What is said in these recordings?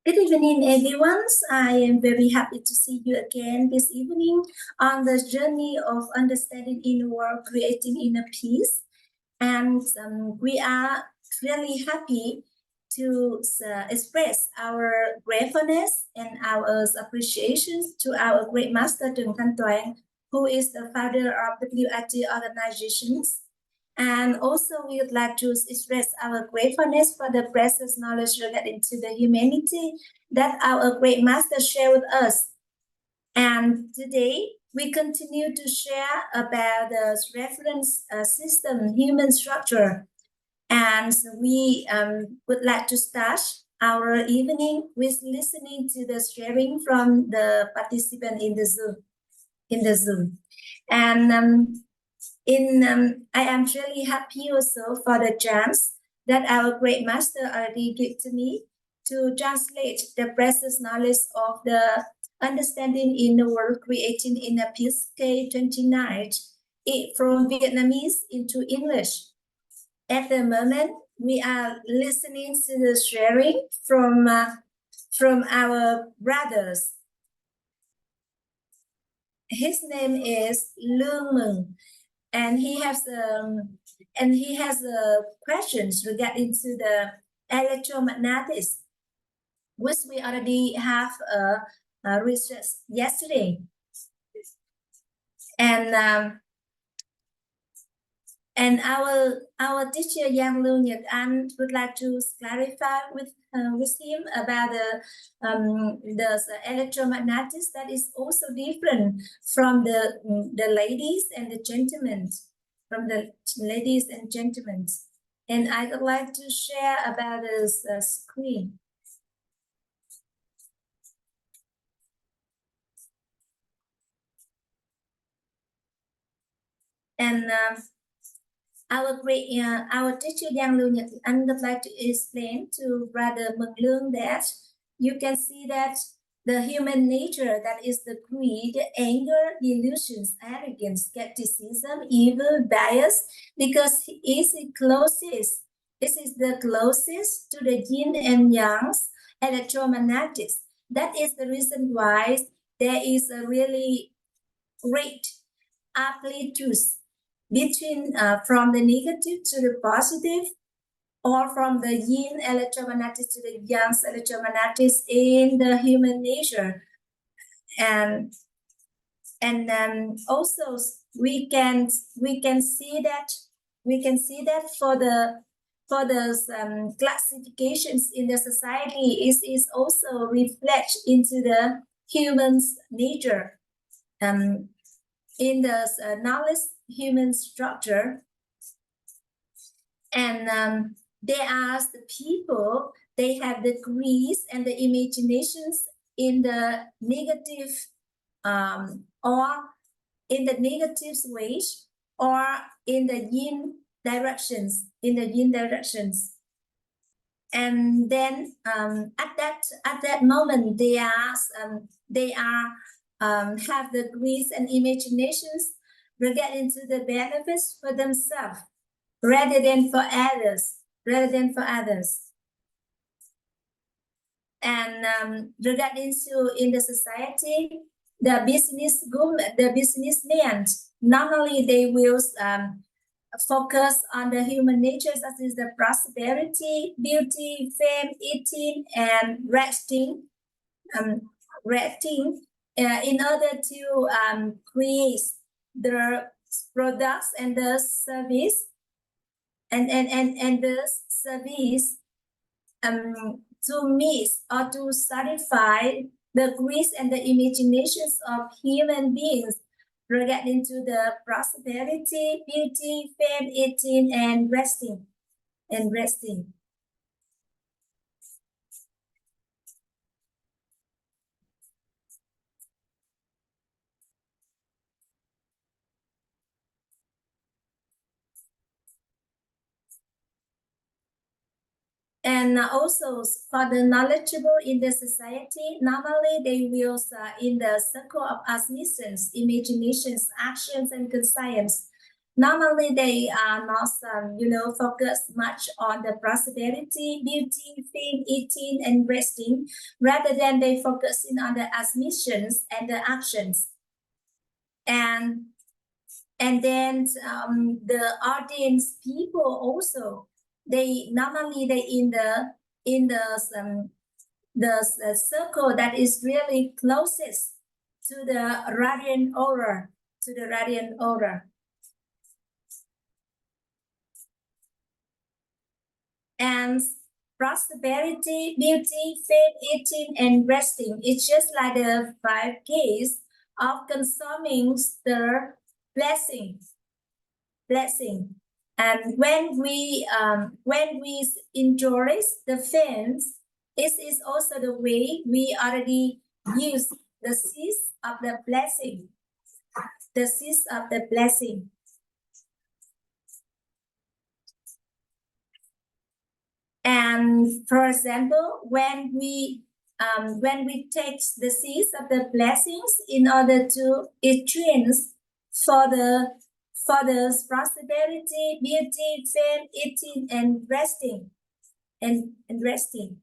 Good evening, everyone. I am very happy to see you again this evening on the journey of understanding inner world, creating inner peace. And we are really happy to express our gratefulness and our appreciation to our great master THÏU, who is the founder of the BUQI organizations. And also, we would like to express our gratefulness for the precious knowledge relating to the humanity that our great master shared with us. And today, we continue to share about the reference system, human structure. And we would like to start our evening with listening to the sharing from the participant in the Zoom. And I am really happy also for the chance that our great master already gave to me to translate the precious knowledge of the understanding in the world creating in a peace K29 from Vietnamese into English. At the moment, we are listening to the sharing from our brothers. His name is Lương Mừng, and he has questions regarding to the electromagnetics, which we already have research yesterday, and our teacher Yang Lưu Nhật Anh would like to clarify with him about the electromagnetics that is also different from the ladies and the gentlemen, and I would like to share about this screen. And our teacher Yang Lưu Nhật Anh would like to explain to Brother Mừng Lương that you can see that the human nature, that is the greed, anger, delusions, arrogance, skepticism, evil, bias, because it is the closest. This is the closest to the yin and yang's electromagnetics. That is the reason why there is a really great amplitude between from the negative to the positive, or from the yin electromagnetics to the yang electromagnetics in the human nature, and also we can see that for the classifications in the society is also reflect into the human's nature, in the knowledge human structure. And they ask the people, they have the greeds and the imaginations in the negative, or in the negative ways, or in the yin directions, and then at that moment they have the greeds and imaginations regarding to the benefits for themselves rather than for others. And regarding to in the society, the businessmen, normally they will focus on the human nature, such as the prosperity, beauty, fame, eating, and resting, in order to create the products and the service, and the service to meet or to satisfy the greeds and the imaginations of human beings regarding to the prosperity, beauty, fame, eating, and resting. And also for the knowledgeable in the society, normally they will in the circle of admissions, imaginations, actions, and conscience. Normally, they are not, focus much on the prosperity, beauty, fame, eating, and resting, rather than they focusing on the admissions and the actions. And then the audience people also, they normally they in the circle that is really closest to the radiant aura, and prosperity, beauty, faith, eating, and resting. It's just like the 5 Ks of consuming the blessing. And when we enjoy the fans, it is also the way we already use the seeds of the blessing. The seeds of the blessing. And for example, when we take the seeds of the blessings in order to exchange for the prosperity, beauty, fame, eating, and resting, and resting.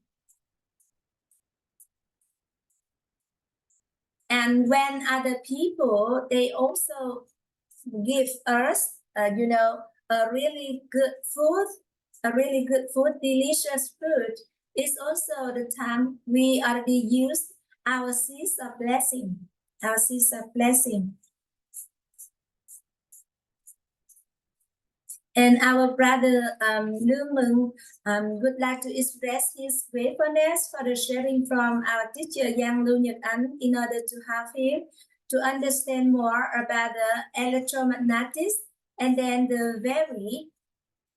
And when other people, they also give us, a really good food, delicious food. It's also the time we already use our seeds of blessing, And our brother Lương Mừng would like to express his gratefulness for the sharing from our teacher HIệU Nhật Ánh in order to have him to understand more about the electromagnetics and then the vary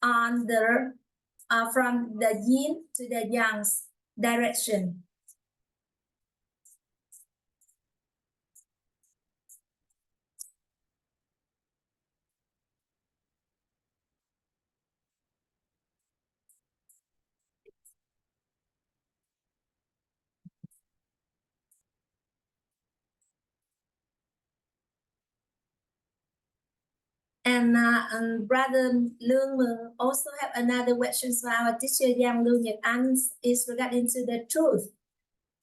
on the from the yin to the yang direction. And brother Lương Mừng also have another question for our teacher HIệU Nhật Ánh is regarding to the truth.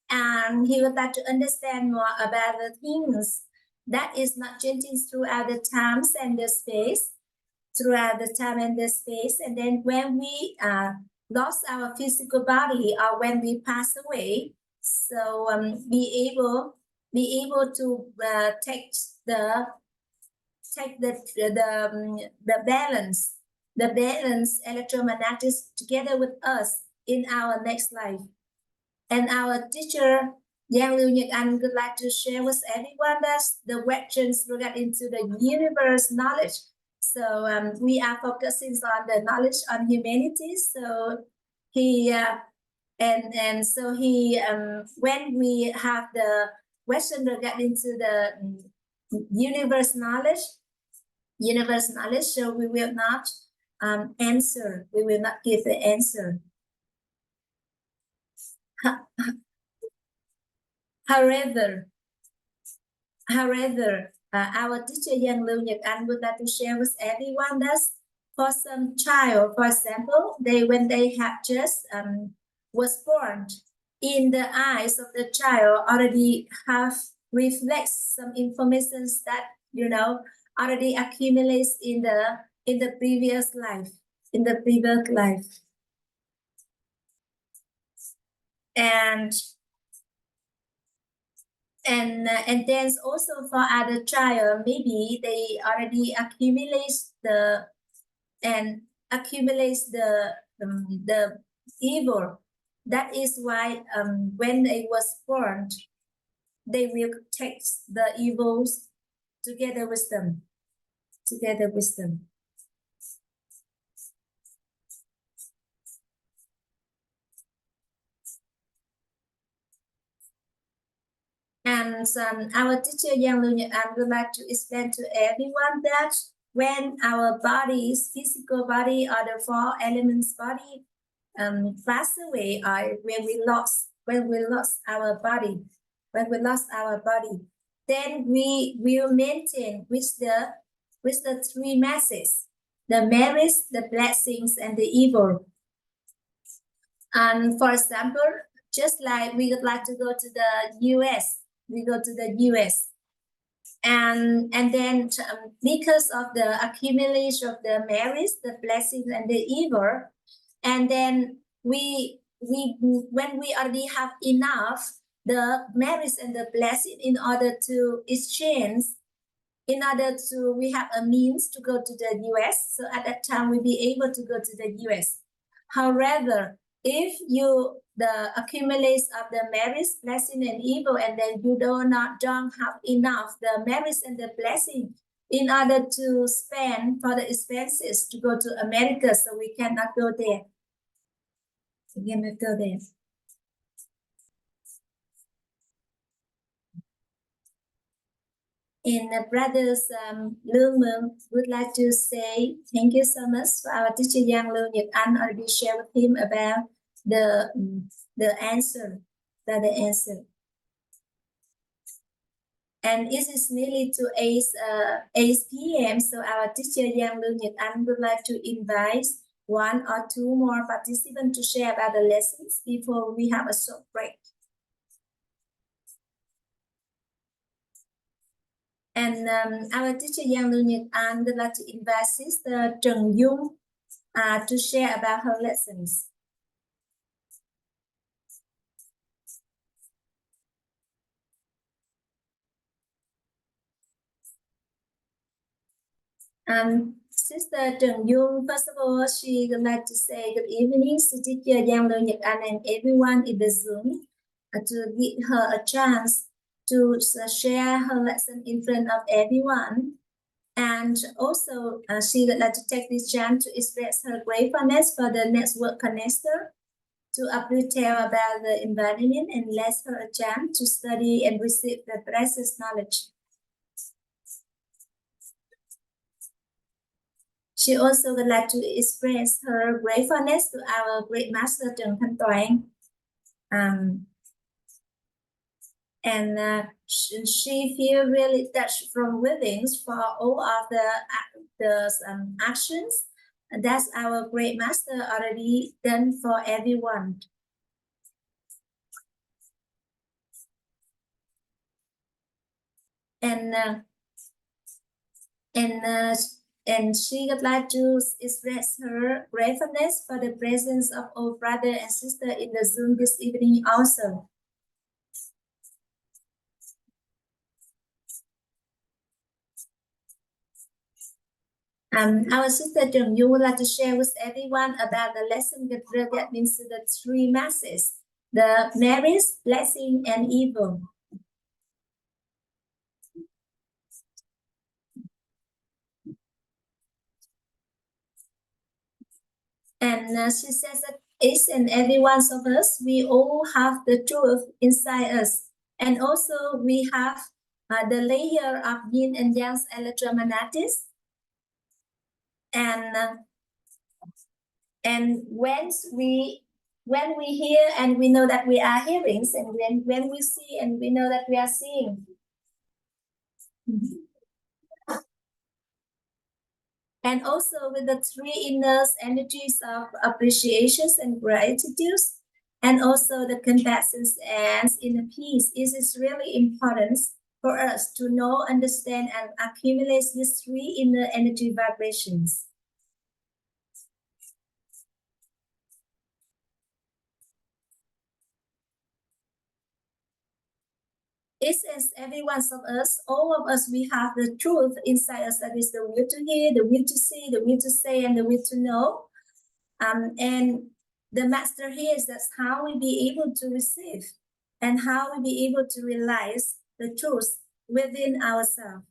And he would like to understand more about the things that is not changing throughout the times and the space, And then when we lost our physical body or when we pass away, so be able to take the balance electromagnetics together with us in our next life. And our teacher HIệU Nhật Ánh would like to share with everyone that the questions regarding to the universe knowledge. So we are focusing on the knowledge on humanity. So he when we have the question regarding to the universe knowledge, so we will not answer. We will not give the answer. However, our teacher HIệU Nhật Ánh would like to share with everyone that for some child, for example, when they have just was born, in the eyes of the child already have reflects some information that already accumulates in the previous life, and then also for other child, maybe they already accumulates the evil. That is why when they was born, they will take the evils together with them. And our teacher HIệU Nhật Ánh would like to explain to everyone that when our bodies, physical body or the 4 elements body pass away, or when we lost our body, then we will maintain with the with the three messages: the merits, the blessings, and the evil. And for example, just like we would like to go to the US, we go to the US. And then because of the accumulation of the merits, the blessings, and the evil, and then we when we already have enough the merits and the blessing in order to exchange, in order to we have a means to go to the US, so at that time we'll be able to go to the US. However, if you the accumulates of the merits, blessing, and evil, and then you don't have enough the merits and the blessing in order to spend for the expenses to go to America, so we cannot go there. We cannot go there. And brothers Lương Mừng would like to say thank you so much for our teacher Yang Lưu Nhật Anh already shared with him about the answer, the answer. And it is nearly to 8 p.m. So our teacher Yang Lưu Nhật Anh would like to invite one or two more participants to share about the lessons before we have a short break. And our teacher Yang Lưu Nhật Anh would like to invite Sister THậIU to share about her lessons. Sister THậIU, first of all, she would like to say good evening to teacher Yang Lưu Nhật Anh and everyone in the Zoom, to give her a chance to share her lesson in front of everyone. And also, she would like to take this chance to express her gratefulness for the network connector to uplift tale about the environment and let her a chance to study and receive the precious knowledge. She also would like to express her gratefulness to our great master Trần Thanh Toán. And she feels really touched from within for all of the actions that our great master already done for everyone. And she would like to express her gratefulness for the presence of all brother and sister in the Zoom this evening also. Our sister THậIU would like to share with everyone about the lesson that means the three masses: the merits, blessing, and evil. And she says that each and every one of us, we all have the truth inside us. And also we have the layer of yin and yang electromagnetics. And when we hear and we know that we are hearing, and when we see and we know that we are seeing. And also with the three inner energies of appreciation and gratitude, and also the compassion and inner peace, it is really important for us to know, understand, and accumulate these three inner energy vibrations. Each and every one of us, all of us, we have the truth inside us, that is the will to hear, the will to see, the will to say, and the will to know. And the master here is that's how we be able to receive and how we be able to realize the truth within ourselves.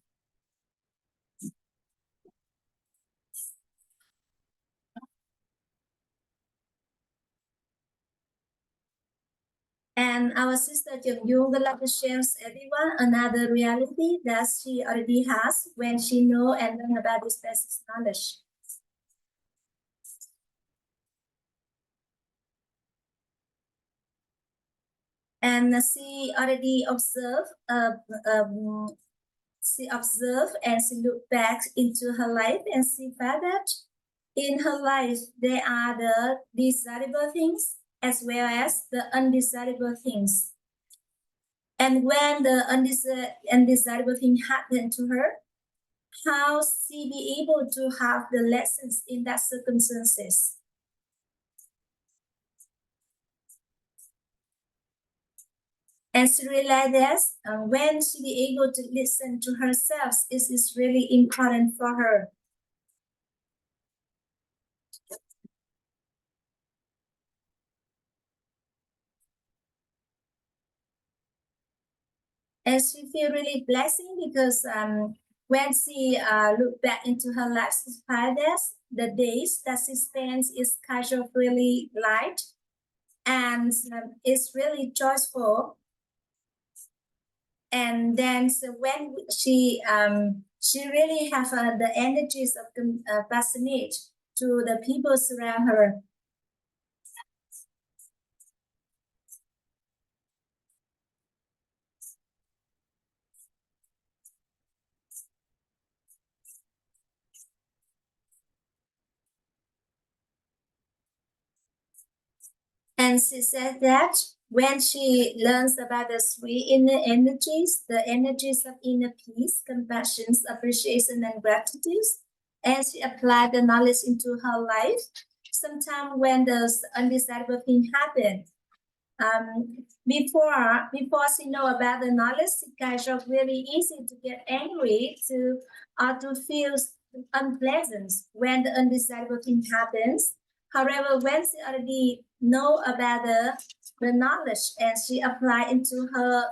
And our sister THậIU would like to share with everyone another reality that she already has when she know and learn about this basic knowledge. And she already observed she observed and she looked back into her life and she found that in her life there are the desirable things as well as the undesirable things. And when the undesirable thing happened to her, how she be able to have the lessons in that circumstances? And she realized that when she be able to listen to herself, it is really important for her. And she feel really blessing because when she look back into her life, she find that the days that she spends is kind of really light and it's really joyful. And then so when she really have the energies of compassionate to the people surround her. And she said that when she learns about the three inner energies, the energies of inner peace, compassion, appreciation, and gratitude, and she applied the knowledge into her life, sometimes when the undesirable thing happened, before she know about the knowledge, it's kind of really easy to get angry to feel unpleasant when the undesirable thing happens. However, when she already know about the knowledge and she apply into her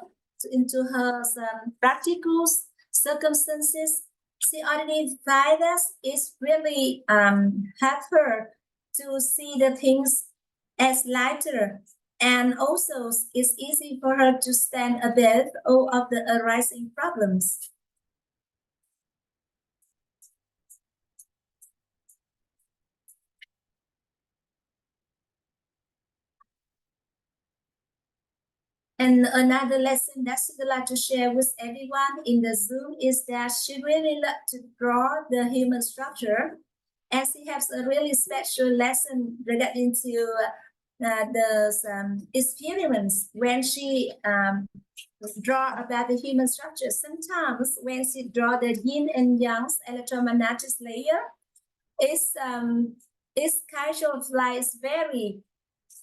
practical circumstances, she already find that it's really help her to see the things as lighter, and also it's easy for her to stand above all of the arising problems. And another lesson that she would like to share with everyone in the Zoom is that she really likes to draw the human structure, and she has a really special lesson regarding to the experiments when she draw about the human structure. Sometimes when she draw the yin and yang electromagnetic layer, it's kind of like very,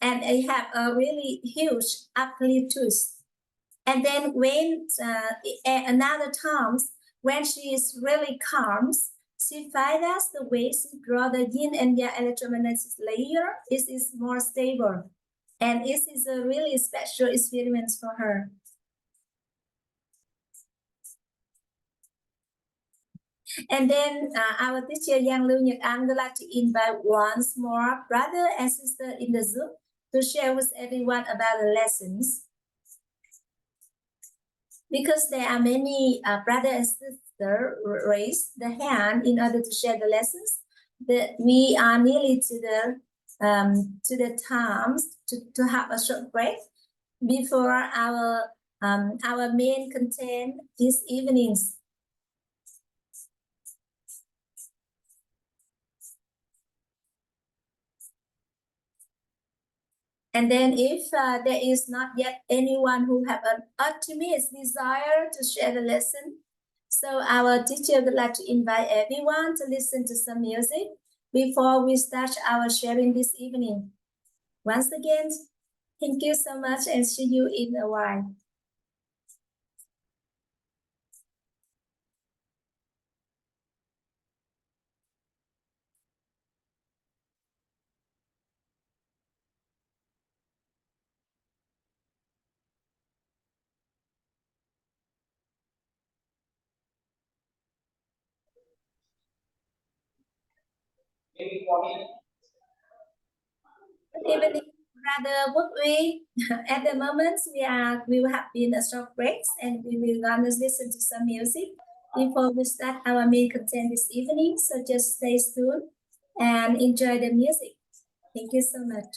and it have a really huge amplitude. And then when another times when she is really calm, she finds that the way she draw the yin and yang electromagnetic layer is more stable, and it is a really special experience for her. And then our teacher Yang Lưu Nhật Anh would like to invite once more brother and sister in the Zoom to share with everyone about the lessons. Because there are many brother and sister raise the hand in order to share the lessons, that we are nearly to the times to have a short break before our main content this evening's. And then if there is not yet anyone who have an ultimate desire to share the lesson, so our teacher would like to invite everyone to listen to some music before we start our sharing this evening. Once again, thank you so much and see you in a while. Good evening, Brother BUQI. At the moment, we will have been a short break and we will gonna listen to some music before we start our main content this evening. So just stay tuned and enjoy the music. Thank you so much.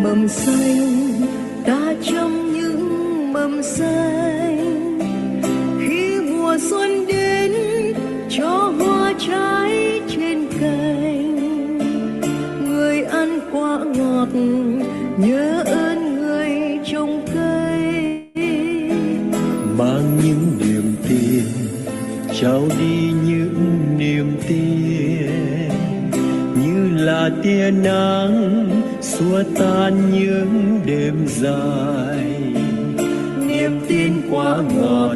mầm xanh, ta trong những mầm xanh. Khi mùa xuân đến cho hoa trái trên cành, người ăn quả ngọt nhớ ơn người trồng cây. Mang những niềm tin trao đi những niềm tin, như là tia nắng xua tan những đêm dài. Niềm tin quả ngọt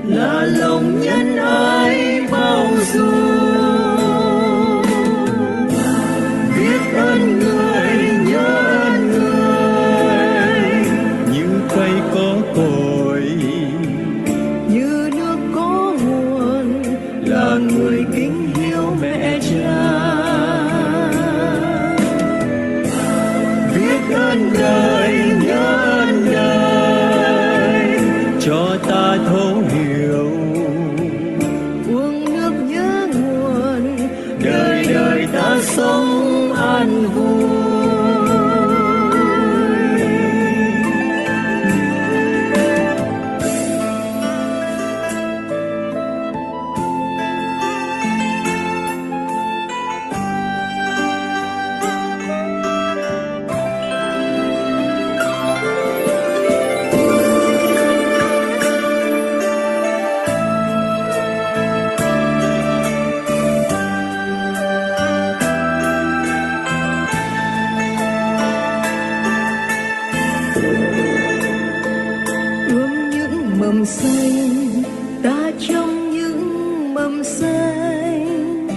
là lòng nhân ái bao dung. Biết ơn người, nhớ ơn người, như cây có cội, như nước có nguồn, là người kính hiếu mẹ cha. Biết ơn đời, nhớ ơn đời, cho ta thấu hiểu. uống nước nhớ nguồn, Đời đời ta sống an vui. ươm những mầm xanh, ta trong những mầm xanh.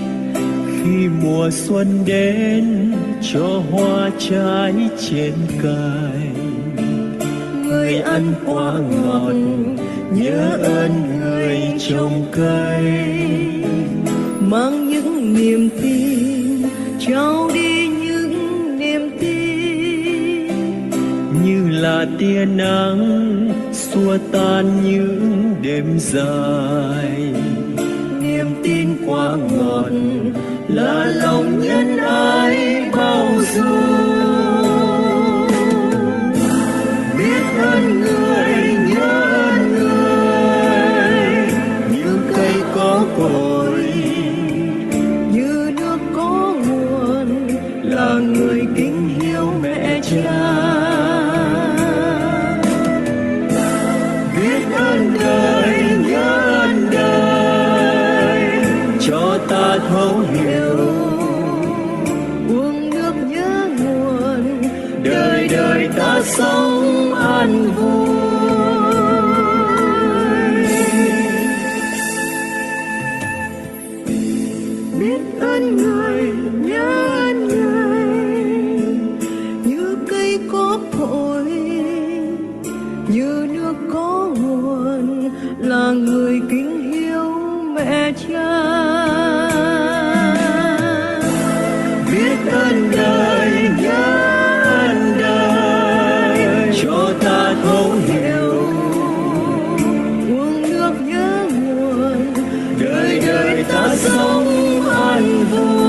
Khi mùa xuân đến cho hoa trái trên cành, người ăn quả ngọt nhớ ơn người trồng cây. Mang những niềm tin trao đi những niềm tin, như là tia nắng xua tan những đêm dài. Niềm tin quả ngọt là lòng nhân ái bao dung. Biết ơn người, nhớ ơn người, như cây có cội, như nước có nguồn, là người kính hiếu mẹ cha. Biết ơn đời, nhớ ơn đời, cho ta thấu hiểu. uống nước nhớ nguồn, Đời đời ta sống an vui. biết ơn người, nhớ ơn người, như cây có cội, như nước có nguồn, là người kính hiếu mẹ cha. Biết ơn đời, nhớ ơn đời, cho ta thấu hiểu. uống nước nhớ nguồn, Đời đời ta sống an vui.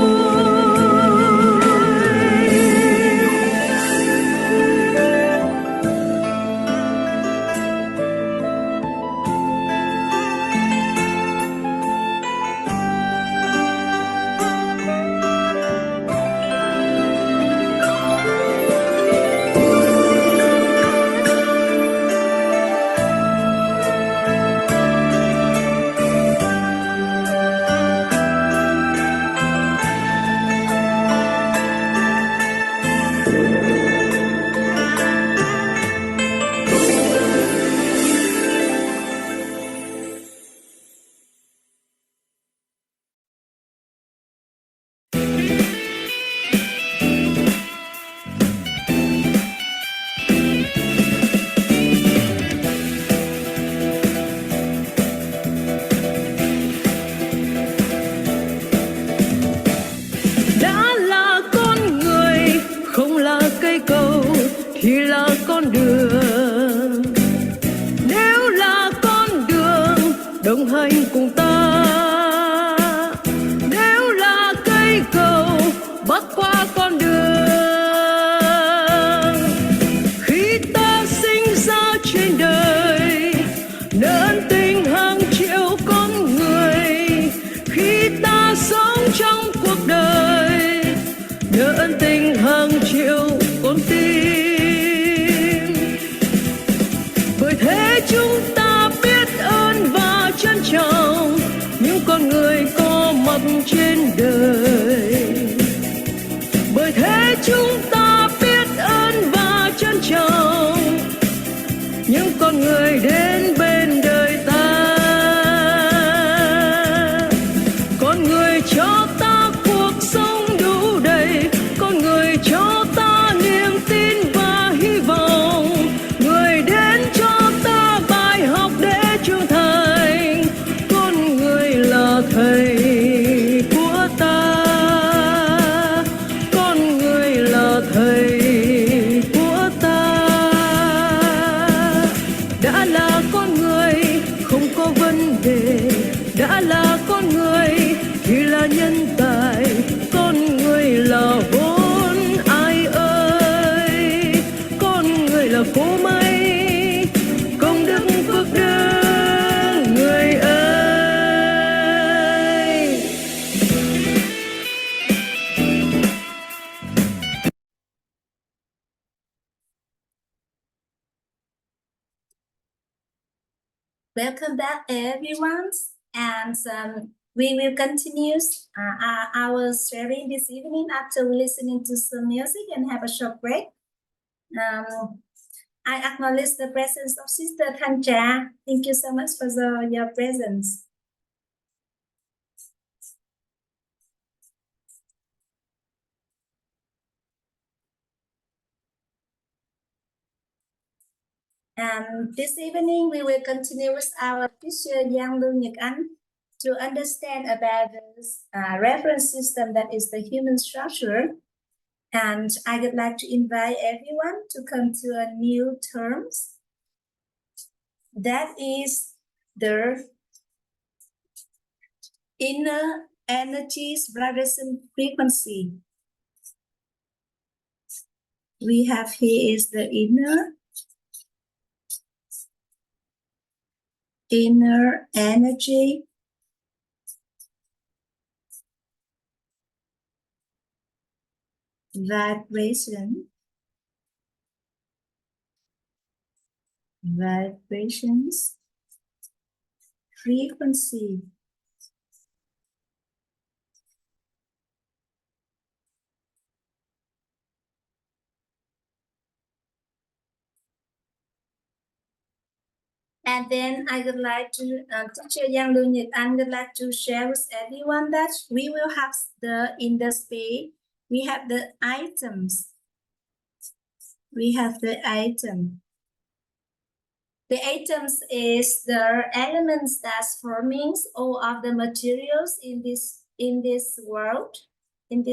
thì là con đường. Nếu là con đường đồng hành cùng ta, nếu là cây cầu bắc qua con đường, Welcome back, everyone, and we will continue our sharing this evening after listening to some music and have a short break. I acknowledge the presence of Sister THliwo. Thank you so much for your presence. And this evening, we will continue with our teacher HIÄU to understand about this reference system that is the human structure. And I would like to invite everyone to come to a new terms. That is the inner energies vibration frequency. We have here is the inner energy vibrations frequency. And then I would like to, teacher HIÄU would like to share with everyone that we will have in the space, we have the items. We have the item. The atoms is the elements that's forming all of the materials in this world. And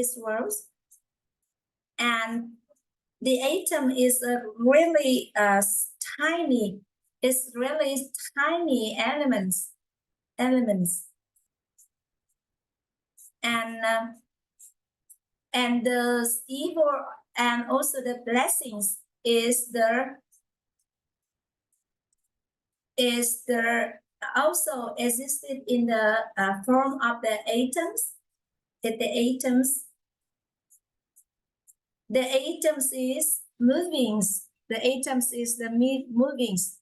the atom is a really tiny. It's really tiny elements. And the evil and also the blessings is also existed in the form of the atoms. The atoms is movings. The atoms is the movings.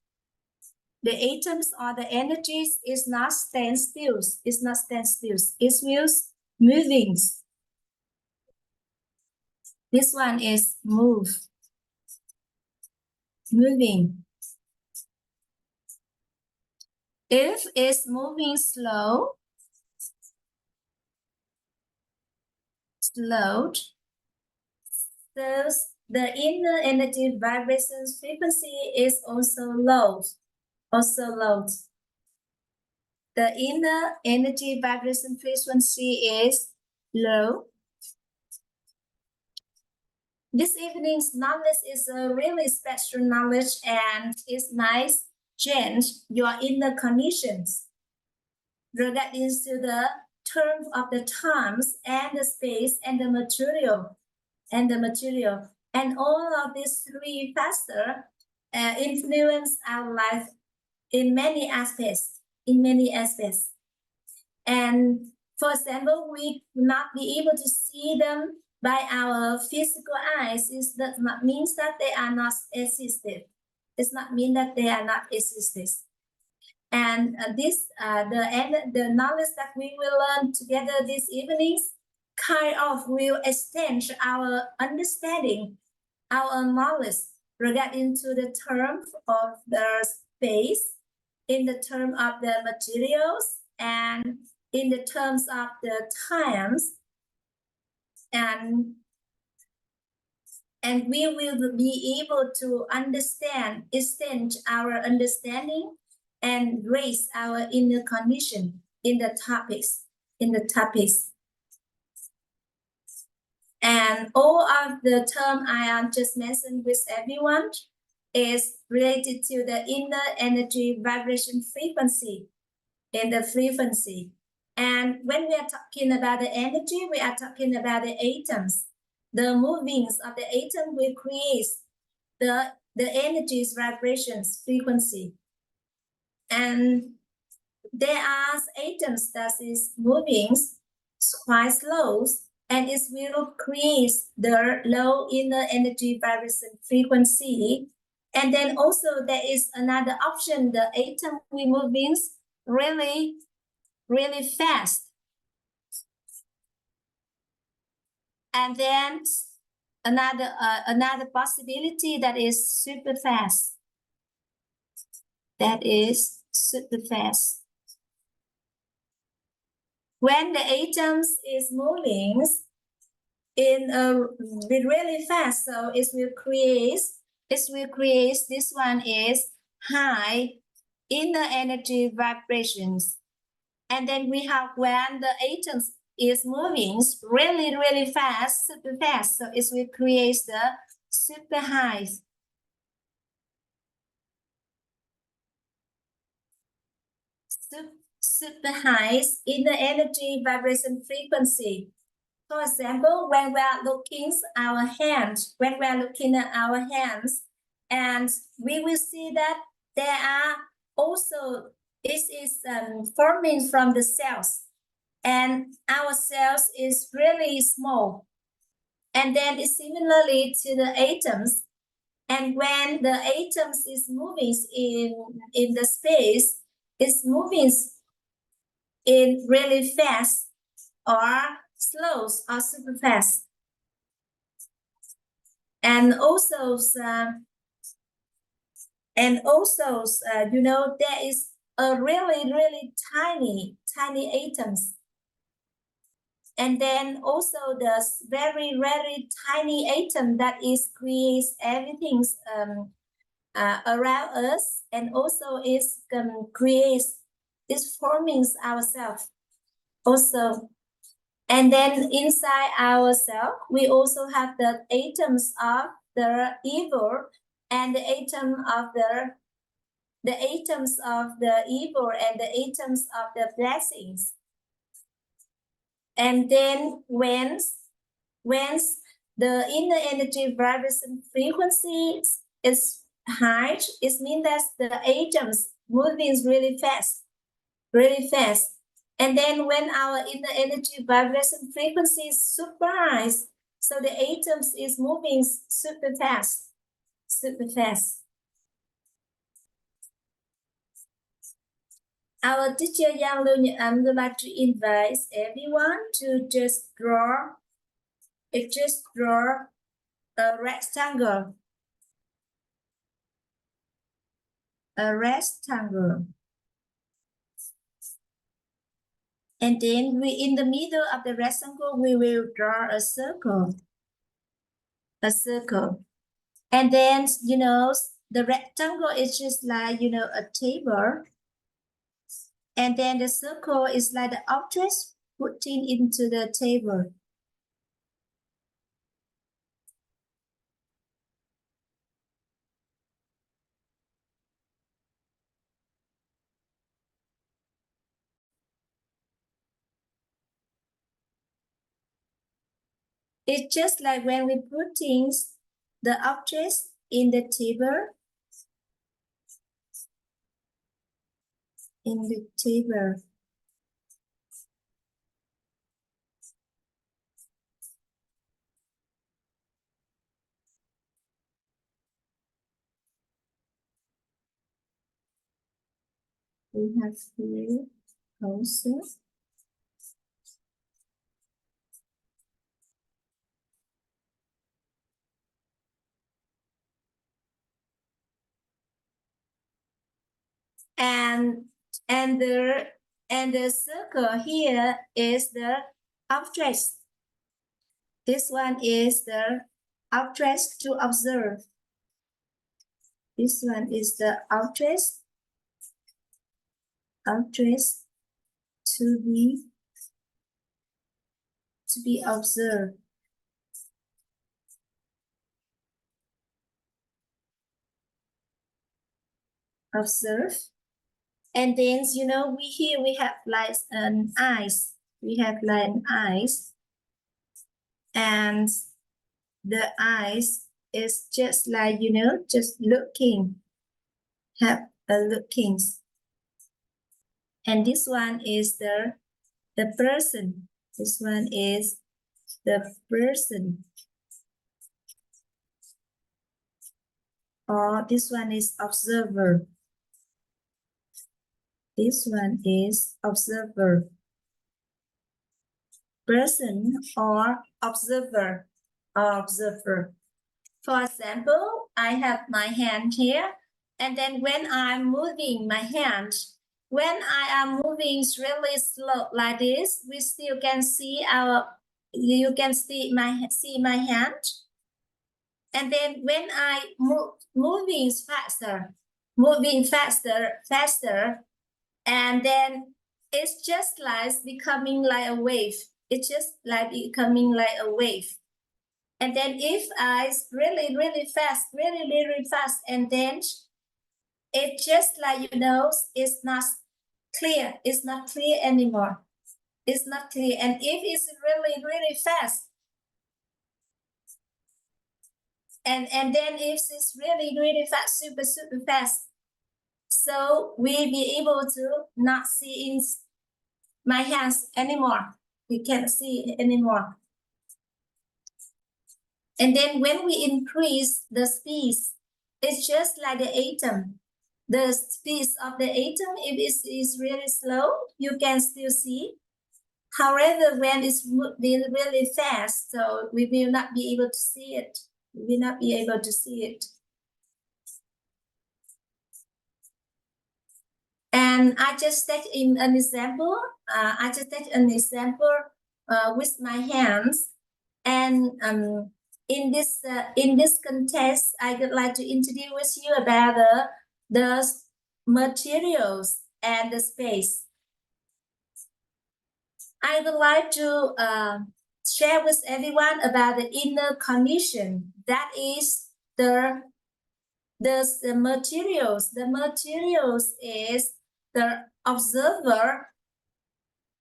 The atoms or the energies is not stand still. It's not stand still. It will movings. This one is moving. If it's moving slow, so the inner energy vibration frequency is also low. The inner energy vibration frequency is low. This evening's knowledge is a really special knowledge and it's nice change your inner conditions regarding to the terms of the times and the space and the material. And all of these three factors influence our life in many aspects. And for example, we will not be able to see them by our physical eyes. It does not mean that they are not existed. It's not mean that they are not existed. And the knowledge that we will learn together this evening kind of will extend our understanding, our knowledge regarding to the term of the space, in the term of the materials, and in the terms of the times, and we will be able to extend our understanding and raise our inner condition in the topics. And all of the term I just mentioned with everyone is related to the inner energy vibration frequency in the frequency. And when we are talking about the energy, we are talking about the atoms. The movings of the atom will create the energy's vibrations frequency. And there are atoms that is moving quite slow, and it will create the low inner energy vibration frequency And then also there is another option, the atom we moving really, really fast. And then another possibility that is super fast. That is super fast. When the atoms is moving in really fast, so it will create this one is high inner energy vibrations. And then we have when the atoms is moving really, really fast, super fast, so it will create the super high. Super high inner energy vibration frequency. For example, when we are looking at our hands, and we will see that there are also, this is forming from the cells, and our cells is really small. And then it's similarly to the atoms. And when the atoms is moving in the space, it's moving in really fast or slow or super fast. And also, you know, there is a really, really tiny atoms. And then also the very, very tiny atom that is creates everything around us, and also is creates, is forming ourselves also. And then inside ourselves, we also have the atoms of the evil and the atoms of the evil and the atoms of the blessings. And then when the inner energy vibration frequency is high, it means that the atoms moving really fast, really fast. And then when our inner energy vibration frequency is super high, so the atoms is moving super fast, super fast. Our teacher Yang Lu Nhật would like to invite everyone to just draw a rectangle. A rectangle. And then we, in the middle of the rectangle, we will draw a circle. A circle. And then, you know, the rectangle is just like, you know, a table. And then the circle is like the object putting into the table. It's just like when we put things, the objects in the table. In the table. We have here also. And the circle here is the object. This one is the object to observe. This one is the object to be observed. Observe. And then, you know, we have like an eyes. We have like an eyes. And the eyes is just like, you know, just looking. Have a looking. And this one is the person. This one is the person. or this one is observer. This one is observer. Person or observer. Observer. For example, I have my hand here, and then when I'm moving my hand, when I am moving really slow like this, we still can see you can see my hand. And then when I moving faster, and then it's just like becoming like a wave. It's just like becoming like a wave. And then if I really fast, really fast, and then it's just like, it's not clear. It's not clear anymore. It's not clear. And if it's really fast, and then if it's really fast, super fast, so we be able to not see in my hands anymore. We can't see it anymore. And then when we increase the speed, it's just like the atom. The speed of the atom, if it is really slow, you can still see. However, when it's really fast, so we will not be able to see it. We will not be able to see it. And I just take in an example. With my hands. And in this context, I would like to introduce you about the materials and the space. I would like to share with everyone about the inner condition. That is the materials. The materials is the observer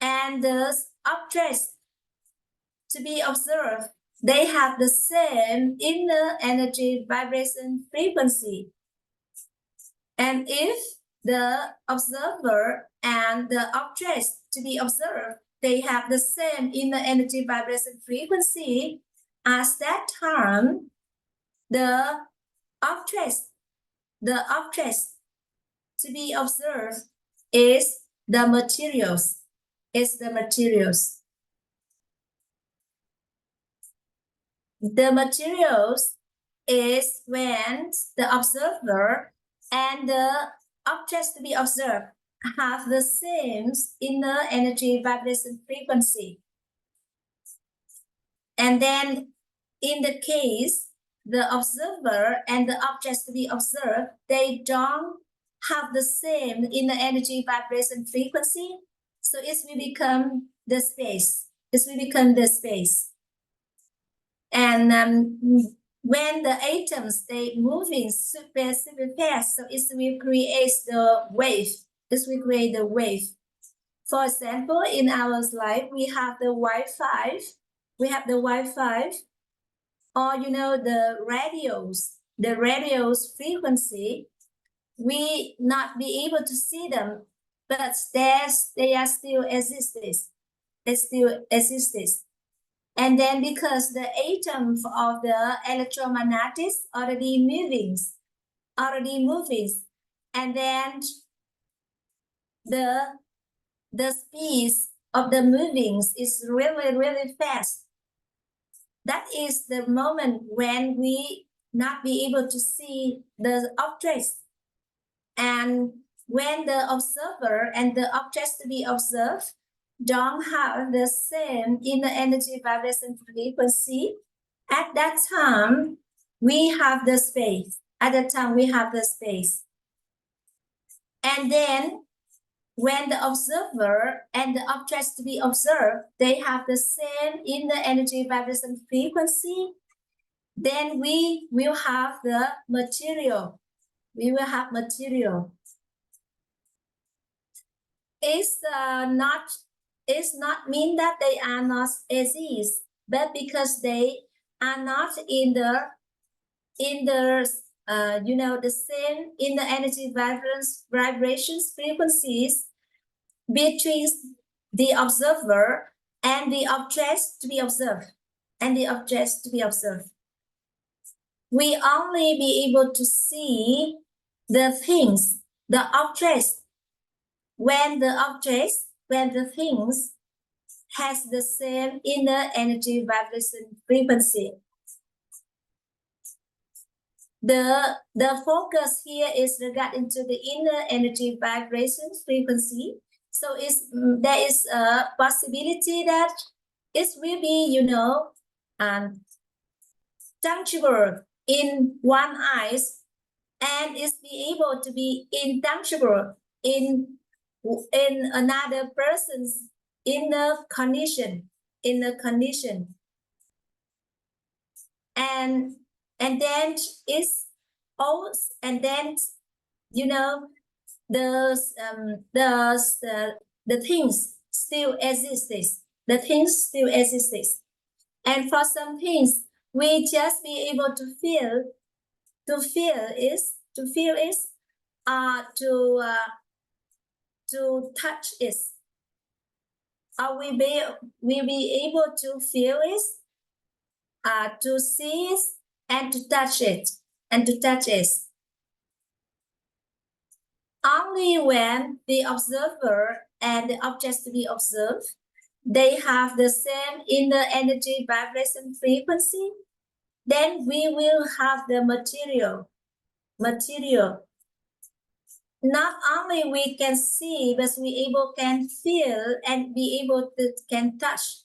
and the objects to be observed. They have the same inner energy vibration frequency. And if the observer and the objects to be observed, they have the same inner energy vibration frequency, at that time, the objects to be observed is the materials. The materials is when the observer and the objects to be observed have the same inner energy vibration frequency. And then in the case, the observer and the objects to be observed, they don't have the same inner energy vibration frequency. So it will become the space. And when the atoms, they moving super fast, so it will create the wave. This will create the wave. For example, in our life, we have the Wi-Fi. Or the radios frequency. We not be able to see them, but they are still existed. They still existed. And then because the atoms of the electromagnetics already moving, and then the speed of the movings is really fast. That is the moment when we not be able to see the objects. And when the observer and the objects to be observed don't have the same inner energy vibration frequency, at that time, we have the space. And then when the observer and the objects to be observed, they have the same inner energy vibration frequency, then we will have the material. It's not mean that they are not exist, but because they are not in the same inner energy vibrations frequencies between the observer and the objects to be observed. we only be able to see the things, the objects, when the things has the same inner energy vibration frequency. The focus here is regarding to the inner energy vibration frequency. So there is a possibility that it will be, tangible in one eyes, and is be able to be intangible in another person's inner condition, and then it's also, and then the things still exists. The things still exists, and for some things we just be able to feel to touch it, or we be able to feel it, to see it, and to touch it, Only when the observer and the objects to be observed, they have the same inner energy vibration frequency, then we will have the material. Not only we can see, but we can feel and be able to can touch.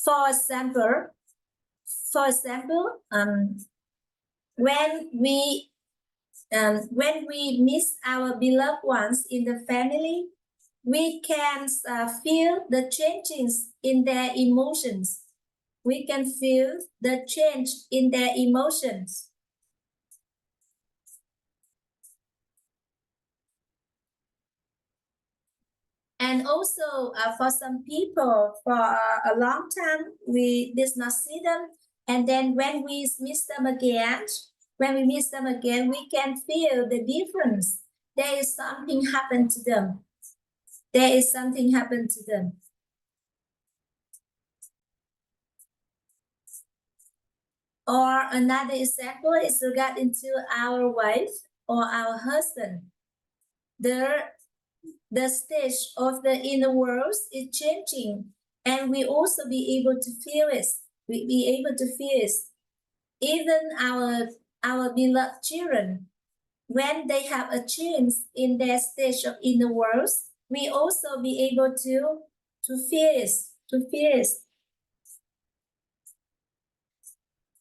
For example, when we miss our beloved ones in the family, we can feel the changes in their emotions. We can feel the change in their emotions. And also for some people, for a long time, we did not see them. And then when we miss them again, we can feel the difference. There is something happened to them. Or another example is regarding to our wife or our husband. The stage of the inner world is changing, and we also be able to feel it. Even our beloved children, when they have a change in their stage of inner world, we also be able to feel it.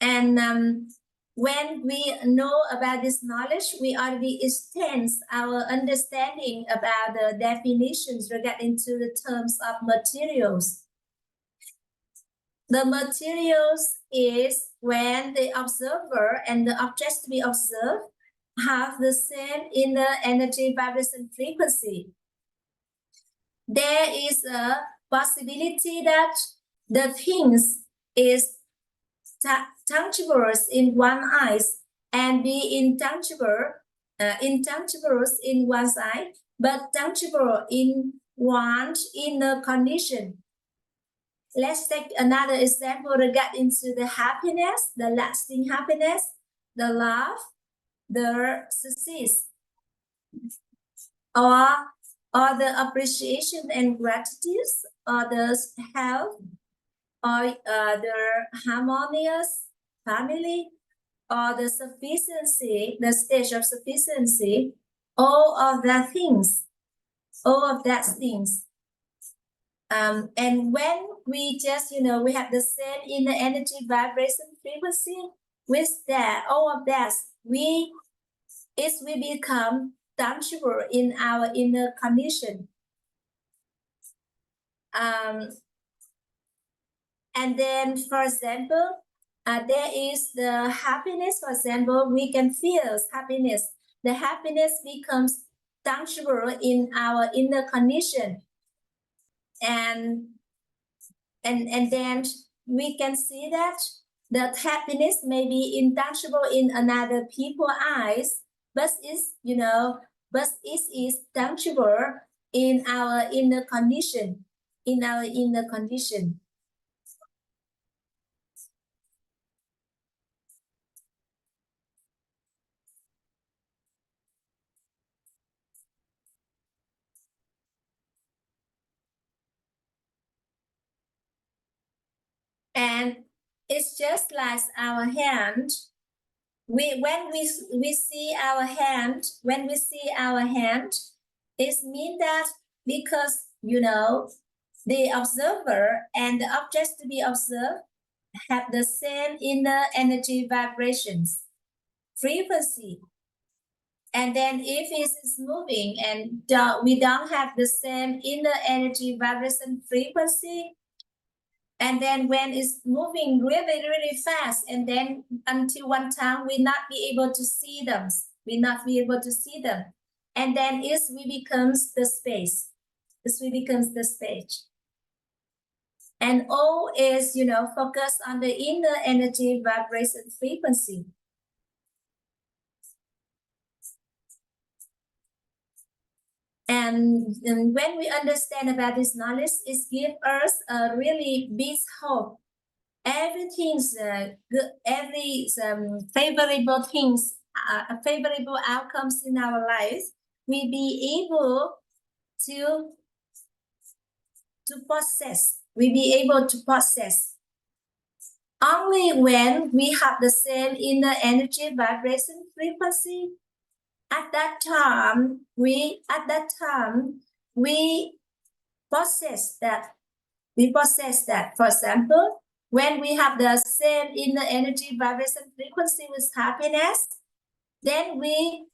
And when we know about this knowledge, we already extend our understanding about the definitions regarding to the terms of materials. The materials is when the observer and the objects to be observed have the same inner energy vibration frequency. There is a possibility that the things is tangible in one eyes and be intangible in one side, but tangible in one inner condition. Let's take another example regarding to the happiness, the lasting happiness, the love, the success, or the appreciation and gratitude, or the health, or the harmonious family, or the sufficiency, the stage of sufficiency, all of that things. And when we just, we have the same inner energy vibration frequency, with that, all of that, it will become tangible in our inner condition. And then, for example, there is the happiness. For example, we can feel happiness. The happiness becomes tangible in our inner condition, and then we can see that the happiness may be intangible in another people's eyes, but it is tangible in our inner condition. And it's just like our hand. When we see our hand, it means that because the observer and the objects to be observed have the same inner energy vibrations, frequency. And then if it is moving and we don't have the same inner energy vibration frequency, and then when it's moving really, really fast, and then until one time we not be able to see them, and then we becomes the space. And all is focused on the inner energy vibration frequency. And when we understand about this knowledge, it gives us a really big hope. Everything's good, every favorable things, favorable outcomes in our lives, we be able to possess. We be able to possess only when we have the same inner energy vibration frequency. At that time, we possess that. For example, when we have the same inner energy vibration frequency with happiness, then we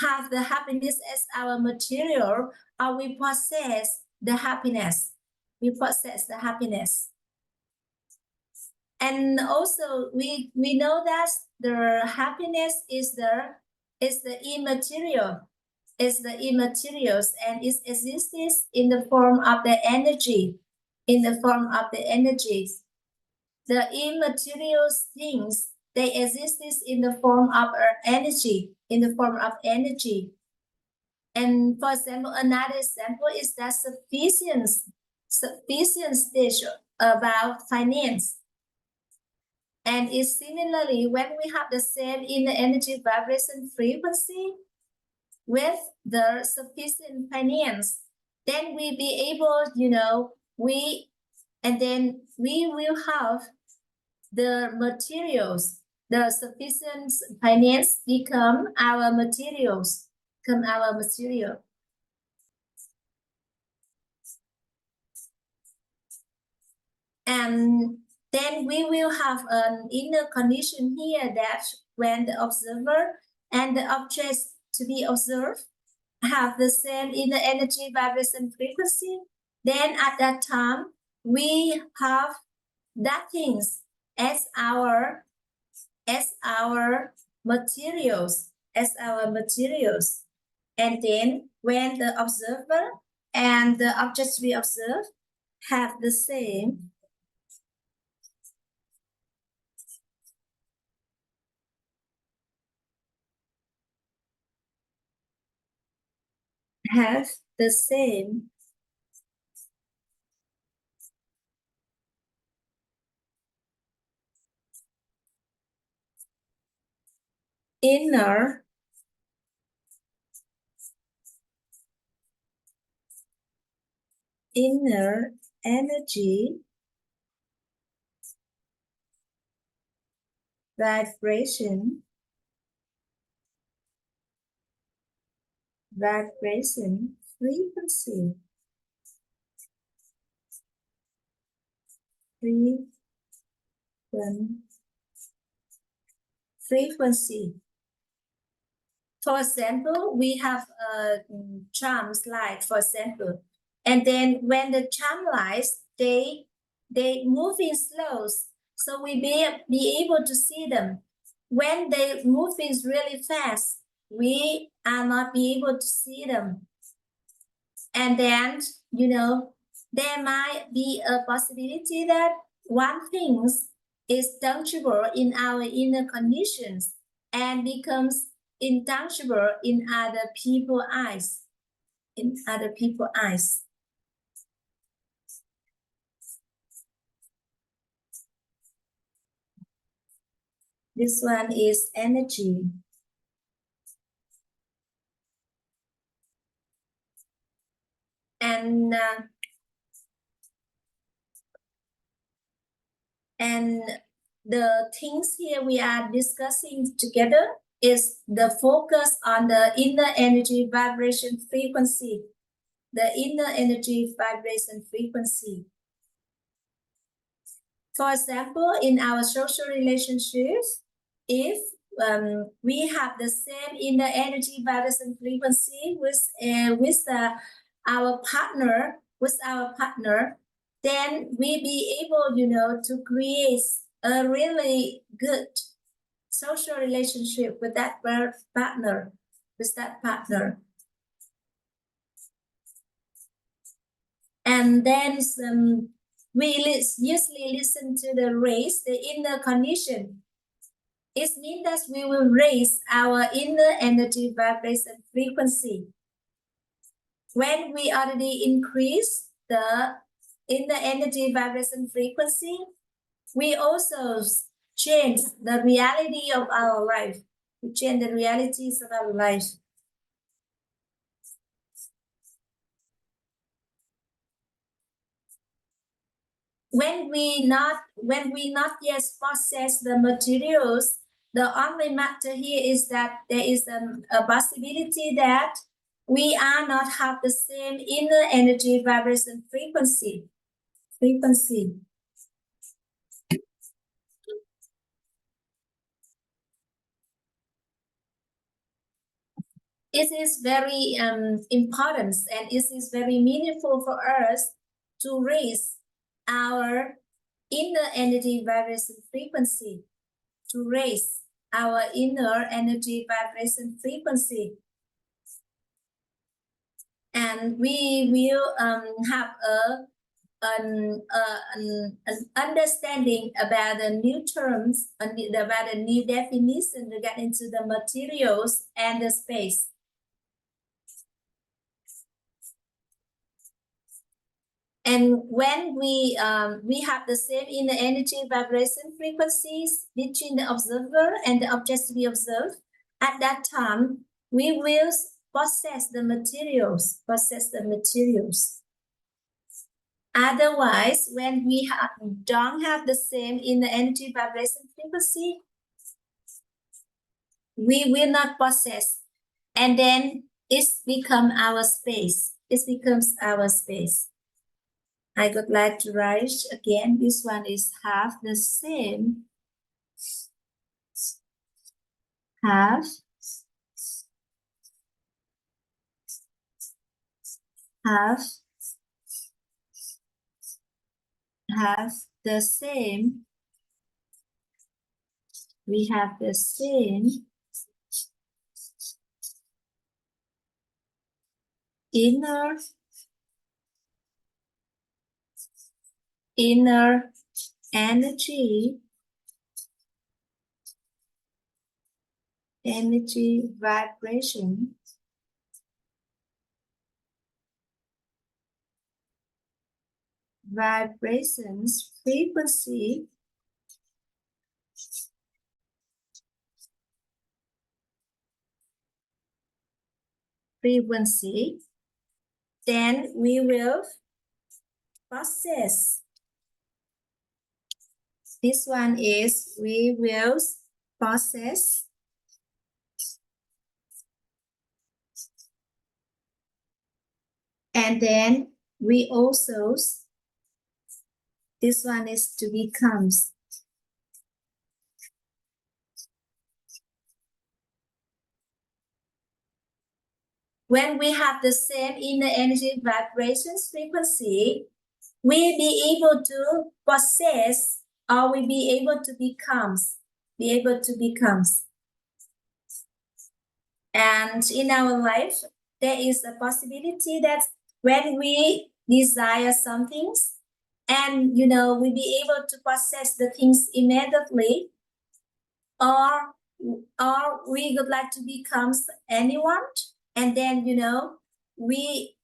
have the happiness as our material, or we possess the happiness. And also we know that the happiness is the immaterial. It's the immaterials, and it exists in the form of the energy. The immaterial things, they exist in the form of energy. And for example, another example is that sufficient stage about finance. And it's similarly when we have the same inner energy vibration frequency with the sufficient finance, then we be able, we will have the materials. The sufficient finance become our materials. And then we will have an inner condition here that when the observer and the objects to be observed have the same inner energy vibration frequency, then at that time we have that things as our materials. And then when the observer and the objects we observe have the same inner energy vibration frequency. For example, we have charms light, for example, and then when the charm lights, they move in slows, so we be able to see them. When they move in really fast, we are not be able to see them. And then there might be a possibility that one thing is tangible in our inner conditions and becomes intangible in other people's eyes. This one is energy. And And the things here we are discussing together is the focus on the inner energy vibration frequency, the inner energy vibration frequency. For example, in our social relationships, if we have the same inner energy vibration frequency with our partner, then we be able, to create a really good social relationship with that partner, And then we usually listen to the inner condition. It means that we will raise our inner energy vibration frequency. When we already increase the inner energy vibration frequency, we also change the reality of our life. We change the realities of our life. When we not yet possess the materials, the only matter here is that there is a possibility that we are not have the same inner energy vibration frequency. It is very important, and it is very meaningful for us to raise our inner energy vibration frequency, and we will have an understanding about the new terms, about the new definition regarding to the materials and the space. And when we have the same inner energy vibration frequencies between the observer and the object to be observed, at that time we will possess the materials. Otherwise, when we don't have the same inner energy vibration frequency, we will not possess, and then it becomes our space. I would like to write again. This one is have the same. Have the same. We have the same inner energy vibration vibrations frequency then we will possess. This one is we will possess and then we also, this one is to becomes. When we have the same inner energy vibrations frequency, we be able to possess, or we be able to become. And in our life, there is a possibility that when we desire some things, and we be able to possess the things immediately, or we would like to become anyone, and then we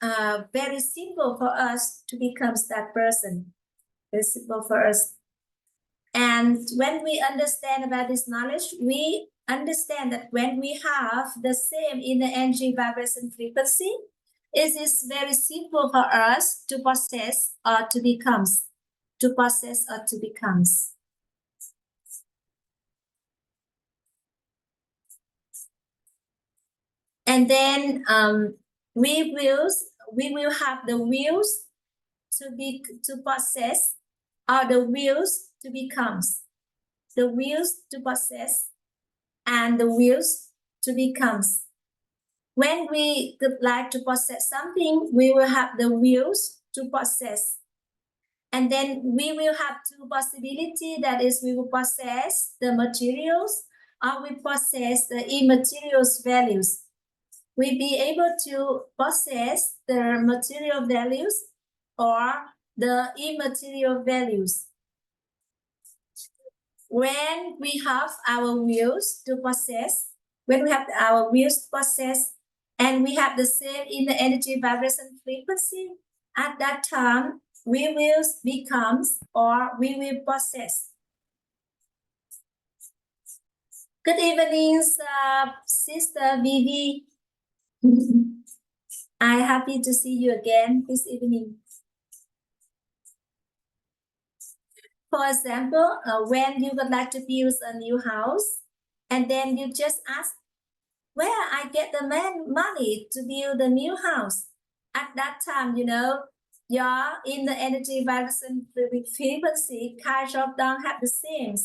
very simple for us to become that person. Very simple for us. And when we understand about this knowledge, we understand that when we have the same inner energy vibration frequency, it is very simple for us to possess or to become. And then we will have the wills to possess, or the wills to becomes, the wills to possess and the wills to becomes. When we would like to possess something, we will have the wills to possess. And then we will have two possibilities, that is, we will possess the materials or we possess the immaterials values. We be able to possess the material values or the immaterial values. When we have our wills to possess, when we have our wills to possess, and we have the same in the energy vibration frequency, at that time, we will becomes or we will possess. Good evening, Sister Vivi. I'm happy to see you again this evening. For example, when you would like to build a new house, and then you just ask, where I get the money to build a new house? At that time, you know, you're in the energy vibration frequency kind of don't have the same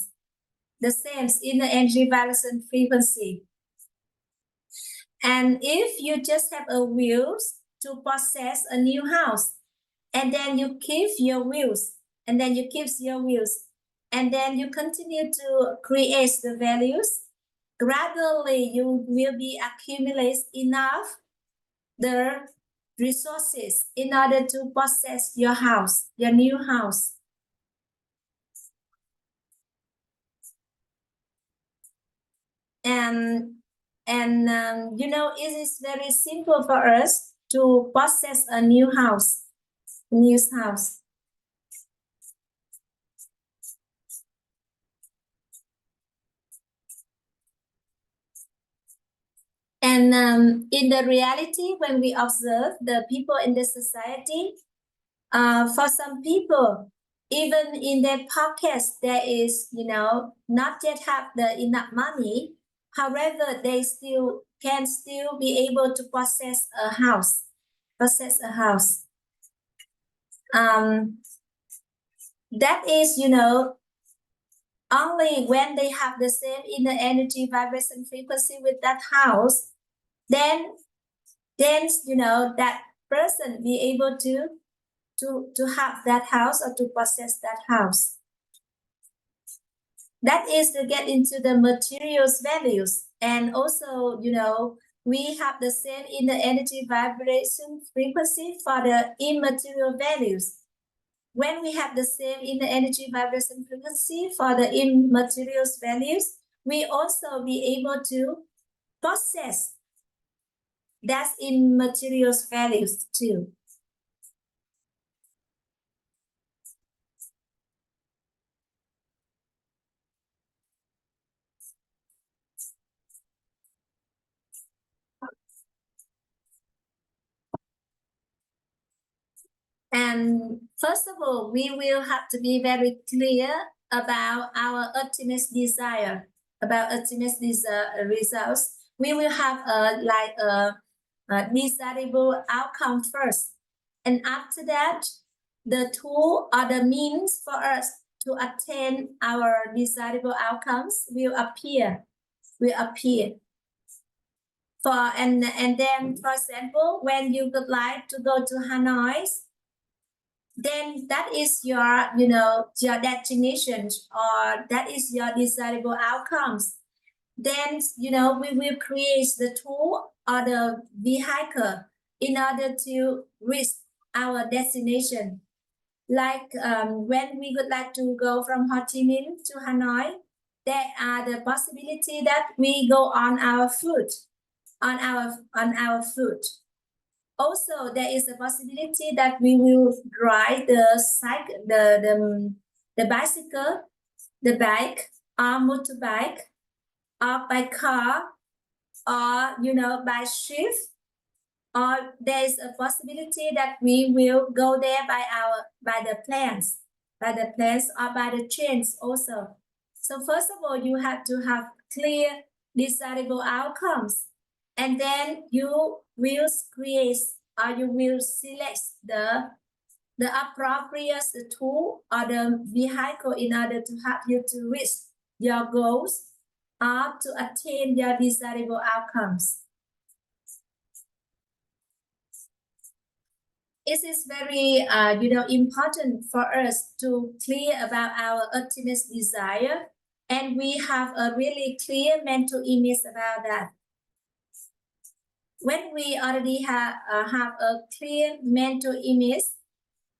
in the energy vibration frequency. And if you just have a will to possess a new house, and then you keep your wills, and then you keep your wills, and then you continue to create the values, gradually you will be accumulate enough the resources in order to possess your house, your new house. And you know, it is very simple for us to possess a new house. And in the reality, when we observe the people in the society, for some people, even in their pockets, there is, you know, not yet have the enough money. However, they can still be able to possess a house. That is, you know, only when they have the same inner energy vibration frequency with that house, then you know, that person be able to have that house or to possess that house. That is to get into the materials values. And also, you know, we have the same in the energy vibration frequency for the immaterial values. When we have the same in the energy vibration frequency for the immaterials values, we also be able to possess that immaterials values too. And first of all, we will have to be very clear about our ultimate desire, about ultimate results. We will have a desirable outcome first. And after that, the tool or the means for us to attain our desirable outcomes will appear. And then, for example, when you would like to go to Hanoi, then that is your, you know, your destination, or that is your desirable outcomes. Then, you know, we will create the tool or the vehicle in order to reach our destination. Like when we would like to go from Ho Chi Minh to Hanoi, there are the possibility that we go on our foot, Also, there is a possibility that we will ride the bicycle, the bike, or motorbike, or by car, or, you know, by ship, or there is a possibility that we will go there by the planes, or by the trains also. So first of all, you have to have clear desirable outcomes. and then you will create or you will select the appropriate tool or the vehicle in order to help you to reach your goals or to attain your desirable outcomes. It is very important for us to clear about our ultimate desire, and we have a really clear mental image about that. When we already have a clear mental image,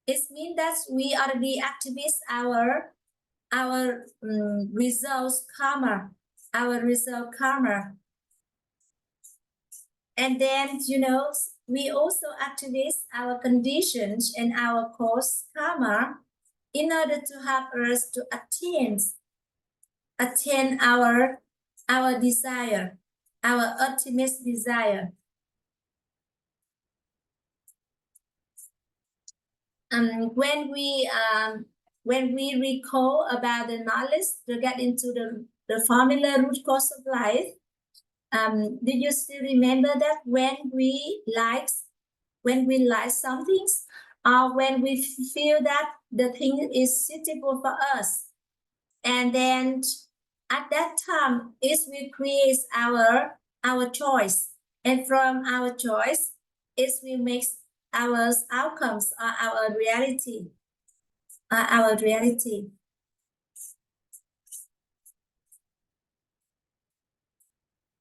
it means that we already activate our results karma, and then we also activate our conditions and our cause karma in order to help us to attain our desire, our ultimate desire. When we recall about the knowledge to get into the formula root cause of life, do you still remember that when we like something, or when we feel that the thing is suitable for us, and then at that time is we create our choice, and from our choice is we make our outcomes or our reality.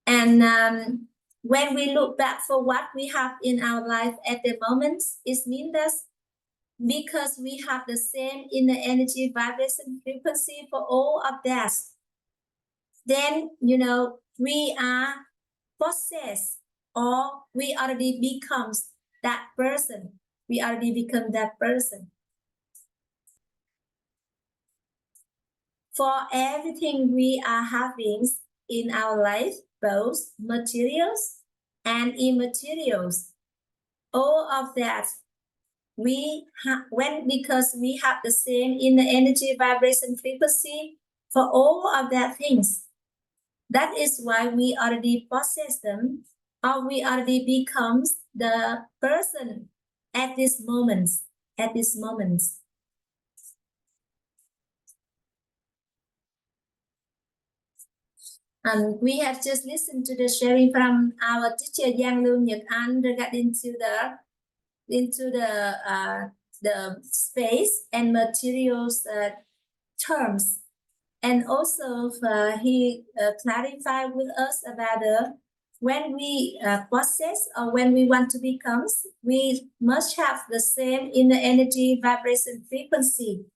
And when we look back for what we have in our life at the moment, it means that because we have the same inner energy, vibration, frequency for all of that, then we are possessed, or we already become that person. We already become that person. For everything we are having in our life, both materials and immaterials, all of that because we have the same inner energy, vibration, frequency for all of that things. That is why we already possess them, or we already become the person at this moment. We have just listened to the sharing from our teacher HIÄNU Nhật Anh regarding into the space and materials terms, and also he clarified with us about when we possess or when we want to become, we must have the same inner energy, vibration, frequency.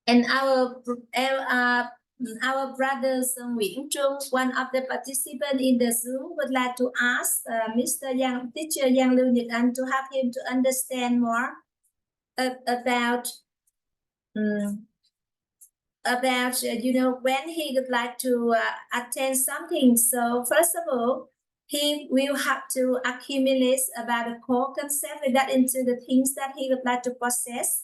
And our brother HIÄNU, one of the participants in the Zoom, would like to ask teacher HIÄNU Nhật Anh to help him to understand more about when he would like to attain something. So first of all, he will have to accumulate about the core concept that into the things that he would like to possess.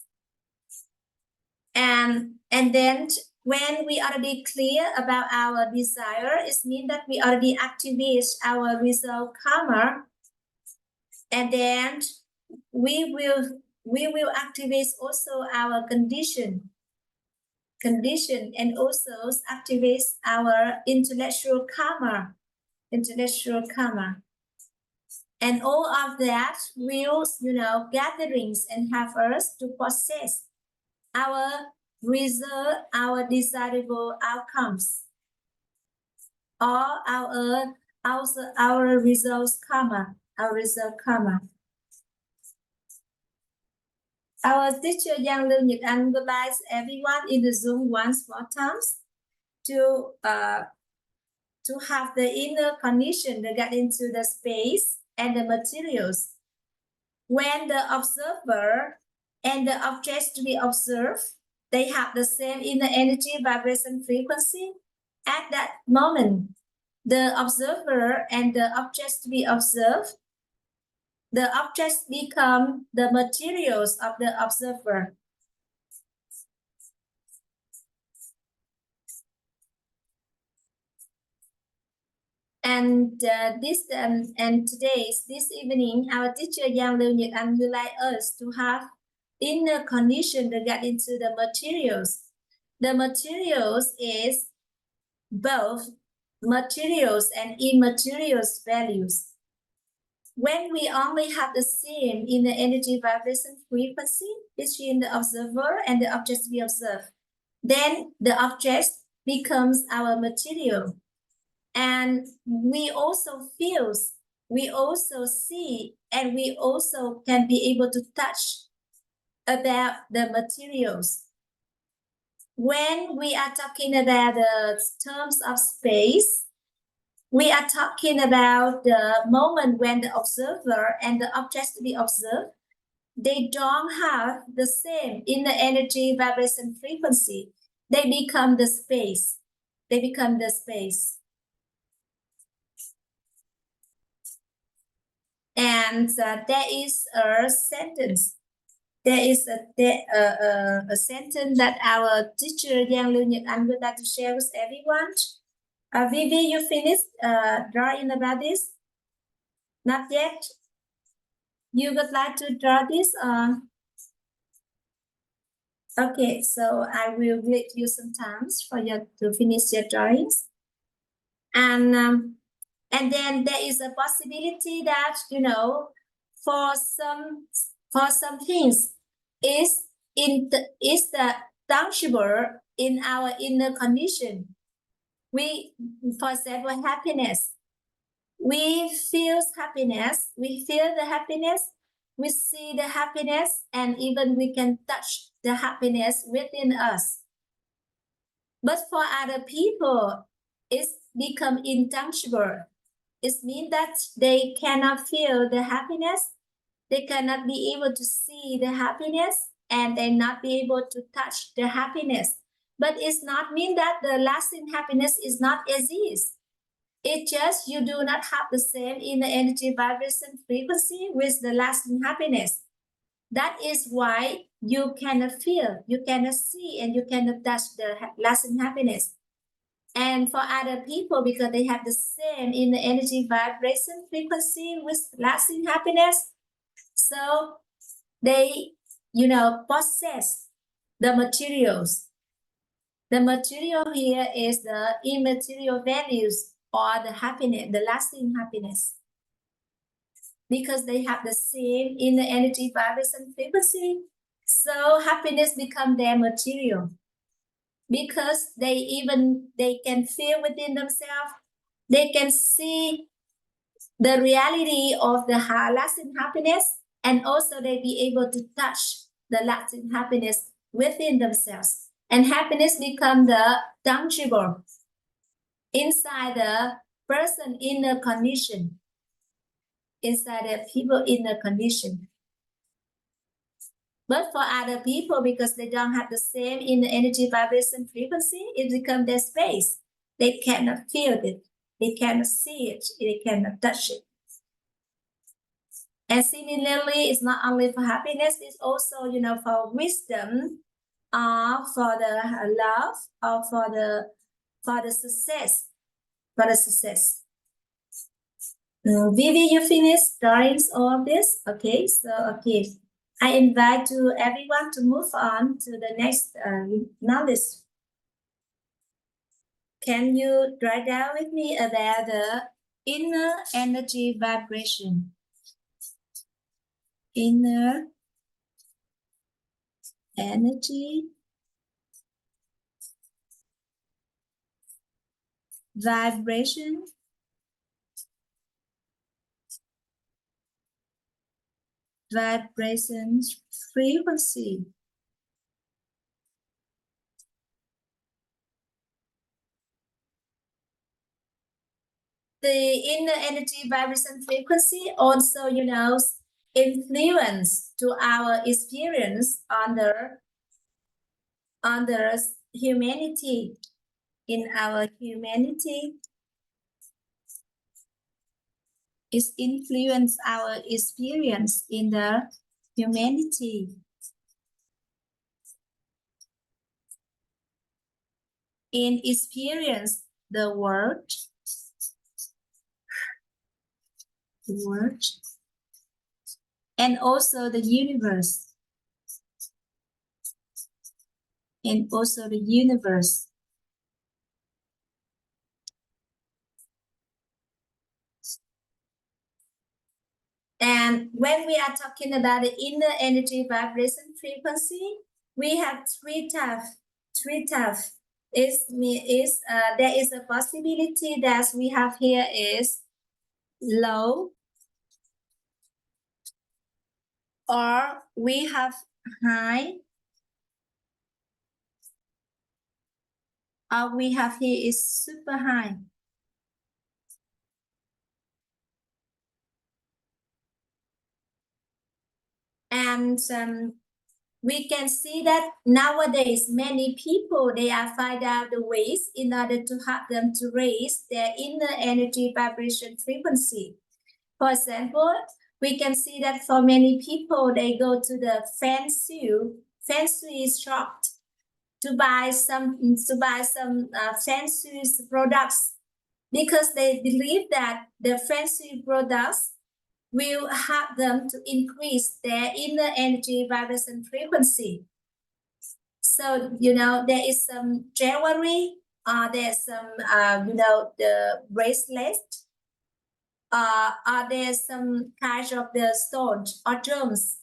And then when we already clear about our desire, it means that we already activate our result karma, and then we will activate also our condition, and also activate our intellectual karma. And all of that will gatherings and have us to possess our result, our desirable outcomes, or our results karma, Our teacher HIÄNU Nhật Anh would like everyone in the Zoom once more times to have the inner condition regarding to the space and the materials. When the observer and the objects to be observed, they have the same inner energy, vibration, frequency. At that moment, the observer and the objects to be observed, the objects become the materials of the observer, And this evening, our teacher Yang Lưu Nhật Anh would like us to have inner condition regarding to the materials. The materials is both materials and immaterials values. When we only have the same in the energy vibration frequency between the observer and the object we observe, then the object becomes our material. And we also feel, we also see, and we also can be able to touch about the materials. When we are talking about the terms of space, we are talking about the moment when the observer and the object to be observed, they don't have the same in the energy vibration frequency. They become the space. They become the space. And there is a sentence. There is a sentence that our teacher Yang Lưu Nhật Anh would like to share with everyone. Vivi, you finished drawing about this? Not yet? You would like to draw this? Okay, so I will give you some time for you to finish your drawings. And then there is a possibility that, you know, for some things is the tangible in our inner condition. We, for example, happiness. We feel happiness. We feel the happiness. We see the happiness, and even we can touch the happiness within us. But for other people, it's become intangible. It means that they cannot feel the happiness, they cannot be able to see the happiness, and they not be able to touch the happiness. But it's not mean that the lasting happiness is not exist. It's just you do not have the same inner energy vibration frequency with the lasting happiness. That is why you cannot feel, you cannot see, and you cannot touch the lasting happiness. And for other people, because they have the same in the energy vibration frequency with lasting happiness, so they, you know, possess the materials. The material here is the immaterial values or the happiness, the lasting happiness. Because they have the same in the energy vibration frequency, so happiness become their material. Because they can feel within themselves, they can see the reality of the lasting happiness, and also they be able to touch the lasting happiness within themselves. And happiness become the tangible inside the person inner condition, inside the people inner condition. But for other people, because they don't have the same in the energy vibration frequency, it becomes their space. They cannot feel it. They cannot see it. They cannot touch it. And similarly, it's not only for happiness, it's also, you know, for wisdom, for the love, or for the success. For the success. Vivi, you finished drawings all of this? Okay, so okay. I invite to everyone to move on to the next knowledge. Can you write down with me about the inner energy vibration? Inner energy vibration. Vibration frequency. The inner energy vibration frequency also, you know, influence to our experience under humanity. In our humanity, it influence our experience in the humanity. In experience the world, the world, and also the universe, and also the universe. And when we are talking about the inner energy vibration frequency, we have three types. There is a possibility that we have here is low, or we have high, or we have here is super high. And we can see that nowadays many people, they are find out the ways in order to help them to raise their inner energy vibration frequency. For example, we can see that for many people, they go to the fancy shop to buy some fancy products, because they believe that the fancy products will help them to increase their inner energy vibration frequency. So, there is some jewelry, there's some, the bracelet, there's some kind of the stones or gems.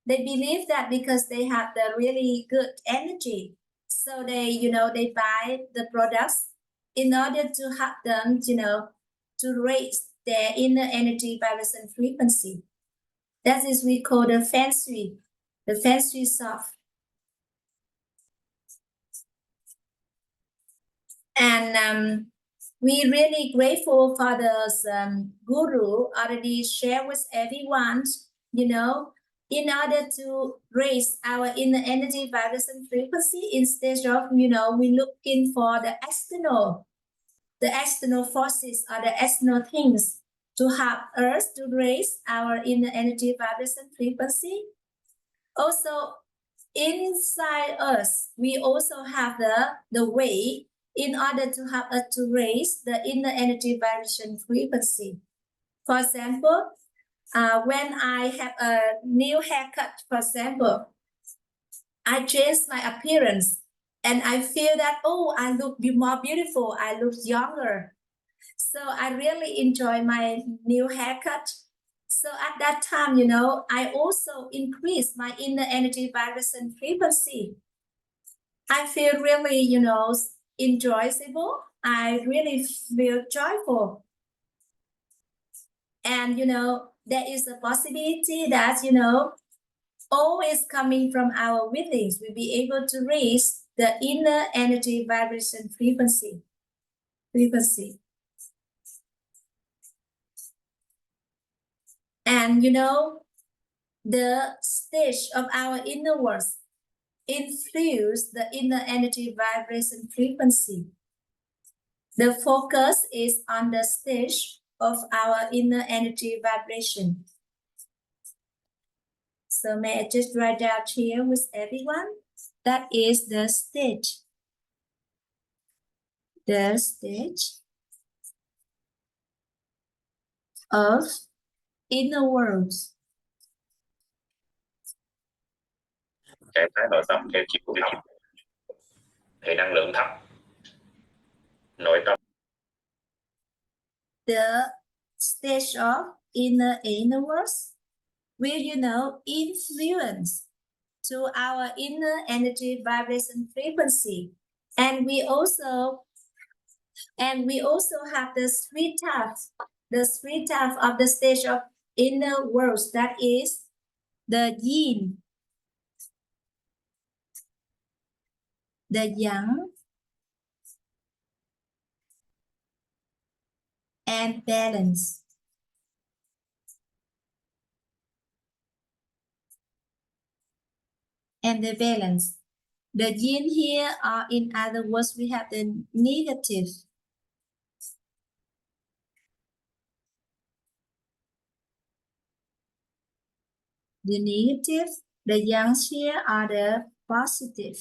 They believe that because they have the really good energy, so they buy the products in order to help them, to raise their inner energy vibration frequency. That is we call the fancy shop. And we really grateful for the guru already share with everyone, in order to raise our inner energy vibration frequency, instead of, we looking for the external forces or the external things to help us to raise our inner energy vibration frequency. Also, inside us, we also have the way in order to help us to raise the inner energy vibration frequency. For example, when I have a new haircut, for example, I change my appearance and I feel that, oh, I look more beautiful, I look younger. So I really enjoy my new haircut. So at that time, I also increase my inner energy vibration frequency. I feel really, enjoyable. I really feel joyful. And, there is a possibility that, always coming from our witness, we'll be able to raise the inner energy vibration frequency. And, the stage of our inner world influence the inner energy vibration frequency. The focus is on the stage of our inner energy vibration. So may I just write down here with everyone? That is the stage. The stage of inner world. Trạng thái nội tâm theo chiều thấp, hệ năng lượng thấp, nội tâm. The stage of inner world will, influence to our inner energy vibration frequency. And we also have the three types of the stage of inner world. That is the yin, the yang, and balance. And the balance. The yin here, or in other words, we have the negative. The negative, the yangs here are the positive.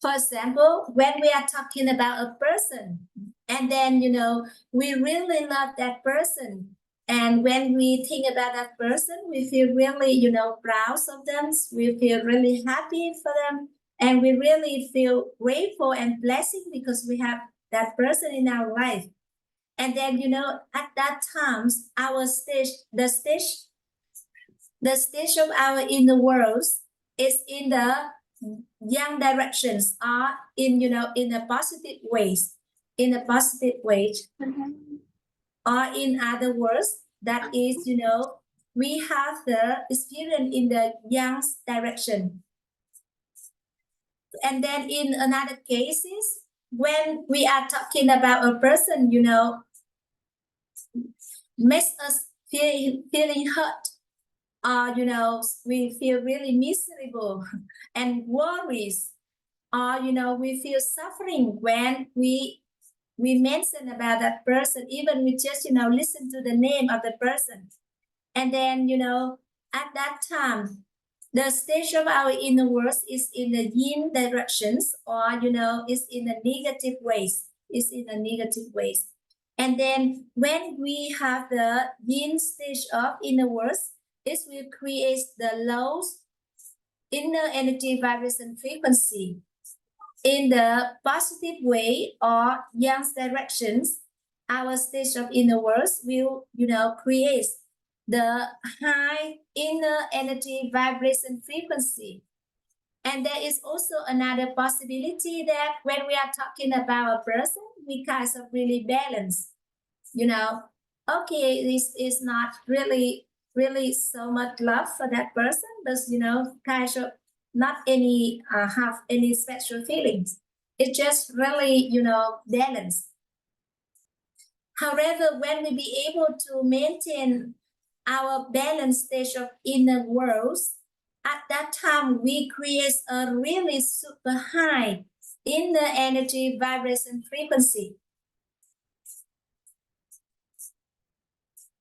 For example, when we are talking about a person, and then, you know, we really love that person. And when we think about that person, we feel really, you know, proud of them. We feel really happy for them. And we really feel grateful and blessing because we have that person in our life. And then, you know, at that time, our stage, the stage of our inner world is in the young directions, or in, you know, in a positive ways, or in other words, that is, you know, we have the experience in the young direction. And then in another cases, when we are talking about a person, you know, makes us feeling hurt, or, you know, we feel really miserable and worries, or, you know, we feel suffering when we mention about that person, even we just, you know, listen to the name of the person. And then, you know, at that time, the stage of our inner world is in the yin directions, or, you know, is in the negative ways, And then when we have the yin stage of inner world, it will create the low inner energy vibration frequency. In the positive way or yang directions, our stage of inner world will, you know, create the high inner energy vibration frequency. And there is also another possibility that when we are talking about a person, we kind of really balance, you know, okay, this is not really so much love for that person, but, you know, kind of not any have any special feelings. It's just really, you know, balance. However, when we be able to maintain our balanced stage of inner worlds, at that time we create a really super high inner energy vibration frequency.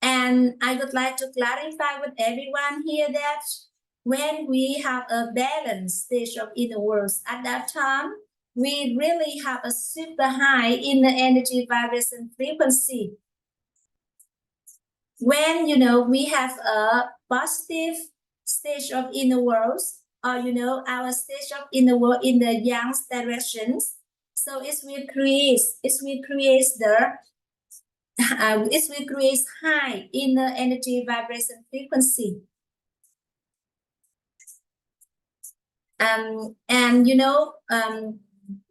And I would like to clarify with everyone here that when we have a balanced stage of inner worlds, at that time, we really have a super high inner energy vibration frequency. When, you know, we have a positive stage of inner worlds, or, you know, our stage of inner world in the yang directions, so it will create high inner energy vibration frequency. And, you know,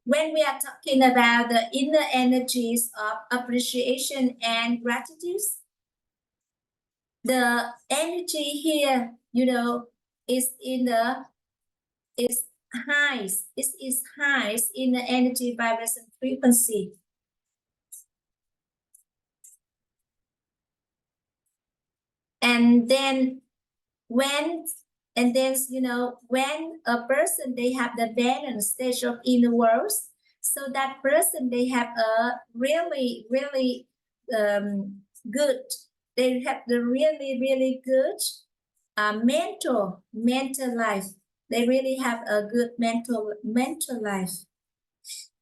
when we are talking about the inner energies of appreciation and gratitude, the energy here, you know, is highest in the energy vibration frequency. And then you know, when a person, they have the balanced stage of inner worlds, so that person, they have a really good, they have the really good mental life. They really have a good mental life.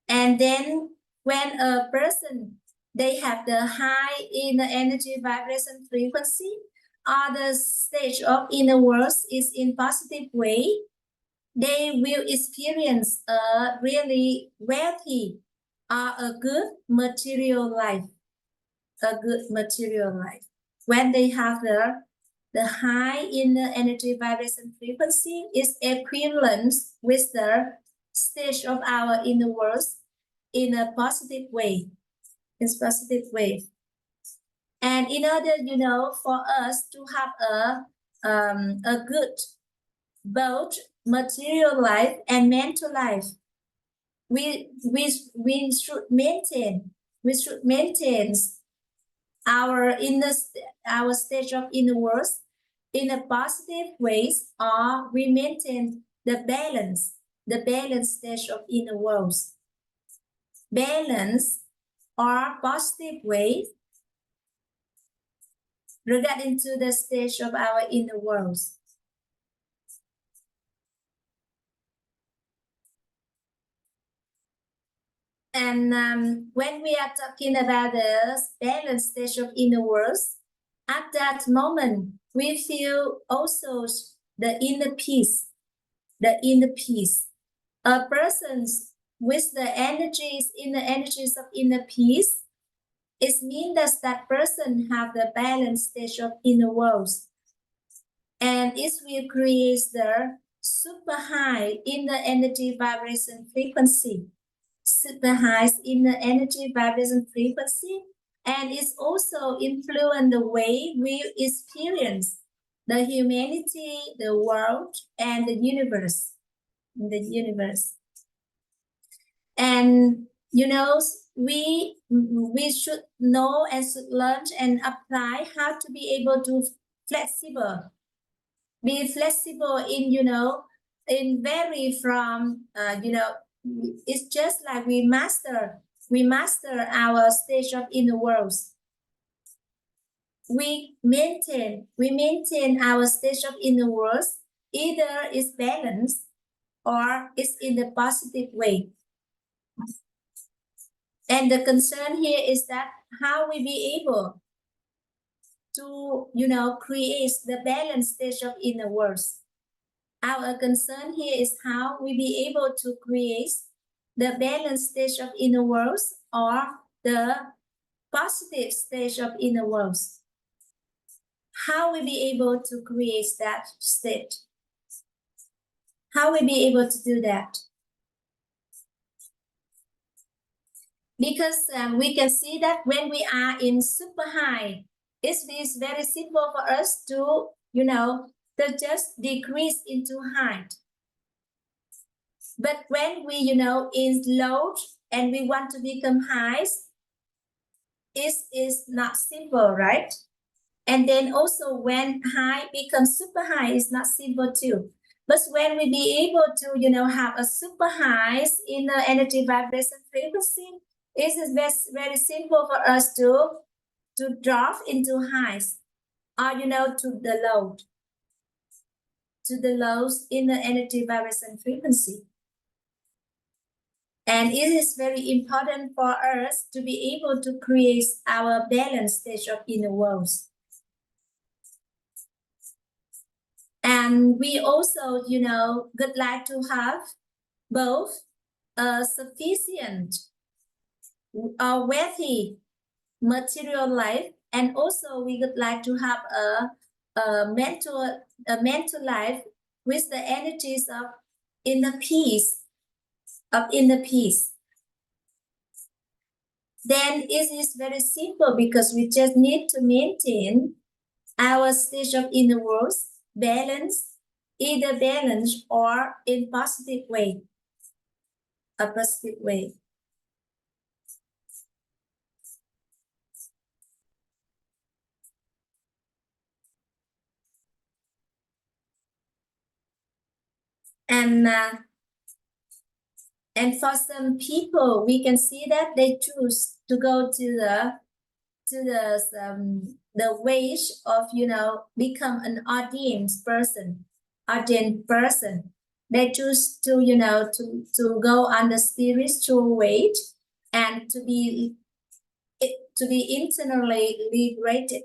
And then when a person, they have the high inner energy vibration frequency, or the stage of inner worlds is in positive way, they will experience a really wealthy or a good material life. When they have the high inner energy vibration frequency is equivalent with the stage of our inner worlds in a positive way. And in order, you know, for us to have a good both material life and mental life, we should maintain our stage of inner worlds in a positive ways, or we maintain the balance stage of inner worlds. Balance or positive ways regarding to the stage of our inner worlds. And when we are talking about the balanced stage of inner world, at that moment, we feel also the inner peace, the inner peace. A person with the energies of inner peace, it means that that person have the balanced stage of inner world. And it will create the super high inner energy vibration frequency. Super high inner energy vibration frequency, and it's also influence the way we experience the humanity, the world, and the universe. And you know, we should know and should learn and apply how to be able to be flexible in, you know, in vary from you know, it's just like we master our stage of inner worlds. We maintain our stage of inner worlds, either it's balanced or it's in the positive way. And the concern here is that how we be able to, you know, create the balanced stage of inner worlds. Our concern here is how we be able to create the balanced stage of inner worlds or the positive stage of inner worlds. How we be able to create that state? How we be able to do that? Because we can see that when we are in super high, it is very simple for us to, you know, to just decrease into height. But when we, you know, is low and we want to become high, it is not simple, right? And then also when high becomes super high, it's not simple too. But when we be able to, you know, have a super high inner energy vibration frequency, it is very simple for us to drop into highs, or, you know, to the lows inner energy vibration frequency. And it is very important for us to be able to create our balanced stage of inner worlds. And we also, you know, would like to have both a sufficient or wealthy material life, and also we would like to have a mental life with the energies of inner peace, Then it is very simple, because we just need to maintain our stage of inner worlds balance, either balance or in positive way, a positive way. And for some people, we can see that they choose to go to the wage of, you know, become an ordained person. They choose to, you know, to go on the spiritual wage and to be internally liberated,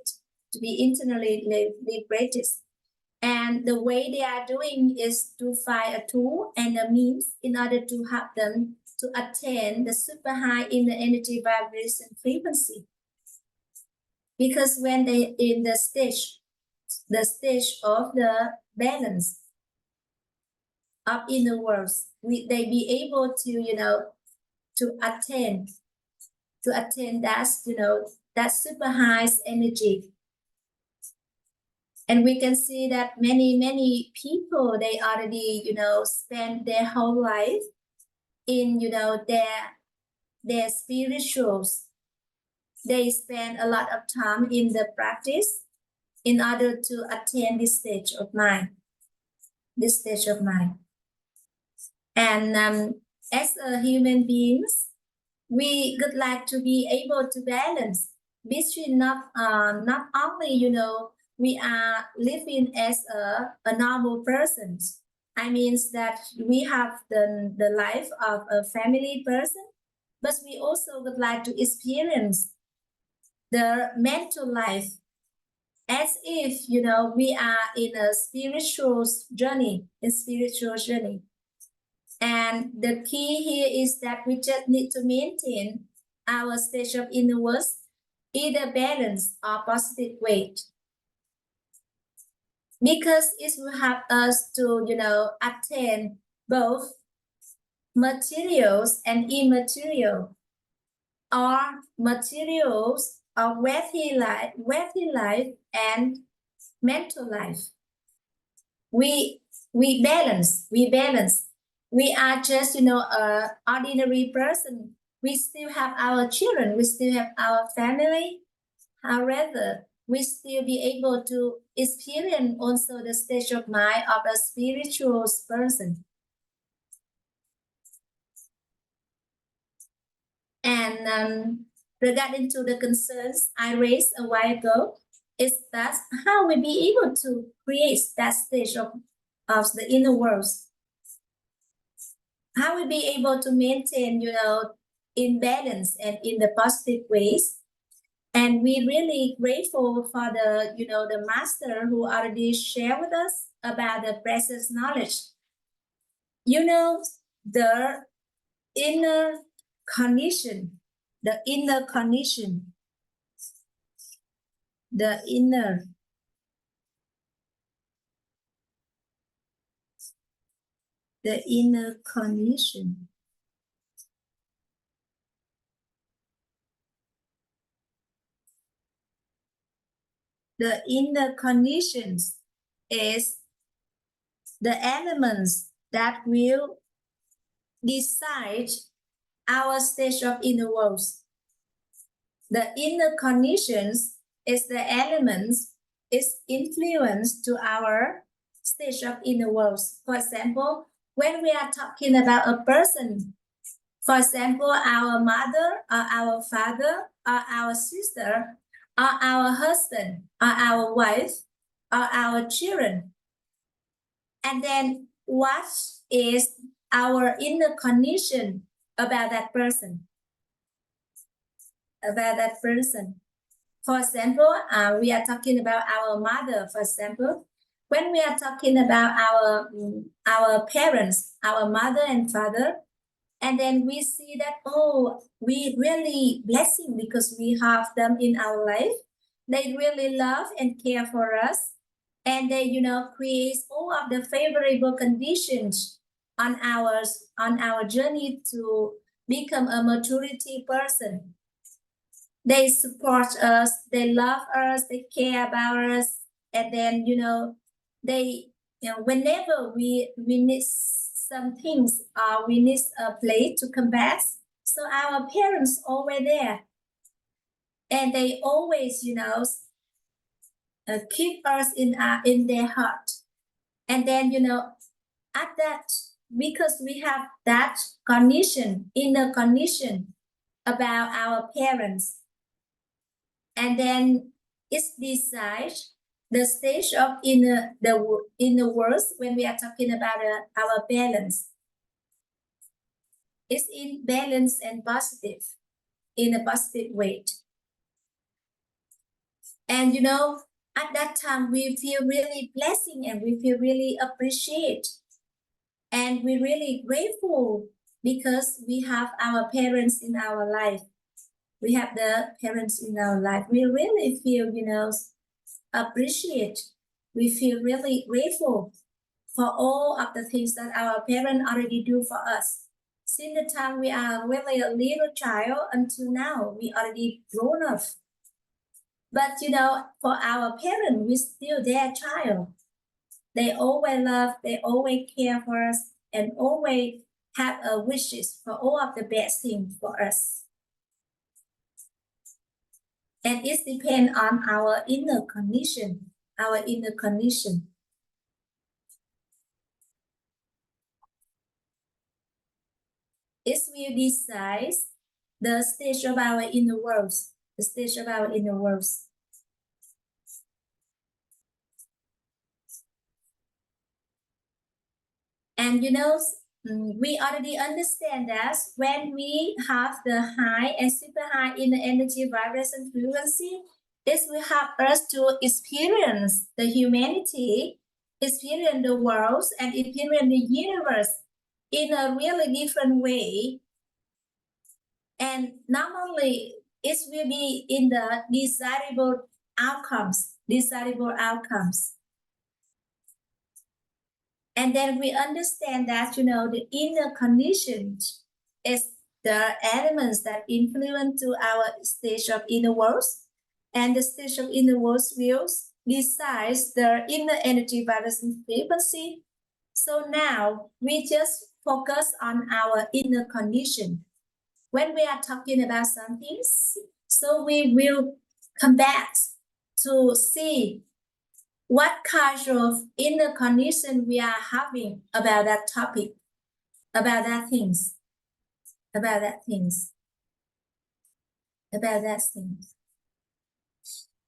And the way they are doing is to find a tool and a means in order to help them to attain the super high inner energy vibration frequency. Because when they in the stage of the balance of inner worlds, they be able to, you know, to attain that, you know, that super high energy. And we can see that many people, they already, you know, spend their whole life in, you know, their spirituals. They spend a lot of time in the practice in order to attain this stage of mind. And as a human beings, we would like to be able to balance between not only, you know, we are living as a normal person. I mean that we have the life of a family person, but we also would like to experience the mental life as if, you know, we are in a spiritual journey, And the key here is that we just need to maintain our stage of inner world, either balanced or positive weight. Because it will help us to, you know, attain both materials and immaterial, or materials of wealthy life and mental life. We balance. We are just, you know, a ordinary person. We still have our children. We still have our family. However, we still be able to experience also the state of mind of a spiritual person. And regarding to the concerns I raised a while ago, is that how we be able to create that stage of the inner world? How we be able to maintain, you know, in balance and in the positive ways? And we're really grateful for the, you know, the master who already shared with us about the precious knowledge. You know, the inner condition, the inner condition, the inner condition. The inner conditions is the elements that will decide our stage of inner world. The inner conditions is the elements is influence to our stage of inner world. For example, when we are talking about a person, for example, our mother or our father or our sister or our husband or our wife or our children. And then what is our inner condition about that person? For example, we are talking about our mother, for example. When we are talking about our parents, our mother and father, and then we see that, oh, we really blessing because we have them in our life. They really love and care for us. And they, you know, create all of the favorable conditions on our journey to become a maturity person. They support us, they love us, they care about us. And then, you know, they, you know, whenever we need some things, we need a place to come back. So our parents always there. And they always, you know, keep us in their heart. And then, you know, at that, because we have that condition, inner condition about our parents, and then it's beside the stage of inner world when we are talking about our balance. It's in balance and positive, in a positive way. And you know, at that time we feel really blessing and we feel really appreciate. And we're really grateful because we have our parents in our life. We have the parents in our life. We really feel, you know, appreciate. We feel really grateful for all of the things that our parents already do for us. Since the time we are really a little child until now, we already grown up. But you know, for our parents, we still their child. They always love, they always care for us, and always have wishes for all of the best things for us. And it depends on our inner condition, It will decide the stage of our inner world, And you know, we already understand that when we have the high and super high in the energy vibration frequency, this will help us to experience the humanity, experience the world, and experience the universe in a really different way. And not only it will be in the desirable outcomes. And then we understand that, the inner conditions is the elements that influence to our stage of inner world. And the stage of inner world will decide the inner energy vibration frequency. So now we just focus on our inner condition. When we are talking about something, so we will come back to see what kind of inner condition we are having about that topic, about that things.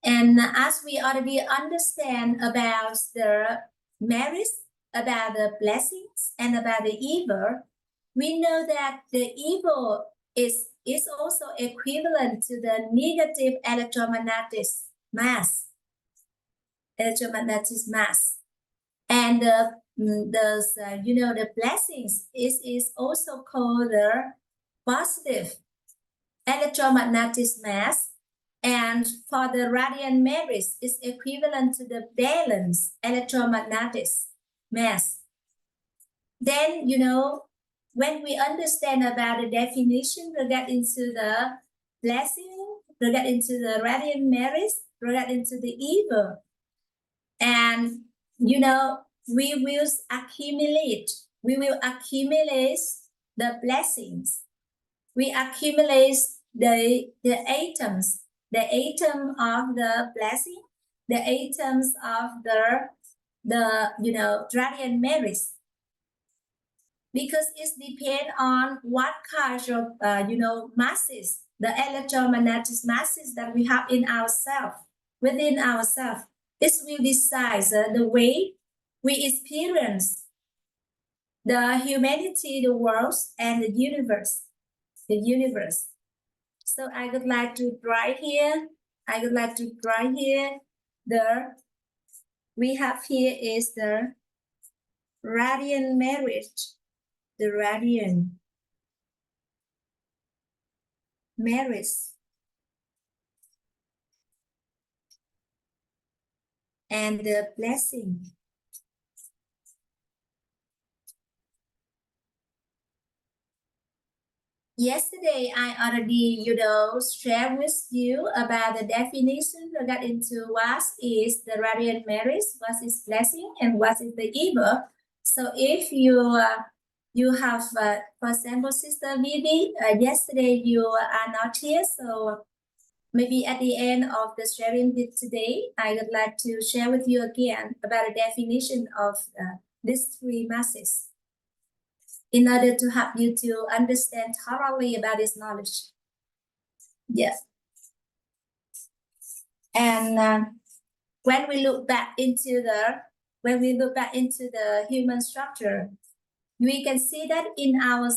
And as we already understand about the merits, about the blessings, and about the evil, we know that the evil is also equivalent to the negative electromagnetic mass. And the blessings is also called the positive electromagnetic mass. And for the radiant merits, is equivalent to the balanced electromagnetic mass. Then, when we understand about the definition, we get into the blessing, we get into the radiant merits, we get into the evil. And, we will accumulate the blessings. We accumulate the atoms, the atom of the blessing, the atoms of the radiant merits. Because it depends on what kind of, masses, the electromagnetic masses that we have in ourselves, within ourselves. This will decide the way we experience the humanity, the world, and the universe. So I would like to write here. We have here is the radiant merit. The radiant merits and the blessing. Yesterday, I already, shared with you about the definition regarding to what is the radiant merits, what is blessing, and what is the evil. So if you have, for example, Sister Vivi, yesterday you are not here, so maybe at the end of the sharing with today, I would like to share with you again about the definition of these three masses in order to help you to understand thoroughly about this knowledge. Yes. And when we look back into the human structure, we can see that in our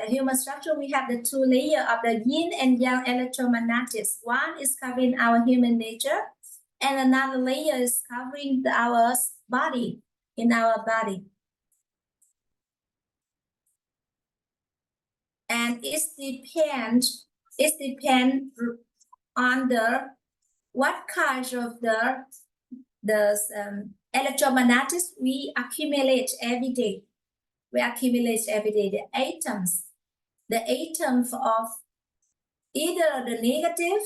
human structure, we have the two layers of the yin and yang electromagnetics. One is covering our human nature, and another layer is covering our body, in our body. And it depends on what kind of the electromagnetics we accumulate every day. The atoms of either the negative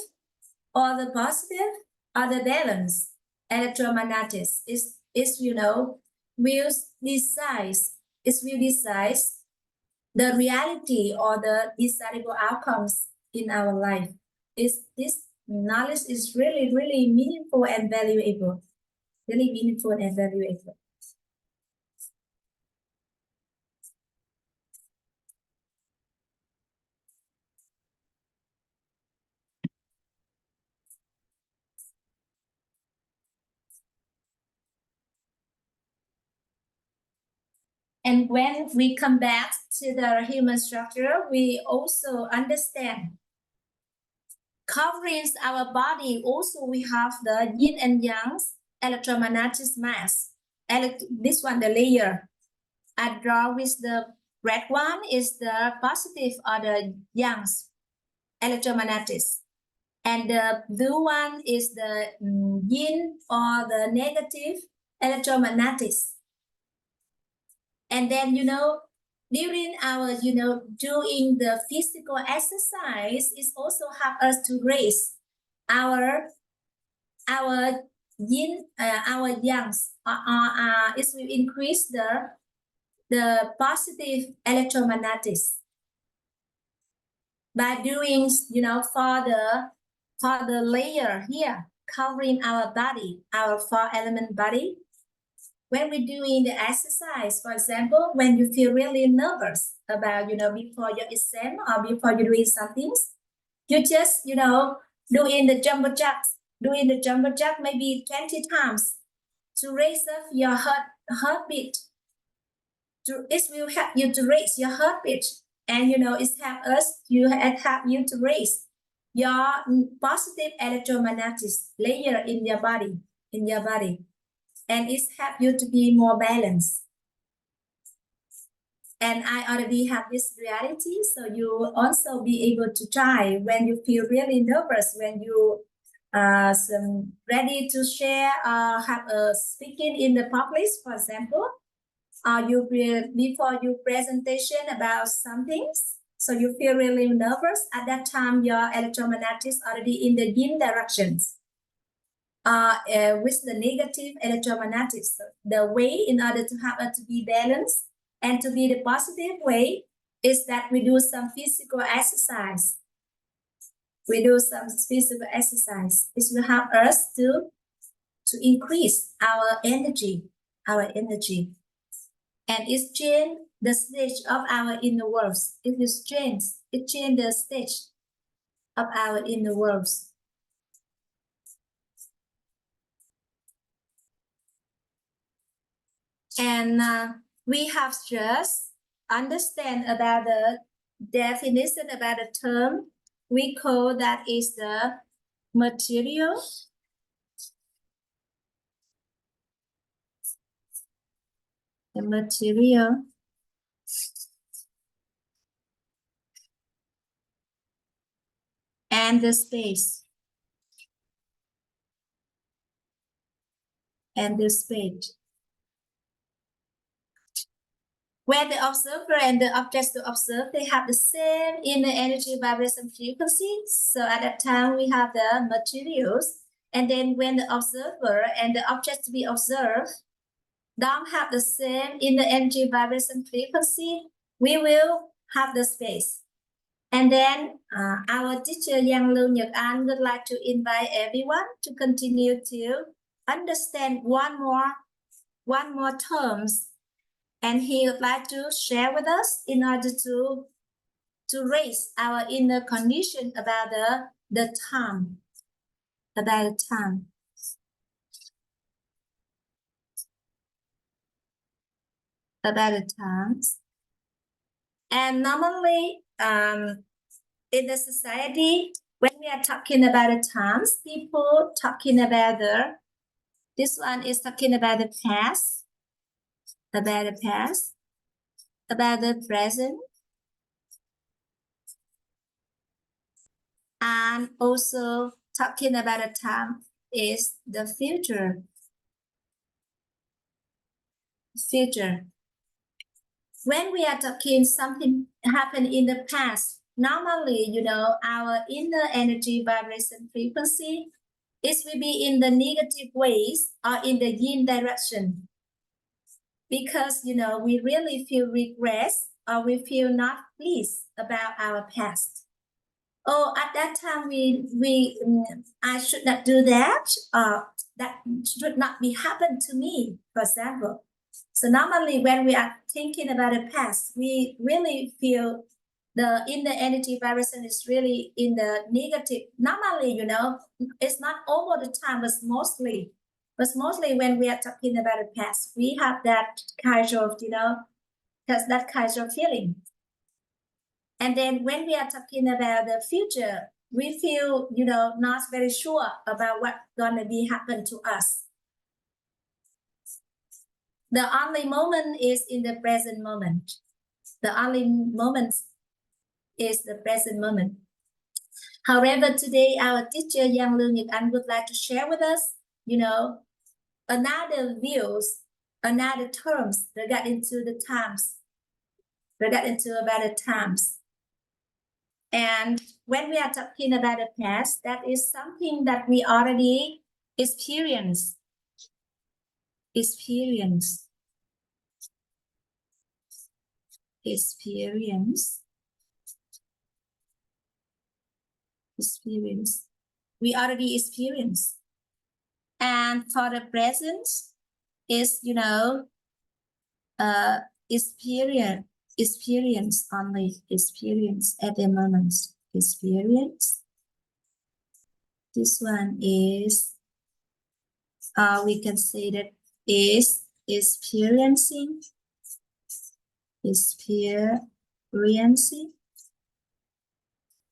or the positive or the balance electromagnetics will decide the reality or the desirable outcomes in our life. This knowledge is really, really meaningful and valuable. And when we come back to the human structure, we also understand covering our body. Also, we have the yin and yang electromagnetic mass. This one, the layer. I draw with the red one is the positive or the yang electromagnetic. And the blue one is the yin or the negative electromagnetic. And then, during our, doing the physical exercise, it also help us to raise our yin, our yangs. It will increase the positive electromagnetics by doing, for the layer here covering our body, our 4-element body. When we're doing the exercise, for example, when you feel really nervous about, before your exam or before you're doing something, you just, doing the jumbo jack maybe 20 times to raise up your heartbeat. It will help you to raise your heartbeat, and it help you to raise your positive electromagnetic layer in your body, and it help you to be more balanced. And I already have this reality, so you also be able to try when you feel really nervous, when you ready to share or have a speaking in the public, for example, before your presentation about something, so you feel really nervous. At that time, your electromagnetics already in the yin directions. With the negative electromagnetics, the way in order to have it to be balanced and to be the positive way is that we do some physical exercise. It will help us to increase our energy. And it change the stage of our inner worlds. It change the stage of our inner worlds. And we have just understand about the definition about the term. We call that is the material. The material. And the space. And the space. Where the observer and the objects to observe, they have the same inner energy vibration frequency. So at that time, we have the materials. And then when the observer and the objects to be observed don't have the same inner energy vibration frequency, we will have the space. And then our teacher Yang Lưu Nhật An would like to invite everyone to continue to understand one more terms. And he would like to share with us in order to raise our inner condition about the time. About the time. About the times. And normally in the society, when we are talking about the times, people talking about this one is talking about the past. About the past, about the present, and also talking about the time is the future. When we are talking something happened in the past, normally, our inner energy vibration frequency, it will be in the negative ways or in the yin direction. Because, we really feel regret or we feel not pleased about our past. Oh, at that time, I should not do that, or that should not be happened to me, for example. So normally when we are thinking about the past, we really feel the inner energy vibration is really in the negative. Normally, it's not all the time, but mostly when we are talking about the past, we have that kind of, because that kind of feeling. And then when we are talking about the future, we feel, not very sure about what's gonna be happen to us. The only moment is in the present moment. The only moment is the present moment. However, today our teacher HIÄU would like to share with us, another views, another terms regarding to the times, regarding to about the times. And when we are talking about the past, that is something that we already experience. Experience. We already experience. And for the present is, experience only, experience at the moment, experience. This one is, we can say that is experiencing.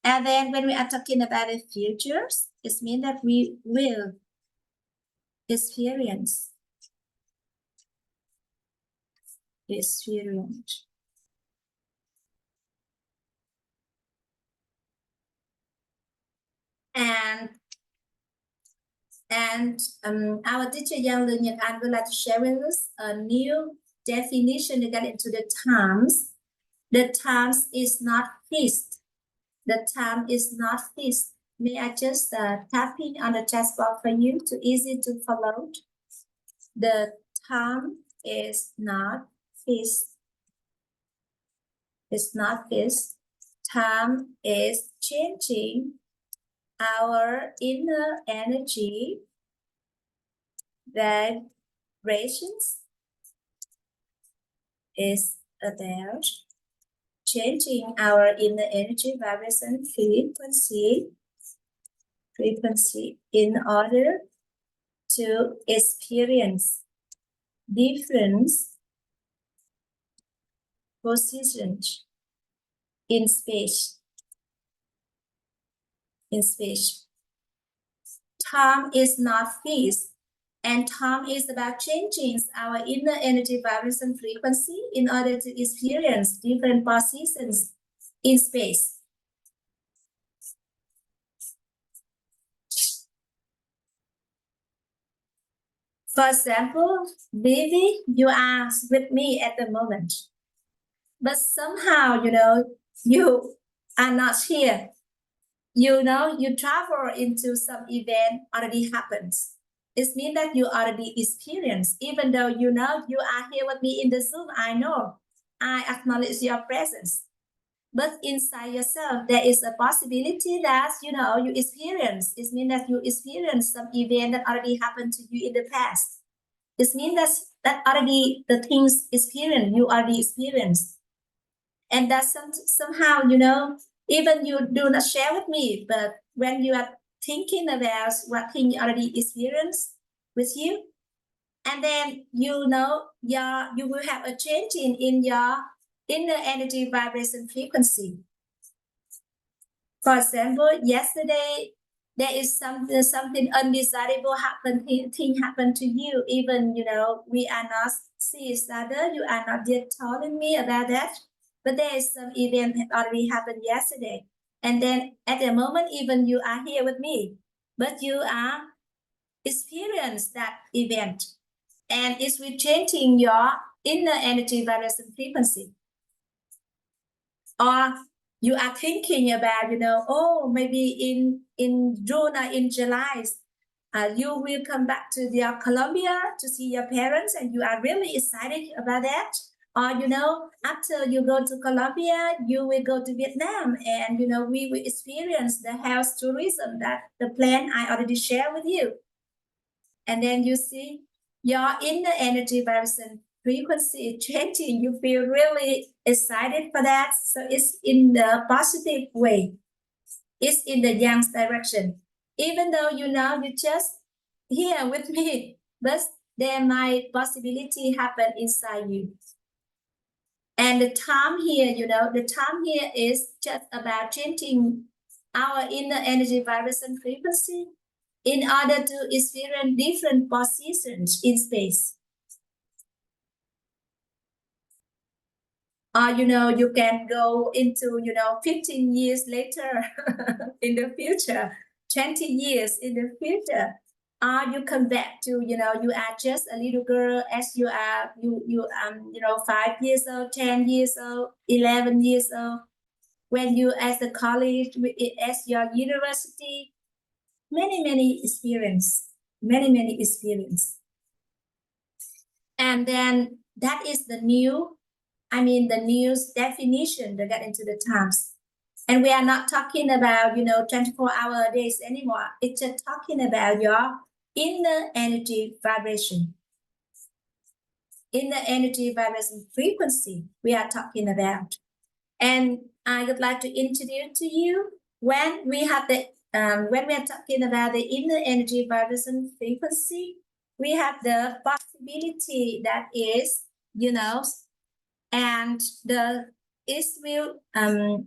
And then when we are talking about the futures, it means that we will experience. And our teacher HIÄU would like to share with us a new definition regarding to the times. The times is not fixed. The time is not fixed. May I just tapping on the chat box for you to easy to follow? The time is not fixed. It's not fixed. Time is changing. Our inner energy vibrations is about changing our inner energy vibration frequency in order to experience different positions in space. Time is not fixed, and time is about changing our inner energy vibration frequency in order to experience different positions in space. For example, Vivi, you are with me at the moment, but somehow, you are not here. You travel into some event already happens. It means that you already experienced, even though you are here with me in the Zoom. I know, I acknowledge your presence. But inside yourself, there is a possibility that, you experience. It means that you experience some event that already happened to you in the past. It means that already the things experienced, you already experienced. And that somehow, even you do not share with me, but when you are thinking about what thing you already experienced with you, and then you will have a change in your inner energy vibration frequency. For example, yesterday there is something undesirable thing happened to you. Even we are not see each other. You are not yet telling me about that. But there is some event that already happened yesterday. And then at the moment, even you are here with me, but you are experiencing that event. And it's changing your inner energy vibration frequency. Or you are thinking about, maybe in June or in July, you will come back to Colombia to see your parents, and you are really excited about that. Or, after you go to Colombia, you will go to Vietnam, and, we will experience the health tourism, that the plan I already shared with you. And then you see your inner energy vibration frequency is changing. You feel really excited for that. So it's in the positive way. It's in the yang direction. Even though, you just here with me, but there might possibility happen inside you. And the time here, the time here is just about changing our inner energy vibration frequency in order to experience different positions in space. Or, you can go into, 15 years later in the future, 20 years in the future. Or you come back to, you are just a little girl as you are, 5 years old, 10 years old, 11 years old. When you as a college, as your university, many experience. And then that is the new definition to get into the times. And we are not talking about, 24-hour days anymore. It's just talking about your inner energy vibration. Inner energy vibration frequency we are talking about. And I would like to introduce to you when we are talking about the inner energy vibration frequency, we have the possibility that is, and it will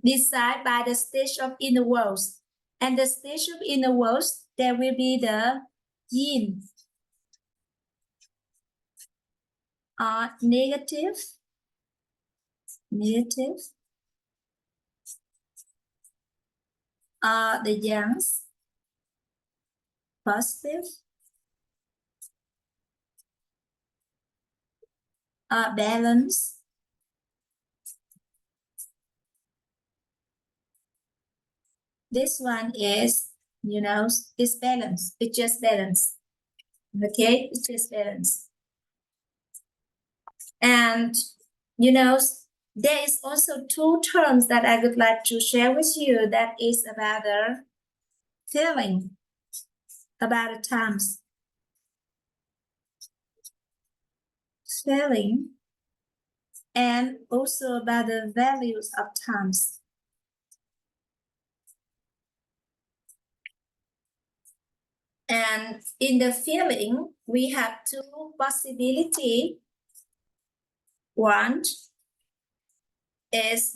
decide by the stage of inner worlds. And the stage of inner worlds, there will be the yin, negative, the yangs, positive, balance, this one is, it's balance. It's just balance. Okay, it's just balance. And, there is also two terms that I would like to share with you that is about the feeling, about the times. Feeling, and also about the values of times. And in the feeling, we have two possibilities. One is,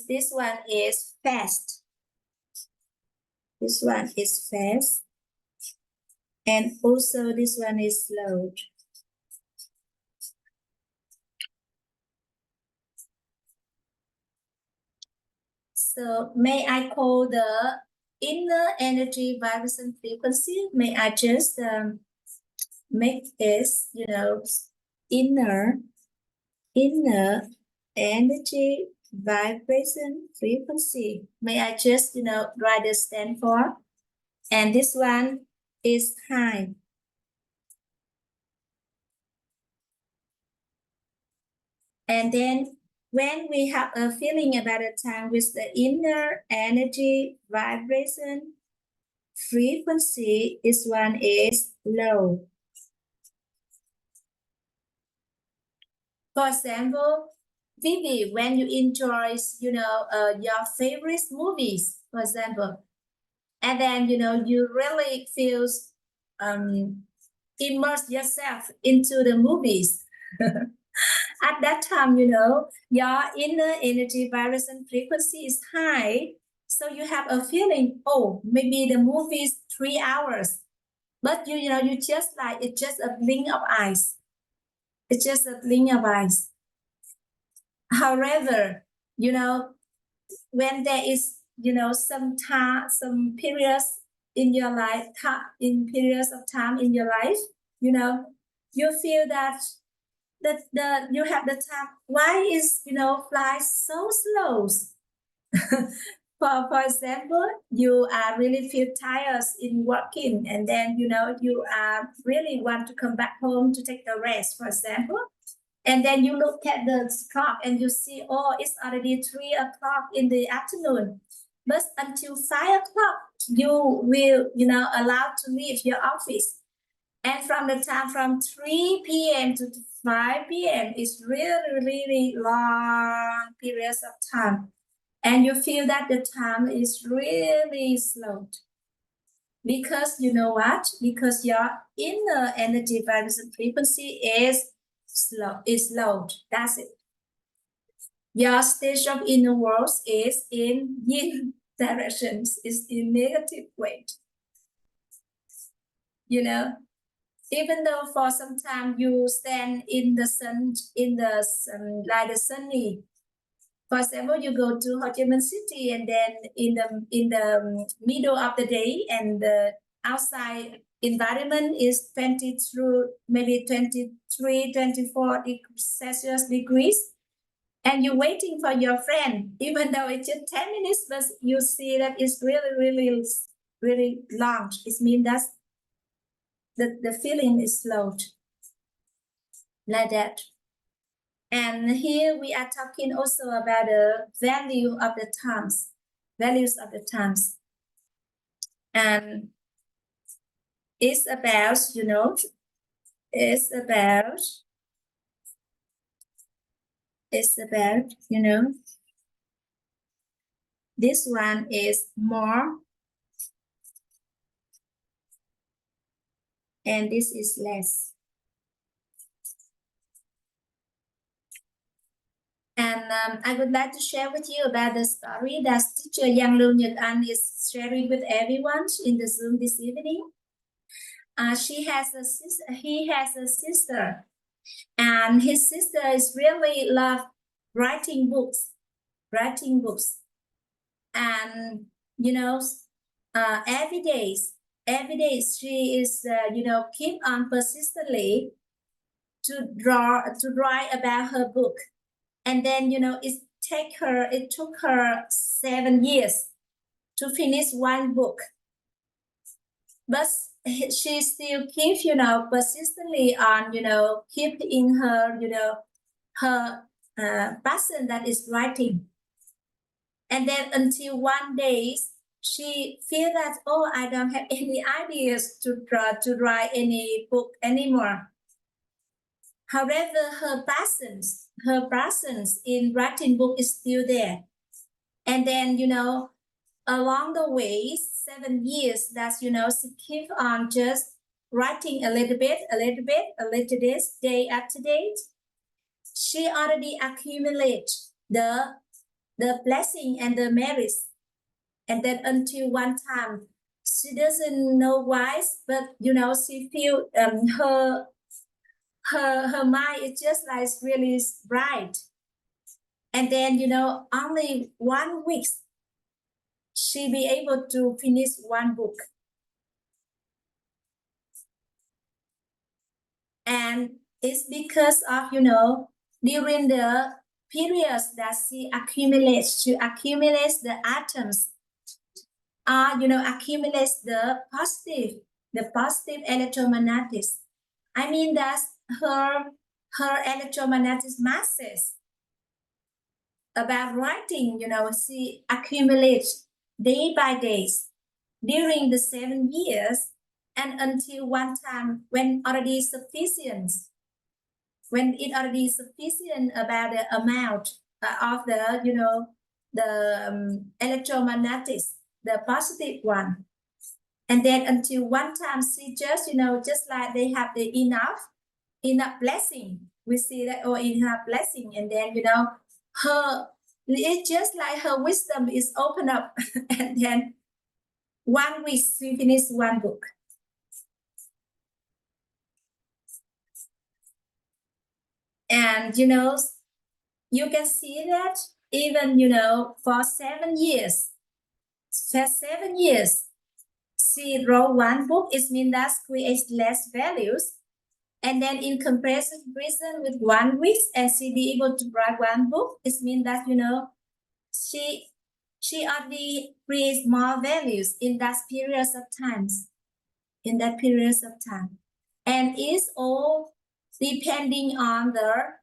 this one is fast. This one is fast. And also this one is slow. So may I call the inner energy vibration frequency? May I just make this, inner energy vibration frequency. May I just, write the stand for? And this one is high. And then when we have a feeling about a time with the inner energy vibration frequency, this one is low. For example, Vivi, when you enjoy, your favorite movies, for example, and then, you really feel immerse yourself into the movies. At that time, your inner energy vibration frequency is high. So you have a feeling, oh, maybe the movie is 3 hours. But you just like, it's just a blink of eyes. It's just a blink of eyes. However, when there is, some periods in your life, periods of time in your life, you feel that you have the time. Why is, fly so slow? For example, you are really feel tired in working, and then, you really want to come back home to take a rest, for example. And then you look at the clock and you see, oh, it's already 3 o'clock in the afternoon. But until 5 o'clock, you will, allowed to leave your office. And from the time from 3 p.m. to 5 p.m. is really long periods of time. And you feel that the time is really slow. Because you know what? Because your inner energy vibration frequency is low. That's it. Your stage of inner world is in yin directions, is in negative weight. You know, even though for some time you stand in the sun, like the sunny. For example, you go to Ho Chi Minh City, and then in the middle of the day, and the outside environment is 20 through maybe 23, 24 Celsius degrees, and you're waiting for your friend, even though it's just 10 minutes, but you see that it's really long. It means that the feeling is slow, like that. And here we are talking also about the value of the times, values of the times. And it's about, you know, you know, this one is more and this is less. And I would like to share with you about the story that teacher HIÄU is sharing with everyone in the Zoom this evening. He has a sister, and his sister is really love writing books. And you know, every day she is keep on persistently to write about her book. And then it took her 7 years to finish one book, but she still keeps persistently on keep in her her passion that is writing. And then until one day she feel that, oh, I don't have any ideas to write any book anymore. However, her passions in writing book is still there. And then along the way, 7 years that she keep on just writing a little bit, day after day. She already accumulate the blessing and the merits. And then until one time, she doesn't know why, but she feel her mind is just like really bright. And then only 1 week she be able to finish one book. And it's because of during the periods that she accumulates the atoms, accumulates the positive electromagnetic. I mean that her electromagnetic masses about writing, she accumulates day by day during the 7 years, and until one time when it already sufficient about the amount of the electromagnetic, the positive one. And then until one time she just just like they have the enough blessing. We see that, or enough blessing, and then it's just like her wisdom is open up. And then 1 week she finished one book. And you can see that even for 7 years, she wrote one book. It means that creates less values. And then in comparison with 1 week, and she be able to write one book, it means that she already creates more values in that periods of times. And it's all depending on the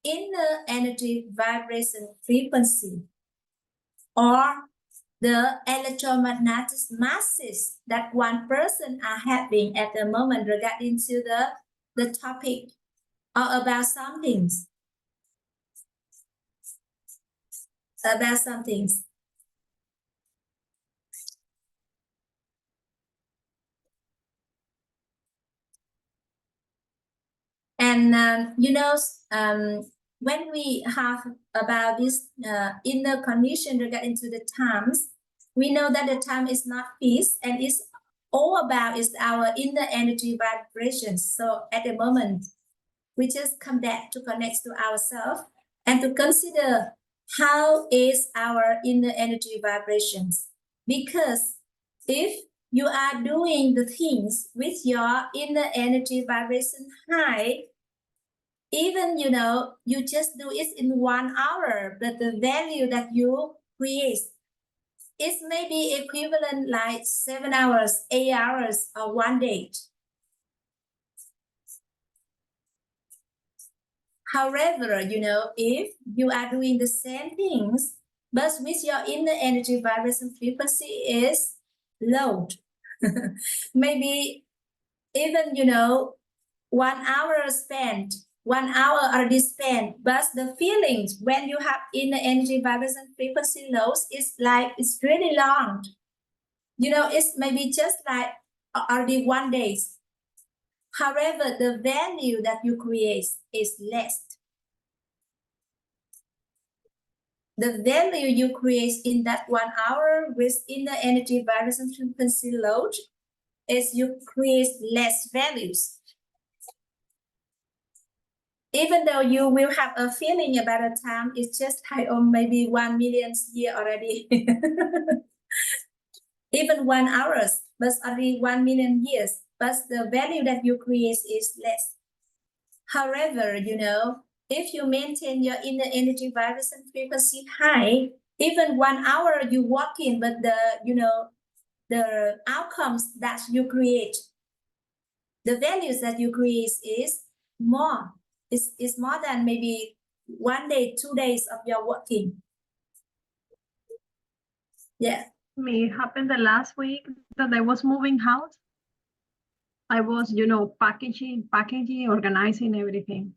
inner energy vibration frequency, or the electromagnetic masses that one person are having at the moment regarding to the topic or about something. And when we have about this inner condition regarding to the times, we know that the time is not fixed, and it's all about is our inner energy vibrations. So at the moment, we just come back to connect to ourselves and to consider how is our inner energy vibrations. Because if you are doing the things with your inner energy vibration high, even you just do it in 1 hour, but the value that you create is maybe equivalent like 7 hours, 8 hours, or 1 day. However, if you are doing the same things, but with your inner energy vibration frequency is low, maybe even 1 hour spent, 1 hour already spent, but the feelings when you have inner energy vibration frequency lows is like it's really long. It's maybe just like already 1 day. However, the value that you create is less. The value you create in that 1 hour with inner energy vibration frequency load is you create less values. Even though you will have a feeling about a time, it's just like maybe 1 million year already. Even 1 hours, but already 1 million years. But the value that you create is less. However, if you maintain your inner energy vibration frequency high, even 1 hour you walk in, but the outcomes that you create, the values that you create is more. It's more than maybe 1 day, 2 days of your working. Yeah. Me happened the last week that I was moving house. I was, packaging, organizing everything.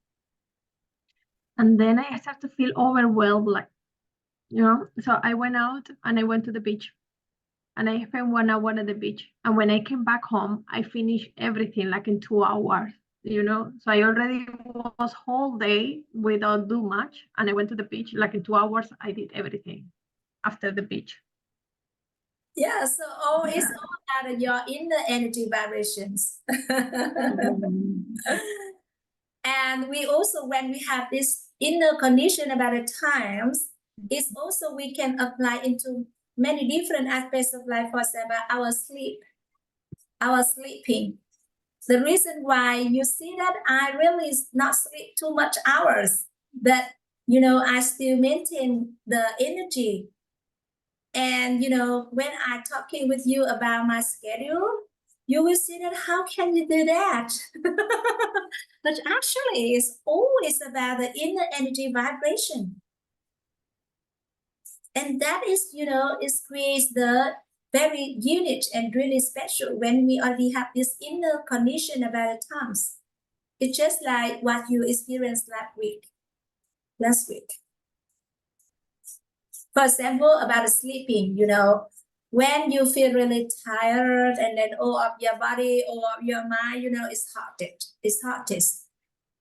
And then I started to feel overwhelmed, like, so I went out and I went to the beach. And I spent 1 hour at the beach. And when I came back home, I finished everything like in 2 hours, So I already was whole day without do much. And I went to the beach, like in 2 hours, I did everything after the beach. Yeah, so it's all about your inner energy vibrations. And we also, when we have this inner condition about the times, it's also we can apply into many different aspects of life. For example, our sleeping. The reason why you see that I really not sleep too much hours, but I still maintain the energy. And when I talking with you about my schedule, you will see that how can you do that? But actually, it's always about the inner energy vibration. And that is, it creates the very unique and really special when we already have this inner condition about the times. It's just like what you experienced last week. For example, about sleeping, when you feel really tired and then all of your body, all of your mind, it's hottest.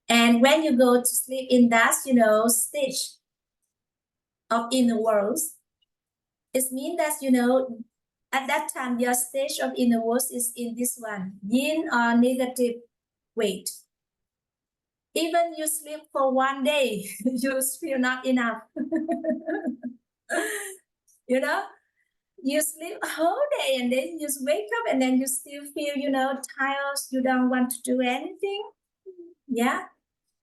And when you go to sleep in that, stage of inner worlds, it means that, at that time, your stage of inner worlds is in this one, yin or negative weight. Even you sleep for 1 day, you feel not enough. You sleep a whole day and then you wake up and then you still feel, tired, you don't want to do anything. Yeah.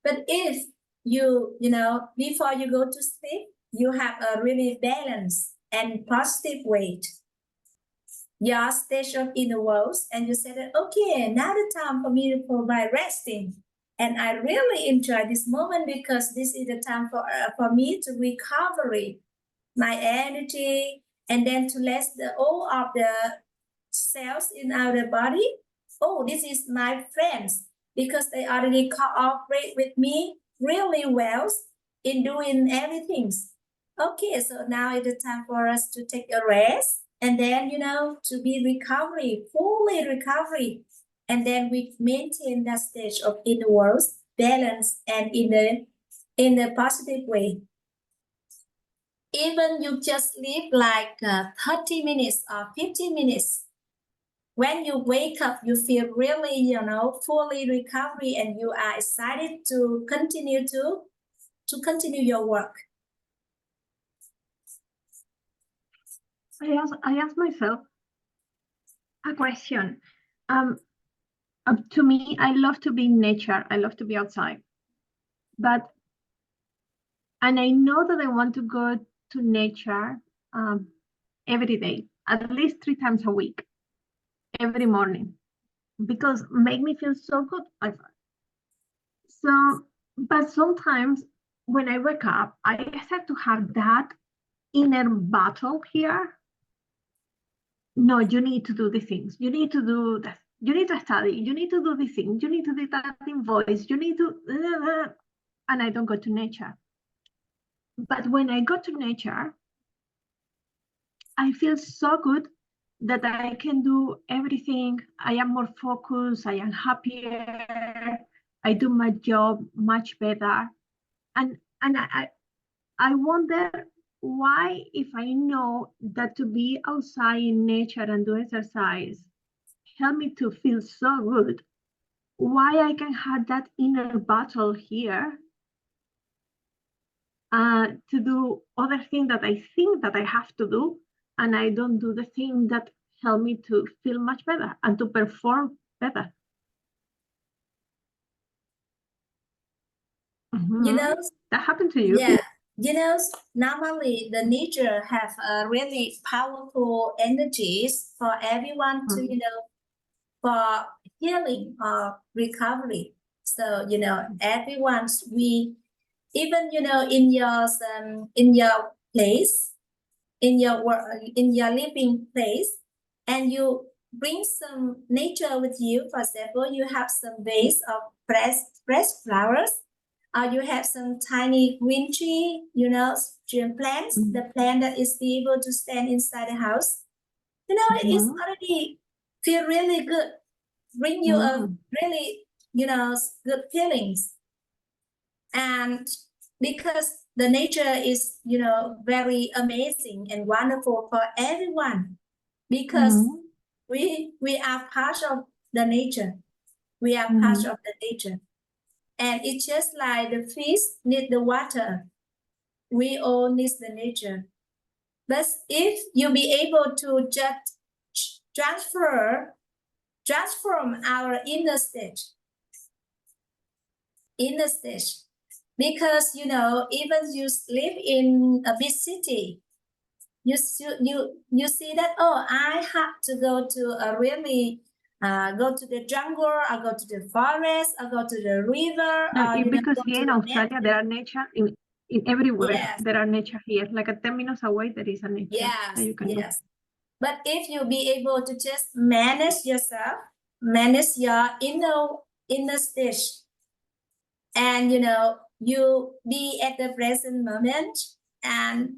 But if you, before you go to sleep, you have a really balanced and positive weight, your stage of inner worlds, and you say that, okay, now the time for me to provide resting. And I really enjoy this moment because this is the time for me to recovery my energy, and then to let all of the cells in our body. Oh, this is my friends because they already cooperate with me really well in doing everything. Okay, so now it's the time for us to take a rest and then, to be fully recovery. And then we maintain that stage of inner worlds balance and in a positive way. Even you just live like 30 minutes or 15 minutes. When you wake up, you feel really, fully recovery, and you are excited to continue your work. I ask myself a question. To me, I love to be in nature. I love to be outside. And I know that I want to go to nature every day, at least 3 times a week, every morning, because make me feel so good. So, but sometimes when I wake up, I start to have that inner battle here. No, you need to do the things. You need to do that. You need to study. You need to do this thing. You need to do that in voice. You need to, and I don't go to nature. But when I go to nature, I feel so good that I can do everything. I am more focused. I am happier. I do my job much better. And I wonder why, if I know that to be outside in nature and do exercise help me to feel so good, why I can have that inner battle here to do other things that I think that I have to do, and I don't do the thing that help me to feel much better and to perform better. That happened to you? Yeah. Normally the nature have really powerful energies for everyone to, for healing or recovery. So, everyone's even, in your place, in your work, in your living place, and you bring some nature with you. For example, you have some vase of fresh flowers, or you have some tiny green tree, plants, the plant that is able to stand inside the house. It is already feel really good, bring you a really, good feelings. And because the nature is, very amazing and wonderful for everyone, because we are part of the nature. We are part of the nature. And it's just like the fish need the water. We all need the nature. But if you be able to just transform our inner state, because even you live in a big city, you see that, oh, I have to go to a really go to the jungle, or go to the forest, or go to the river. No, because here in Australia there are nature in everywhere. Yes. There are nature here, like 10 minutes away there is a nature. Yes, that you can go. But if you be able to just manage yourself, manage your inner stage, and you be at the present moment, and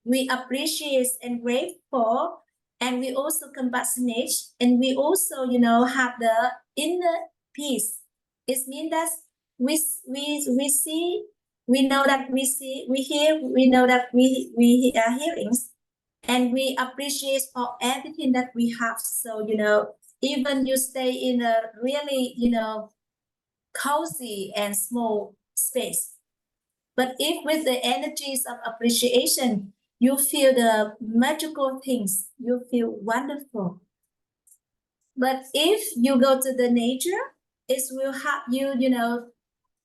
we appreciate and grateful, and we also compassionate, and we also have the inner peace. It means that we see, we know that we see, we hear, we know that we are hearing, and we appreciate for everything that we have. So even you stay in a really cozy and small space, but if with the energies of appreciation, you feel the magical things, you feel wonderful. But if you go to the nature, it will help you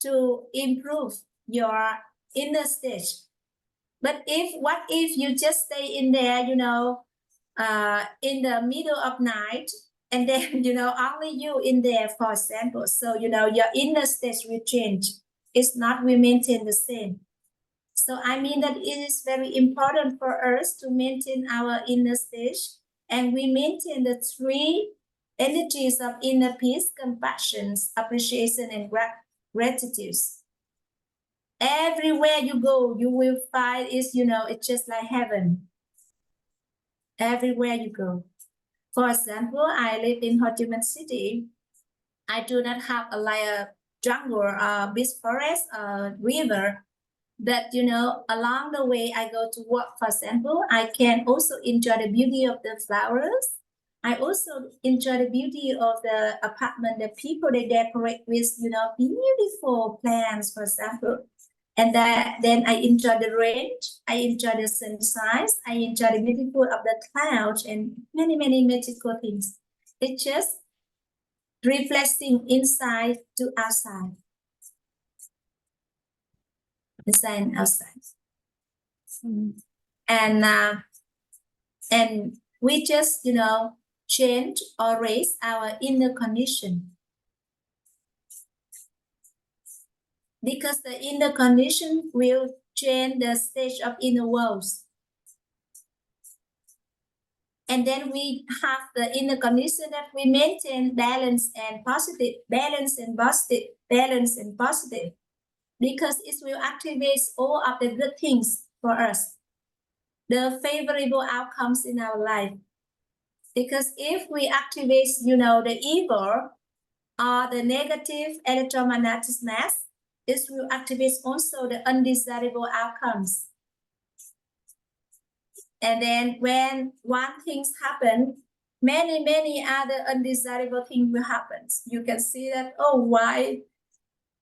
to improve your inner stage. But what if you just stay in there in the middle of night, and then only you in there, for example, so your inner state will change. It's not we maintain the same. So I mean that it is very important for us to maintain our inner state, and we maintain the 3 energies of inner peace, compassion, appreciation, and gratitude. Everywhere you go, you will find it's just like heaven. Everywhere you go. For example, I live in Ho Chi Minh City. I do not have a jungle, big forest, river. But along the way I go to work, for example, I can also enjoy the beauty of the flowers. I also enjoy the beauty of the apartment, the people they decorate with, beautiful plants, for example. And then I enjoy the rain, I enjoy the sunshine, I enjoy the beautiful of the clouds and many, many magical things. It's just reflecting inside to outside. Inside and outside. And we just, change or raise our inner condition. Because the inner condition will change the stage of inner worlds. And then we have the inner condition that we maintain balance and positive, balance and positive, balance and positive. Because it will activate all of the good things for us, the favorable outcomes in our life. Because if we activate, the evil or the negative electromagnetic mass, it will activate also the undesirable outcomes. And then when one thing happens, many, many other undesirable things will happen. You can see that, why?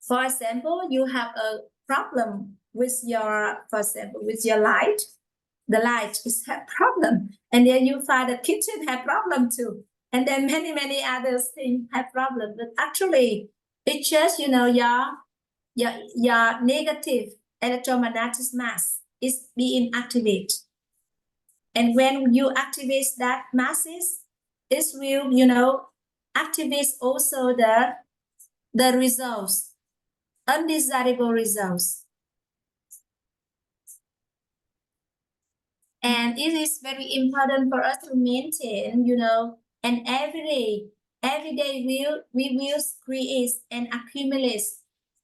For example, you have a problem with your, with your light. The light is a problem. And then you find the kitchen have problem too. And then many, many other things have problem. But actually, it's just, your negative electromagnetic mass is being activated. And when you activate that masses, it will, activate also the results, undesirable results. And it is very important for us to maintain, and every day we will create and accumulate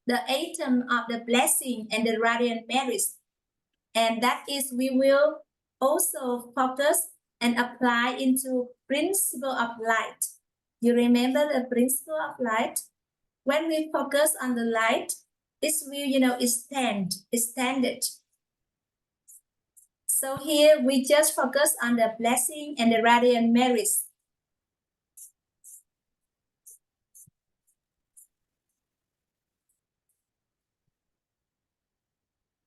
the atom of the blessing and the radiant merits. And that is, we will also focus and apply into principle of light. You remember the principle of light? When we focus on the light, it will, extend it. So here we just focus on the blessing and the radiant merits.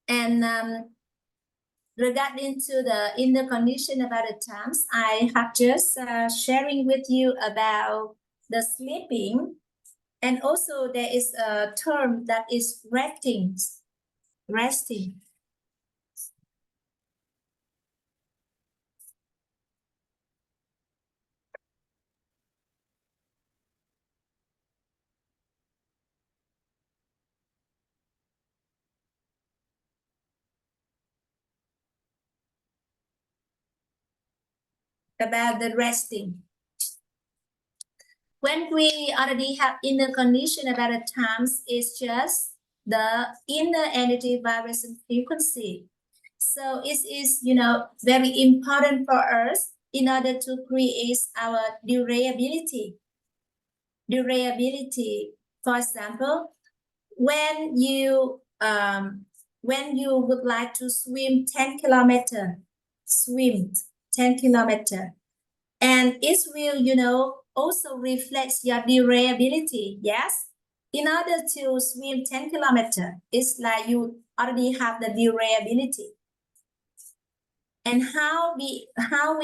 And regarding to the inner condition about the times, I have just sharing with you about the sleeping. And also there is a term that is resting. About the resting. When we already have inner condition about the times, it's just the inner energy vibration frequency. So it is, very important for us in order to create our durability. Durability, for example, when you would like to swim 10 kilometers, swim 10 kilometers, and it will, also reflects your durability. Yes, in order to swim 10 kilometers, it's like you already have the durability. And how we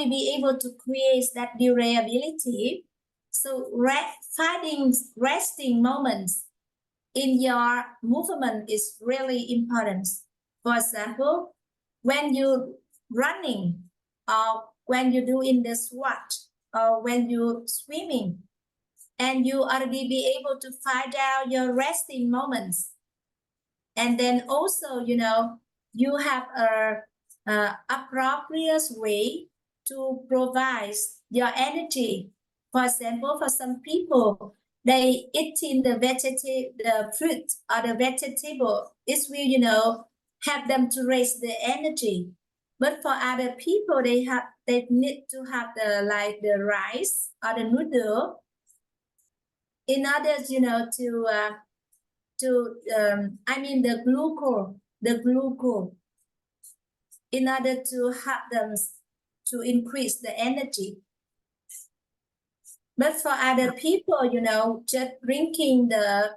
be able to create that durability? So finding resting moments in your movement is really important. For example, when you're running, or when you do in the squat, or when you're swimming, and you already be able to find out your resting moments. And then also, you have a appropriate way to provide your energy. For example, for some people, they eating the fruit or the vegetable. It will, help them to raise the energy. But for other people, they need to have the rice or the noodle in order, to the glucose in order to help them to increase the energy. But for other people, just drinking the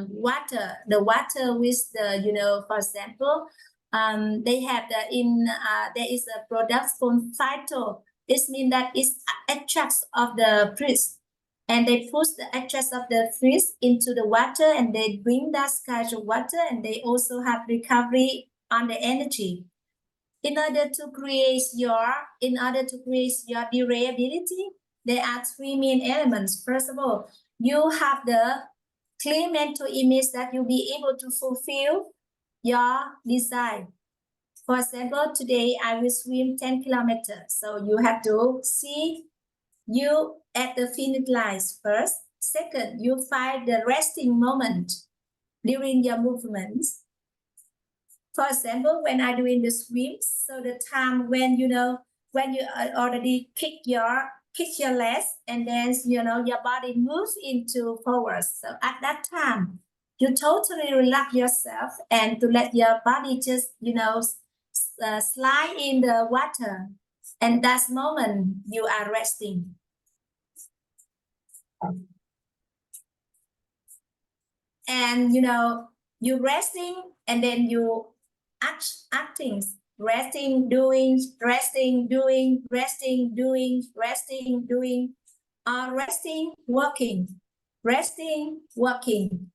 water with the, for example, they have there is a product called phyto. It means that it's extracts of the fruit, and they push the extracts of the fruit into the water, and they drink that kind of water, and they also have recovery on the energy. In order to create your durability, there are three main elements. First of all, you have the clear mental image that you'll be able to fulfill your desire. For example, today I will swim 10 kilometers. So you have to see you at the finish line first. Second, you find the resting moment during your movements. For example, when I doing the swims, so the time when you already kick your legs, and then your body moves into forward. So at that time, you totally relax yourself and to let your body just slide in the water, and that moment you are resting. And you resting, and then you acting, resting, doing, resting, doing, resting, doing, resting, doing, or resting, working, resting, working,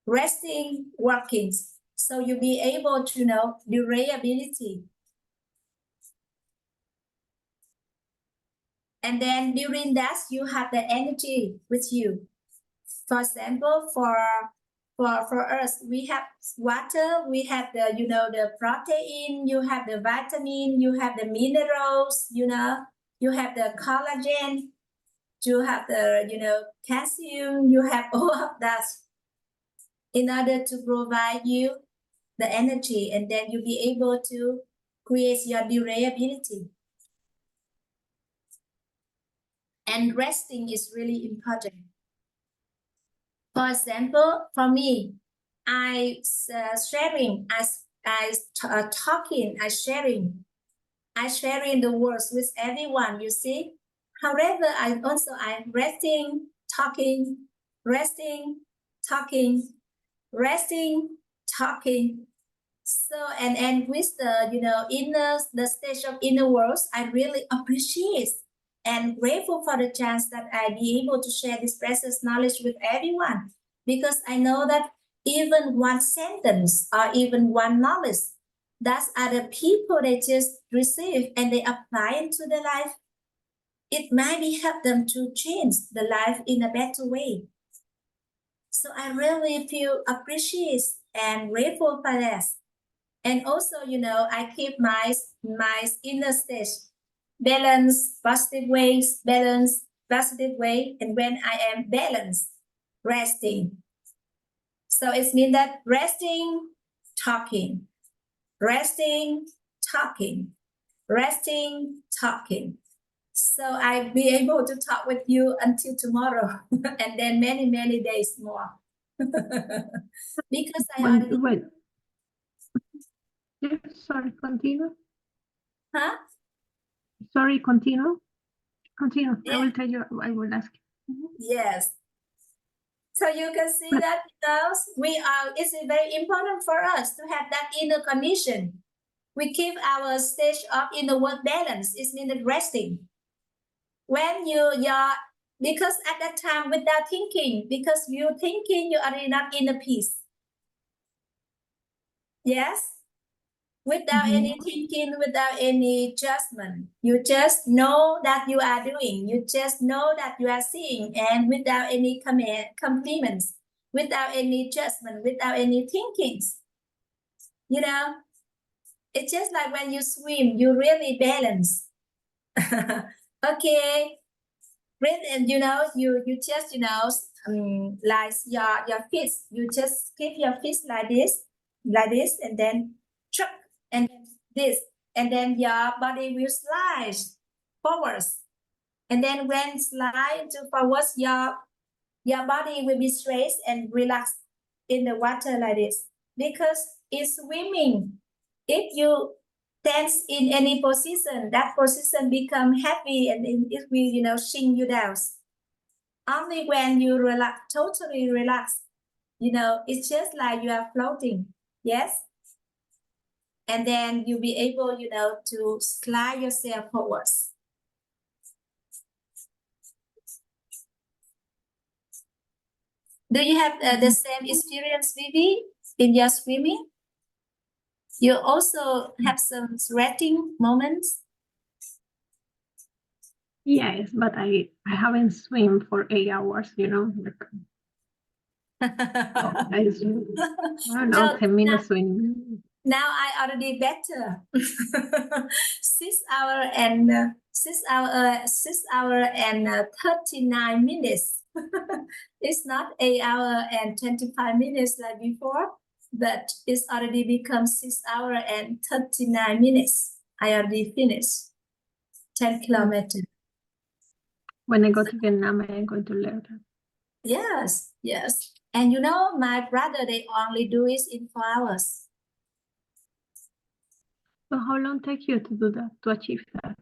resting, working. So you'll be able to know durability. And then during that, you have the energy with you. For example, for us, we have water, we have the protein, you have the vitamin, you have the minerals, you have the collagen, you have the calcium, you have all of that in order to provide you the energy, and then you'll be able to create your durability. And resting is really important. For example, for me, I sharing the words with everyone, you see. However, I'm resting, talking, resting, talking, resting, talking. So and with the the stage of inner worlds, I really appreciate and grateful for the chance that I be able to share this precious knowledge with everyone, because I know that even one sentence or even one knowledge that other people they just receive and they apply into their life, it might be help them to change the life in a better way. So I really feel appreciated and grateful for that. And also, I keep my inner state balance, positive ways, balance, positive way. And when I am balanced, resting. So it means that resting, talking, resting, talking, resting, talking. So I'll be able to talk with you until tomorrow and then many, many days more. Because I already... Wait. Yes, sorry, continue. Huh? Sorry, continue. Continue. Yeah. I will tell you, I will ask you. Yes. So you can see that it's very important for us to have that inner condition. We keep our stage of inner work balance. It means resting. When because at that time without thinking, because you're thinking, you are not in a peace. Yes? Without any thinking, without any judgment. You just know that you are doing. You just know that you are seeing, and without any compliments, without any judgment, without any thinkings. It's just like when you swim, you really balance. Okay. And you just like your feet, you just keep your feet like this, and then chuck, and then this, and then your body will slide forwards, and then when slide to forwards, your body will be straight and relaxed in the water like this because it's swimming. If you tense in any position, that position become heavy and it will, sink you down. Only when you relax, totally relax, it's just like you are floating. Yes. And then you'll be able, to slide yourself forwards. Do you have the same experience, Vivi, in your swimming? You also have some sweating moments? Yes, but I haven't swim for 8 hours, I swim, I don't know, 10 minutes swim. Now I already better. 6 hour and 39 minutes. It's not 8 hour and 25 minutes like before, but it's already become 6 hour and 39 minutes. I already finished 10 kilometers. When I go to Vietnam, I'm going to learn that. Yes, yes. And my brother, they only do it in 4 hours. So how long take you to do that, to achieve that?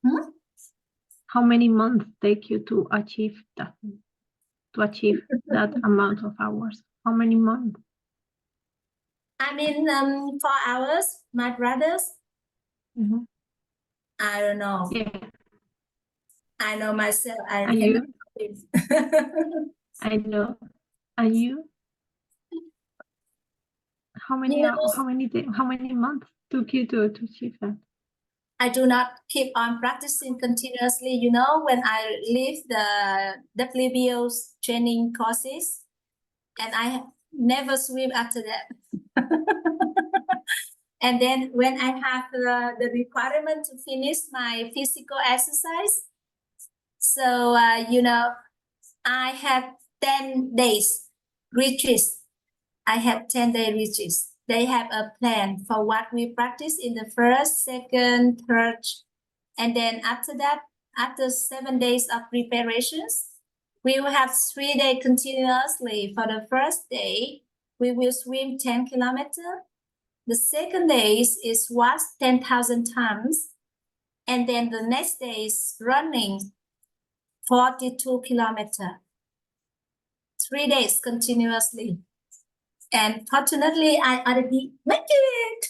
Hmm? How many months take you to achieve that? To achieve that amount of hours? How many months? I mean, 4 hours, my brothers. Mm-hmm. I don't know. Yeah. I know myself. I And cannot you? I know. And you? How many months took you to achieve that? I do not keep on practicing continuously. When I leave the WBO's training courses, and I never swim after that. And then when I have the requirement to finish my physical exercise, so I have 10 days retreats. I have 10-day retreats. They have a plan for what we practice in the first, second, third, and then after that, after 7 days of preparations, we will have 3 days continuously. For the first day, we will swim 10 kilometers. The second day is walk 10,000 times. And then the next day is running 42 kilometers. 3 days continuously. And fortunately, I already make it.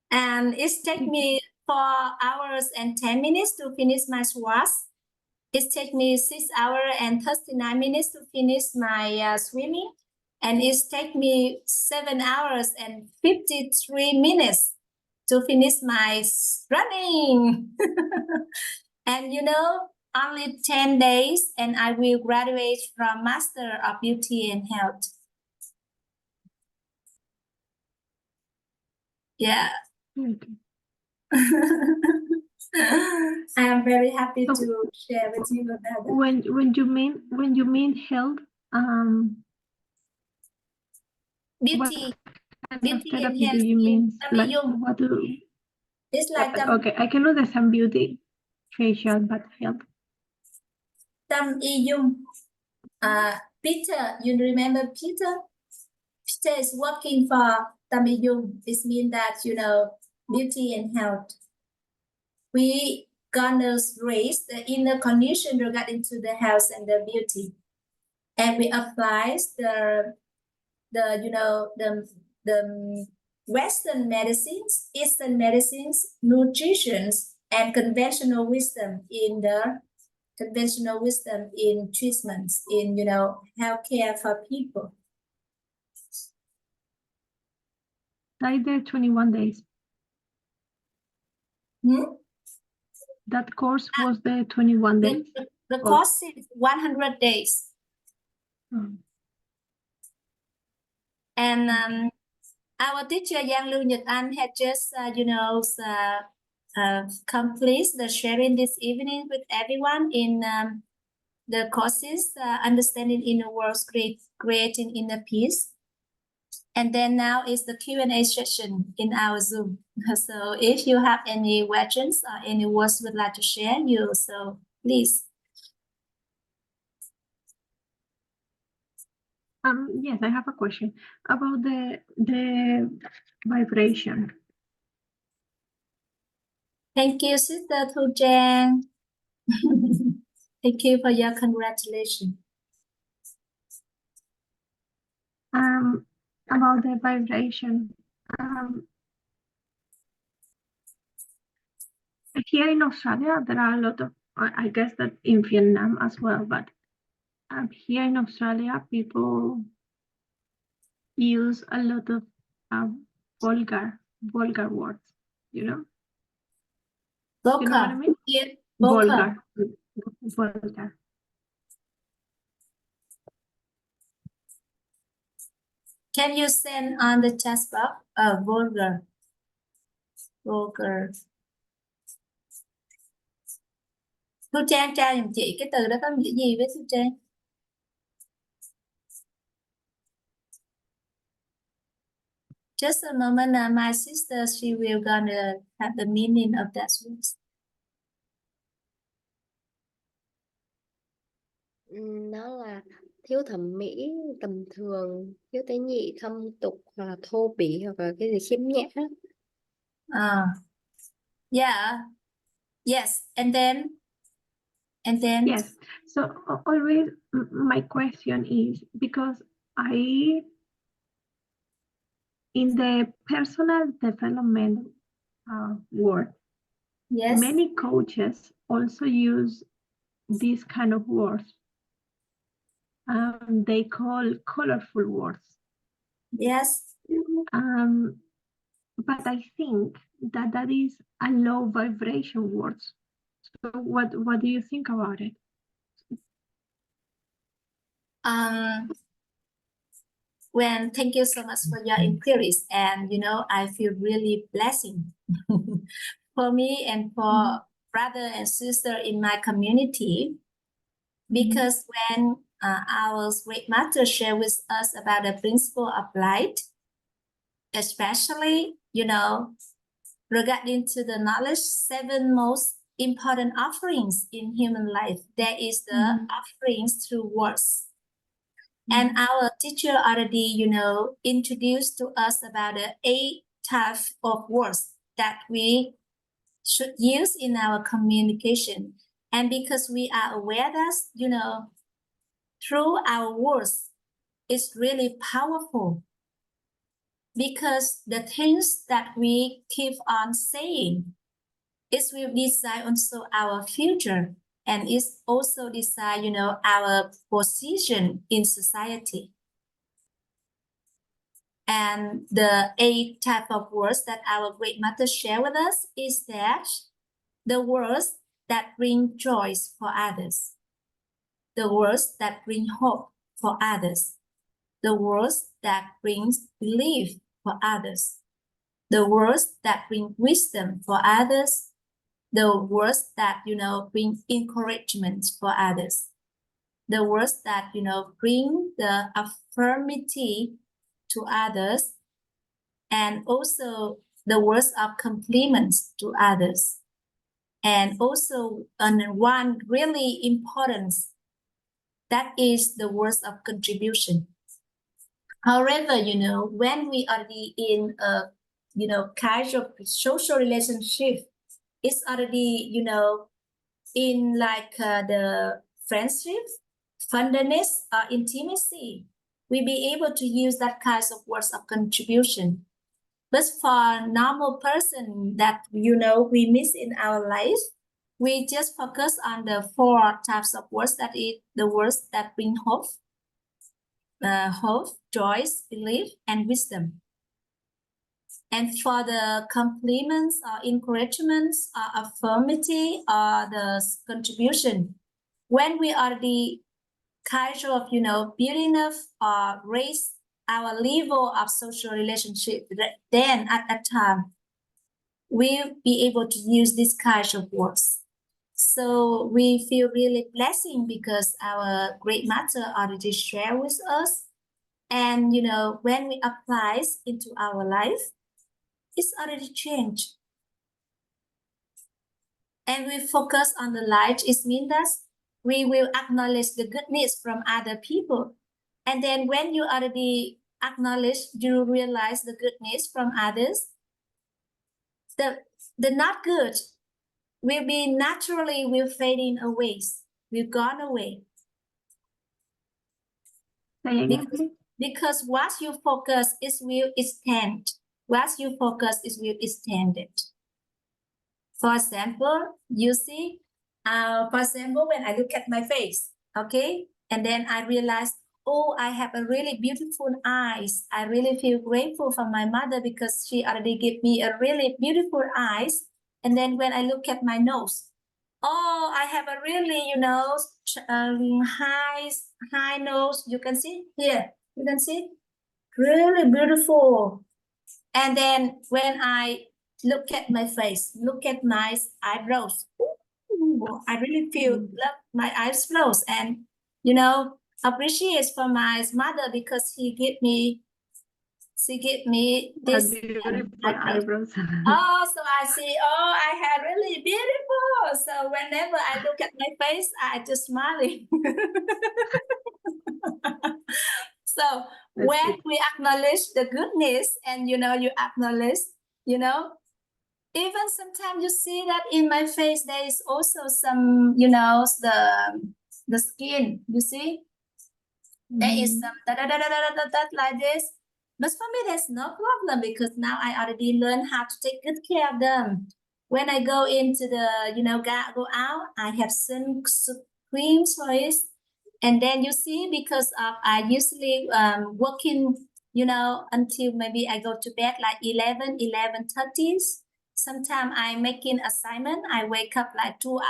And it takes me 4 hours and 10 minutes to finish my squats. It takes me 6 hours and 39 minutes to finish my swimming. And it takes me 7 hours and 53 minutes to finish my running. And only 10 days and I will graduate from Master of Beauty and Health. Yeah. Okay. I am very happy to share with you about that. When you mean health, beauty and and therapy health do you mean? Like THείμU. what do? It's like Okay, I can understand beauty, facial, but health. THείμU. Peter, you remember Peter? Peter is working for THείμU. It means that beauty and health. We gonna raise the inner condition regarding to the health and the beauty, and we apply the Western medicines, Eastern medicines, nutrition, and conventional wisdom in treatments in healthcare for people. I did 21 days. That course was the 21 days? The course is 100 days. And our teacher Yang Lưu Nhật Anh had just complete the sharing this evening with everyone in the courses Understanding Inner Worlds, Creating Inner Peace. And then now is the Q&A session in our Zoom. So if you have any questions or any words would like to share, so please. Yes, I have a question about the vibration. Thank you, Sister Thu Trang. Thank you for your congratulations. About the vibration. Here in Australia, there are a lot of, I guess that in Vietnam as well, but here in Australia, people use a lot of vulgar words, you know? Vocal. You know what I mean? Yeah, vocal. Vulgar. Can you send on the chat box? Vulgar. Vulgar. Thu Trang tra giùm chị cái từ đó có nghĩa gì với Thu Trang? Just a moment, my sister, she will gonna have the meaning of that word. Nó là thiếu thẩm mỹ, tầm thường, thiếu tế nhị, thâm tục, hoặc là thô bỉ, hoặc là cái gì khiếm nhã. Yeah. Yes. And then? Yes. So always my question is, because in the personal development world, Yes. many coaches also use these kind of words. They call colorful words. Yes. But I think that is a low vibration words. So what do you think about it? Thank you so much for your inquiries, and I feel really blessing for me and for brother and sister in my community, because when our great master share with us about the principle of light, especially regarding to the knowledge, 7 most important offerings in human life, there is the offerings through words. And our teacher already, introduced to us about the 8 types of words that we should use in our communication. And because we are aware that, through our words, it's really powerful. Because the things that we keep on saying, it will decide also our future. And it's also decide, our position in society. And the 8 type of words that our great mother share with us is that the words that bring joy for others, the words that bring hope for others, the words that brings belief for others, the words that bring wisdom for others, the words that bring encouragement for others, the words that bring the affirmity to others, and also the words of compliments to others, and also one really important, that is the words of contribution. However, when we are in a kind of social relationship, it's already in like the friendship, fondness, or intimacy, we be able to use that kinds of words of contribution. But for normal person that we miss in our life, we just focus on the 4 types of words, that is the words that bring hope, joy, belief, and wisdom. And for the compliments or encouragements or affirmity or the contribution, when we are the kind of building up or raise our level of social relationship, then at that time we'll be able to use this kind of words. So we feel really blessing because our great master already shared with us, and when we apply into our life, it's already changed. And we focus on the light, it means that we will acknowledge the goodness from other people, And then when you already acknowledge, you realize the goodness from others, the not good will be naturally will fading away, will gone away. Say again, please. Because what you focus is will extend. What you focus is will extend it. For example, you see, for example, when I look at my face, okay, and then I realize, oh, I have a really beautiful eyes. I really feel grateful for my mother because she already gave me a really beautiful eyes. And then when I look at my nose, oh, I have a really, you know, high nose. You can see here. You can see, really beautiful. And then when I look at my face, look at my eyebrows, ooh, I really feel love my eyebrows, and you know, appreciate for my mother because she gave me this. Beautiful eyebrows. Oh, so I see, oh, I have really beautiful. So whenever I look at my face, I just smiling. So when we acknowledge the goodness, and you know, you acknowledge, you know, even sometimes you see that in my face there is also some, you know, the skin, you see, there is some like this. But for me, there's no problem because now I already learned how to take good care of them. When I go into the, you know, go out, I have sun cream choice. And then you see, because of I usually working, you know, until maybe I go to bed like 11:30. Sometimes I'm making assignment. I wake up like 2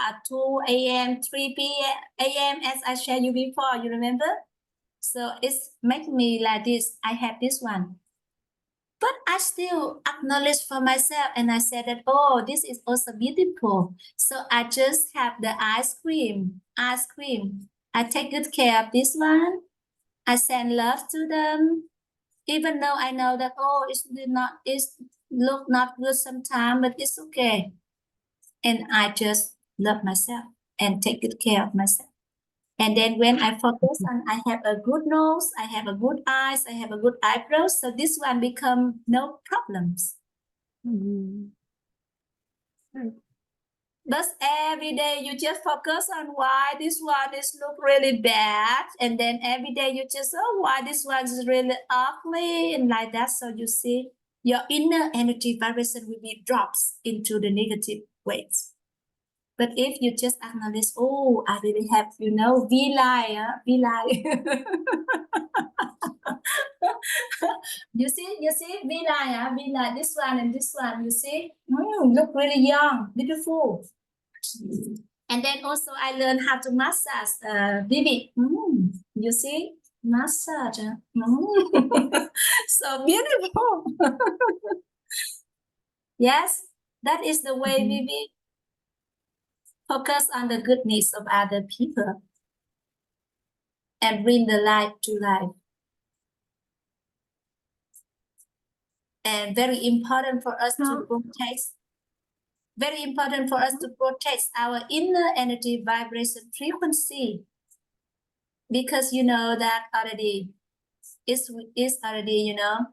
a.m., 3 a.m. as I shared you before, you remember? So it's make me like this. I have this one. But I still acknowledge for myself, and I said that, oh, this is also beautiful. So I just have the ice cream. I take good care of this one. I send love to them. Even though I know that, oh, it's look not good sometimes, but it's okay. And I just love myself and take good care of myself. And then when I focus on, I have a good nose, I have a good eyes, I have a good eyebrows. So this one become no problems. But every day you just focus on why this one is look really bad. And then every day you just, oh, why this one is really ugly and like that. So you see your inner energy vibration will be drops into the negative ways. But if you just acknowledge, oh, I really have, you know, vilai. You see, vilai, this one and this one, you see, look really young, beautiful. And then also I learned how to massage, Vivi. You see, massage. So beautiful. Yes, that is the way Vivi focus on the goodness of other people and bring the light to life. And very important for us to protect. Very important for us to protect our inner energy vibration frequency, because you know that already is already, you know.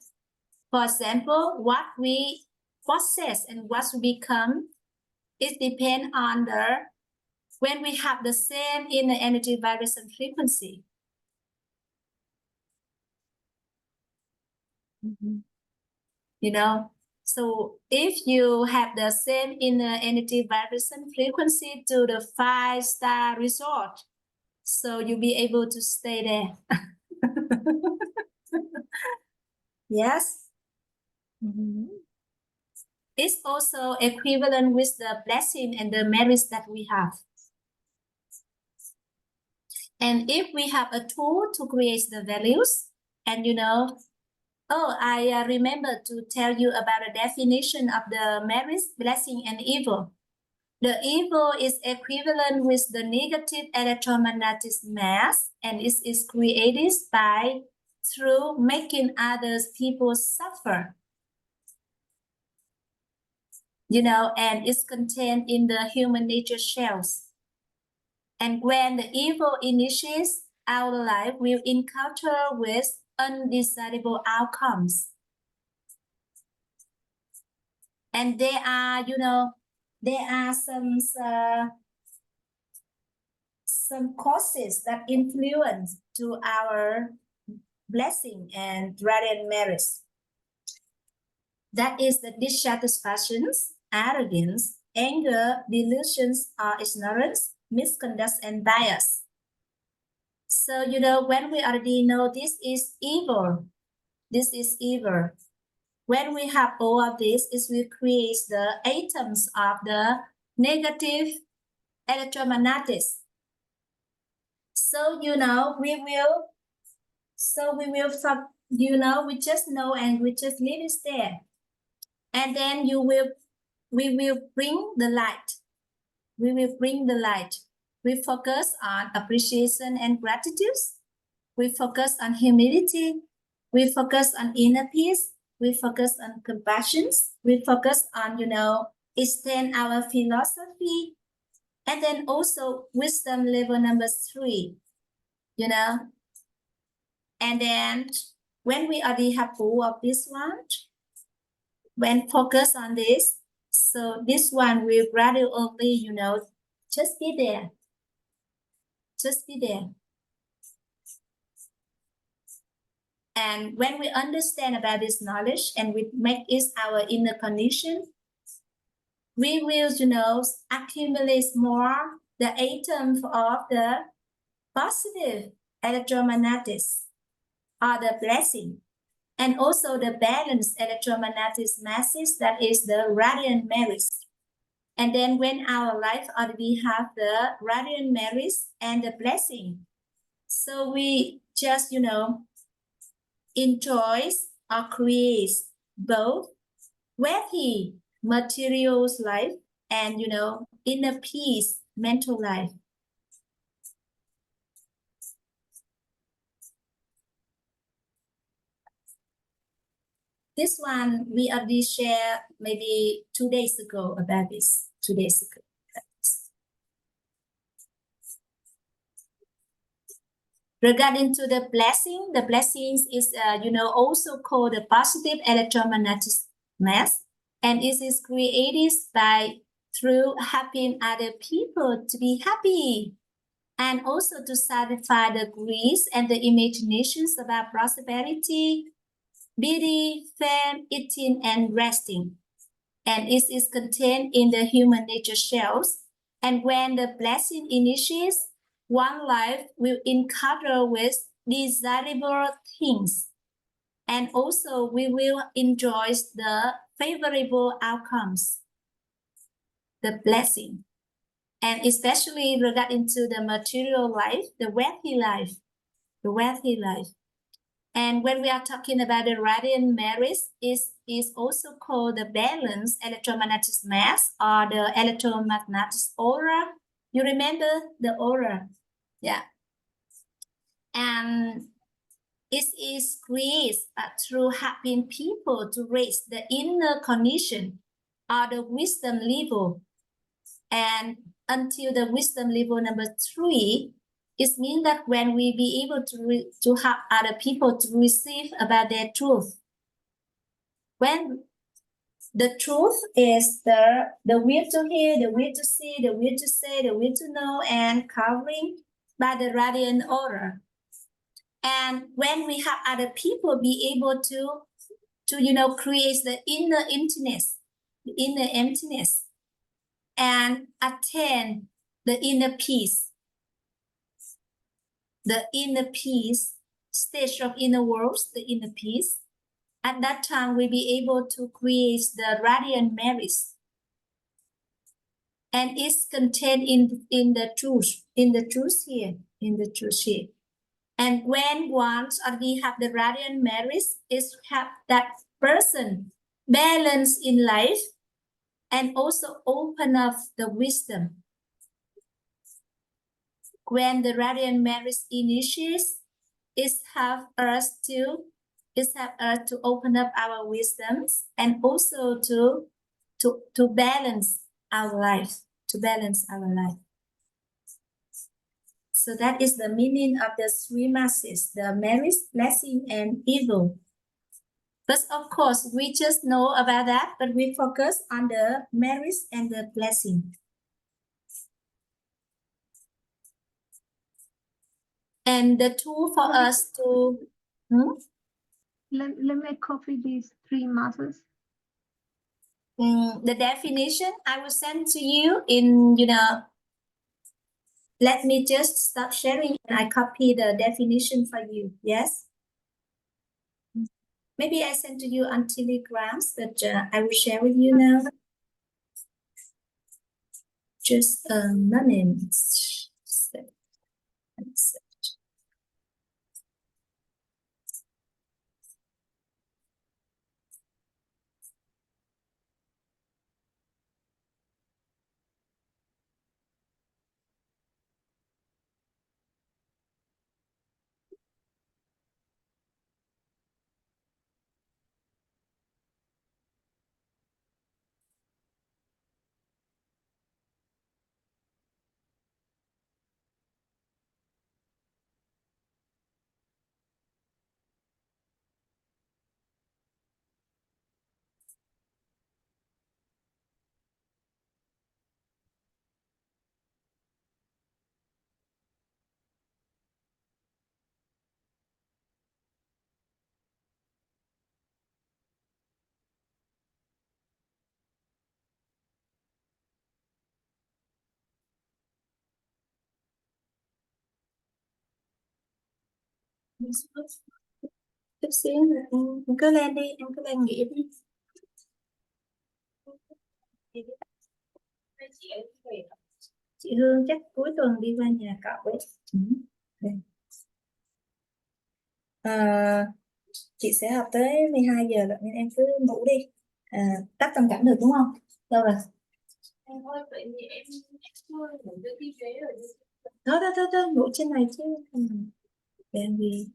For example, what we possess and what we become, it depends on when we have the same inner energy vibration frequency. You know, so if you have the same inner energy vibration frequency to the 5-star resort, so you'll be able to stay there. Yes. It's also equivalent with the blessing and the merits that we have. And if we have a tool to create the values, and you know, oh, I remember to tell you about the definition of the merits, blessing, and evil. The evil is equivalent with the negative electromagnetic mass, and it is created through making others people suffer. You know, and it's contained in the human nature shells. And when the evil initiates, our life will encounter with undesirable outcomes. And there are, there are some causes that influence to our blessing and radiant merits. That is the dissatisfactions, arrogance, anger, delusions, or ignorance, misconduct, and bias. So, when we already know this is evil, when we have all of this, it will create the atoms of the negative electromagnetics. So, we just know and we just leave it there. And then we will bring the light. We will bring the light. We focus on appreciation and gratitude. We focus on humility. We focus on inner peace. We focus on compassion. We focus on, extend our philosophy. And then also wisdom level number 3, And then when we already have all of this one, when focus on this, so this one will gradually, just be there. Just be there. And when we understand about this knowledge and we make it our inner condition, we will, accumulate more the atoms of the positive electromagnetics or the blessing, and also the balanced electromagnetic masses, that is the radiant merits. And then when our life already have the radiant merits and the blessing, so we just, enjoy or create both wealthy materials life and, inner peace mental life. This one we already shared maybe 2 days ago about this, 2 days ago. Regarding to the blessings is, also called the positive electromagnetic mass, and it is created through helping other people to be happy, and also to satisfy the greeds and the imaginations about prosperity, beauty, fame, eating, and resting. And it is contained in the human nature shells. And when the blessing initiates, one life will encounter with desirable things. And also we will enjoy the favorable outcomes, the blessing. And especially regarding to the material life, the wealthy life. And when we are talking about the radiant merits, is also called the balanced electromagnetic mass or the electromagnetic aura. You remember the aura? Yeah. And it is created through helping people to raise the inner condition or the wisdom level. And until the wisdom level number 3, it means that when we be able to help other people to receive about their truth. When the truth is the will to hear, the will to see, the will to say, the will to know, and covering by the radiant aura. And when we have other people be able to create the inner emptiness, and attain the inner peace. The inner peace, stage of inner worlds, the inner peace. At that time, we'll be able to create the radiant merits. And it's contained in the truth here. And when once we have the radiant merits, is have that person balance in life and also open up the wisdom. When the radiant merits initiates, it have us to open up our wisdoms and also to balance our life, So that is the meaning of the three masses, the merit, blessing, and evil. But of course, we just know about that, but we focus on the merits and the blessing. And the tool for us to... Let me copy these three masses. The definition I will send to you in, let me just stop sharing and I copy the definition for you. Yes. Maybe I send to you on Telegrams, but I will share with you now. Just a moment. Chút xíu nữa, em cứ lên đi, em cứ lên nghỉ đi. Chị Hương chắc cuối tuần đi qua nhà cậu ấy. Chị sẽ học tới 12 giờ rồi nên em cứ ngủ đi. Tắt tâm cảm được đúng không? Đâu rồi? Em ơi, vậy thì em ngủ dưới cái ghế rồi. Thôi, ngủ trên này chứ. Làm gì?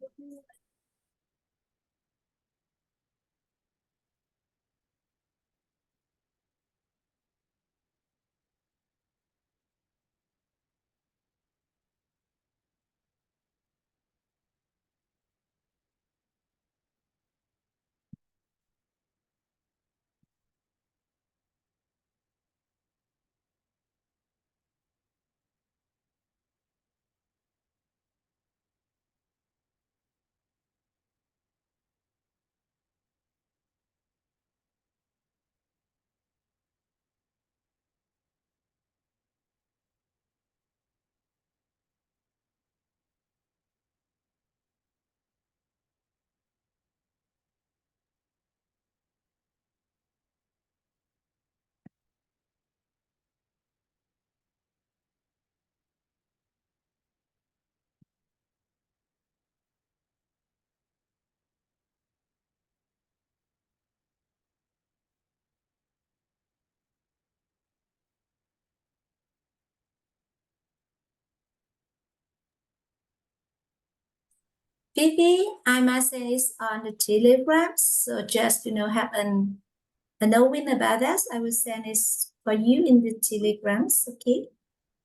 Vivi, I message on the Telegram, so just have a knowing about that. I will send it for you in the Telegrams, okay?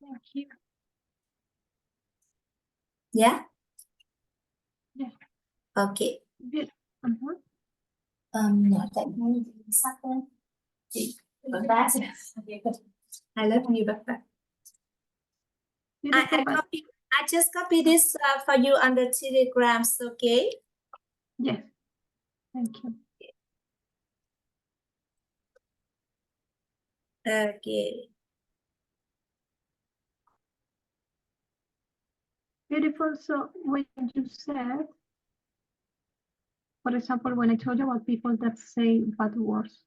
Thank you. Yeah? Yeah. Okay. Good. Nói tại ngôi sắc hơn. Chị bật bát. I love you, bật bát. I just copy this for you on the Telegrams, okay? Yes. Thank you. Okay. Beautiful. So when you said, for example, when I told you about people that say bad words,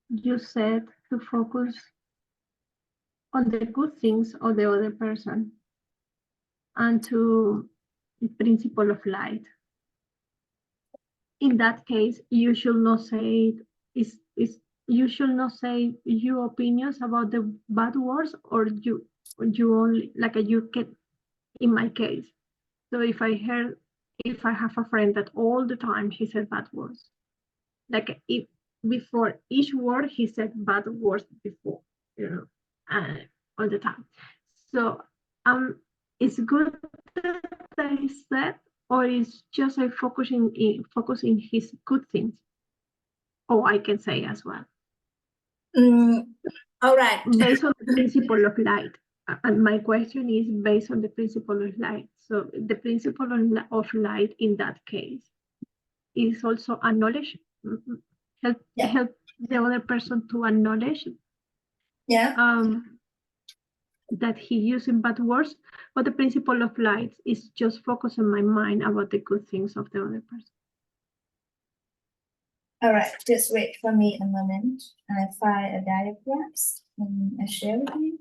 you said to focus on the good things of the other person and to the principle of light. In that case, you should not say you should not say your opinions about the bad words, or you only, like you can, in my case. So if I have a friend that all the time he said bad words, like if before each word he said bad words before, all the time. So it's good that I said, or it's just like focusing his good things. Oh, I can say as well. All right. Based on the principle of light. And my question is based on the principle of light. So the principle of light in that case is also acknowledge, help the other person to acknowledge that he using bad words, but the principle of light is just focus on my mind about the good things of the other person. All right, just wait for me a moment. I find a diagram and I share with you.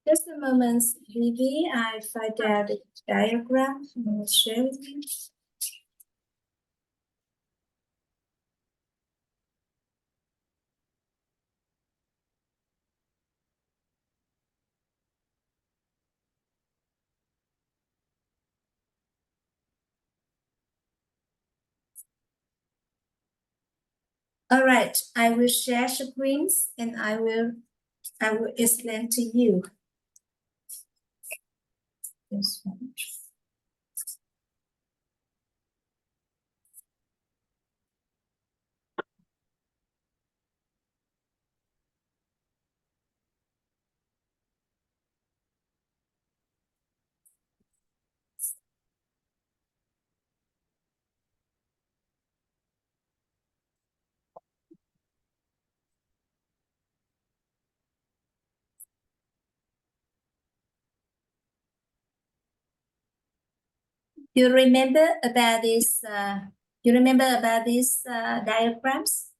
Just a moment, Vivi. I find out the diagram and I'll share with you. All right, I will share screens and I will explain to you. This one. You remember about this? Diagrams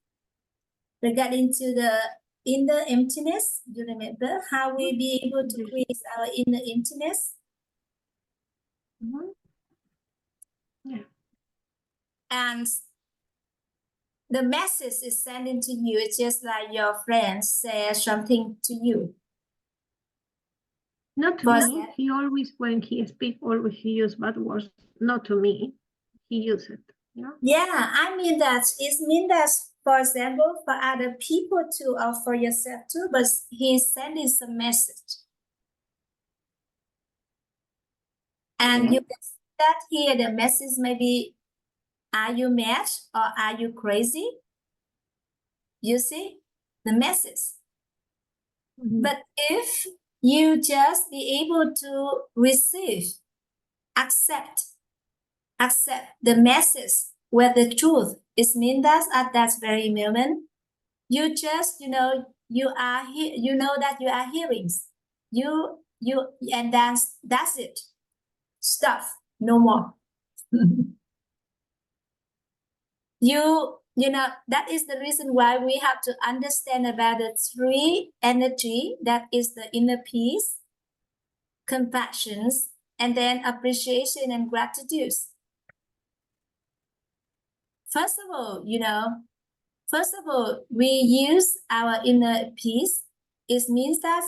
regarding to the inner emptiness? You remember how we be able to create our inner emptiness? Yeah. And the message is sending to you. It's just like your friend says something to you. Not to me. He always, when he speaks, always he use bad words. Not to me. He use it. Yeah, I mean that. It means that, for example, for other people too, or for yourself too, but he's sending some message. And you can see that here, the message may be, are you mad or are you crazy? You see the message. But if you just be able to receive, accept the message with the truth, it means that at that very moment, you just, you are here, you know that you are hearing. And that's it. Stop, no more. That is the reason why we have to understand about the three energy, that is the inner peace, compassion, and then appreciation and gratitude. First of all, we use our inner peace. It means that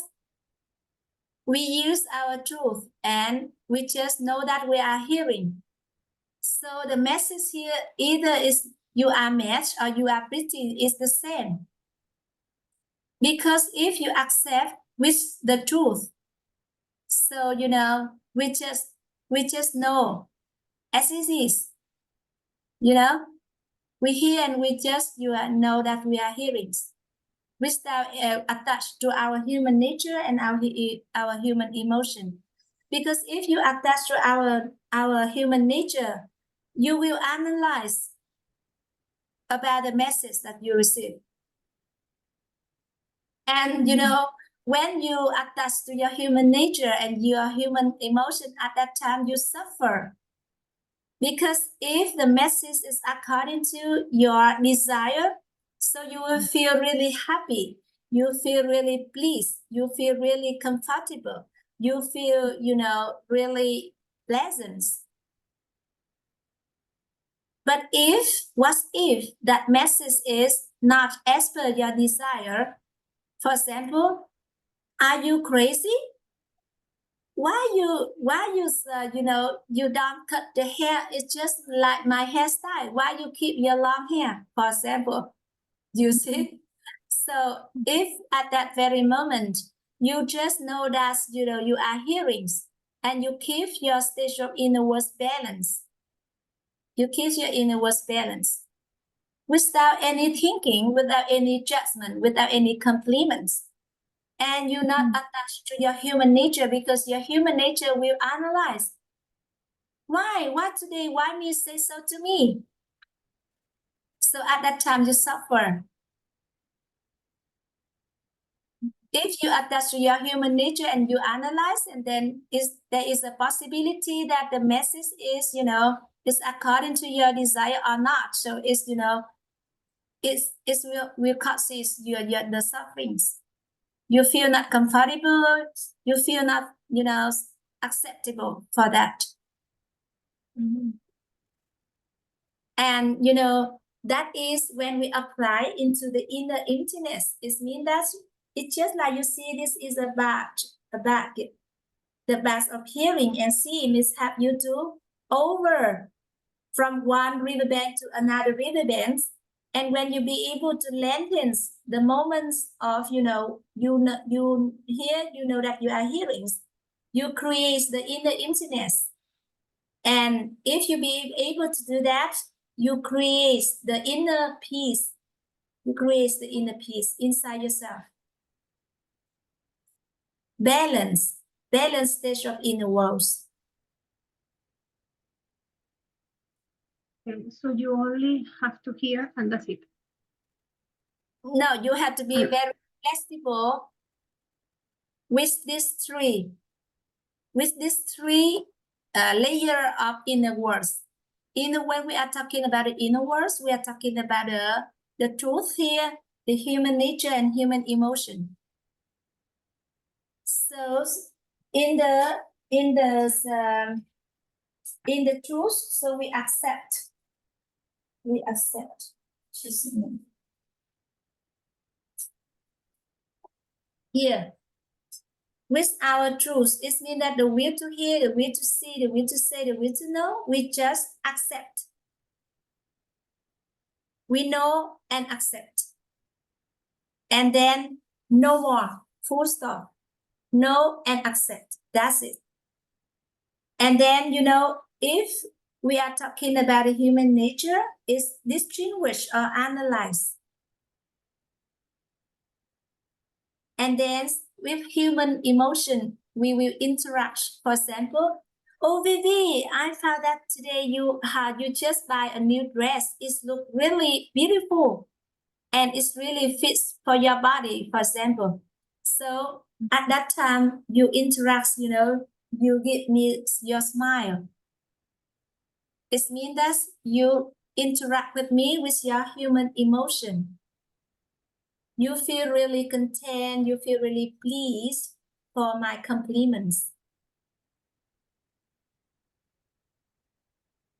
we use our truth and we just know that we are hearing. So the message here either is you are mad or you are pretty, is the same. Because if you accept with the truth, so we just know as it is. We hear and we just know that we are hearing without attached to our human nature and our human emotion. Because if you attach to our human nature, you will analyze about the message that you receive. And when you attach to your human nature and your human emotion, at that time you suffer. Because if the message is according to your desire, so you will feel really happy, you feel really pleased, you feel really comfortable, you feel, really pleasant. But what if that message is not as per your desire? For example, are you crazy? why you you don't cut the hair? It's just like my hairstyle. Why you keep your long hair, for example? You see? So if at that very moment you just know that you are hearing and you keep your stage of inner words balance, you keep your inner words balance without any thinking, without any judgment, without any compliments. And you're not attached to your human nature, because your human nature will analyze. Why? Why today? Why me say so to me? So at that time you suffer. If you attach to your human nature and you analyze, and then there is a possibility that the message is, is according to your desire or not. So it's, will cause the sufferings. You feel not comfortable. You feel not, acceptable for that. And, that is when we apply into the inner emptiness. It means that it's just like you see, this is a bag. The bags of hearing and seeing means have you to over from one riverbank to another riverbank. And when you be able to lengthen the moments of, you hear, that you are hearing, you create the inner emptiness. And if you be able to do that, you create the inner peace. You create the inner peace inside yourself. Balance stage of inner worlds. Okay, so you only have to hear and that's it. No, you have to be very flexible with these three layer of inner worlds. When we are talking about the inner worlds, we are talking about the truth here, the human nature and human emotion. So in the truth, so we accept. Here, with our truth, it means that the will to hear, the will to see, the will to say, the will to know, we just accept. We know and accept. And then no more, full stop. Know and accept. That's it. And then, if we are talking about the human nature, is distinguished or analyzed. And then with human emotion, we will interact. For example, oh, Vivi, I found that today you just buy a new dress. It looks really beautiful and it's really fits for your body, for example. So at that time, you interact, you give me your smile. It means that you interact with me with your human emotion. You feel really content, you feel really pleased for my compliments.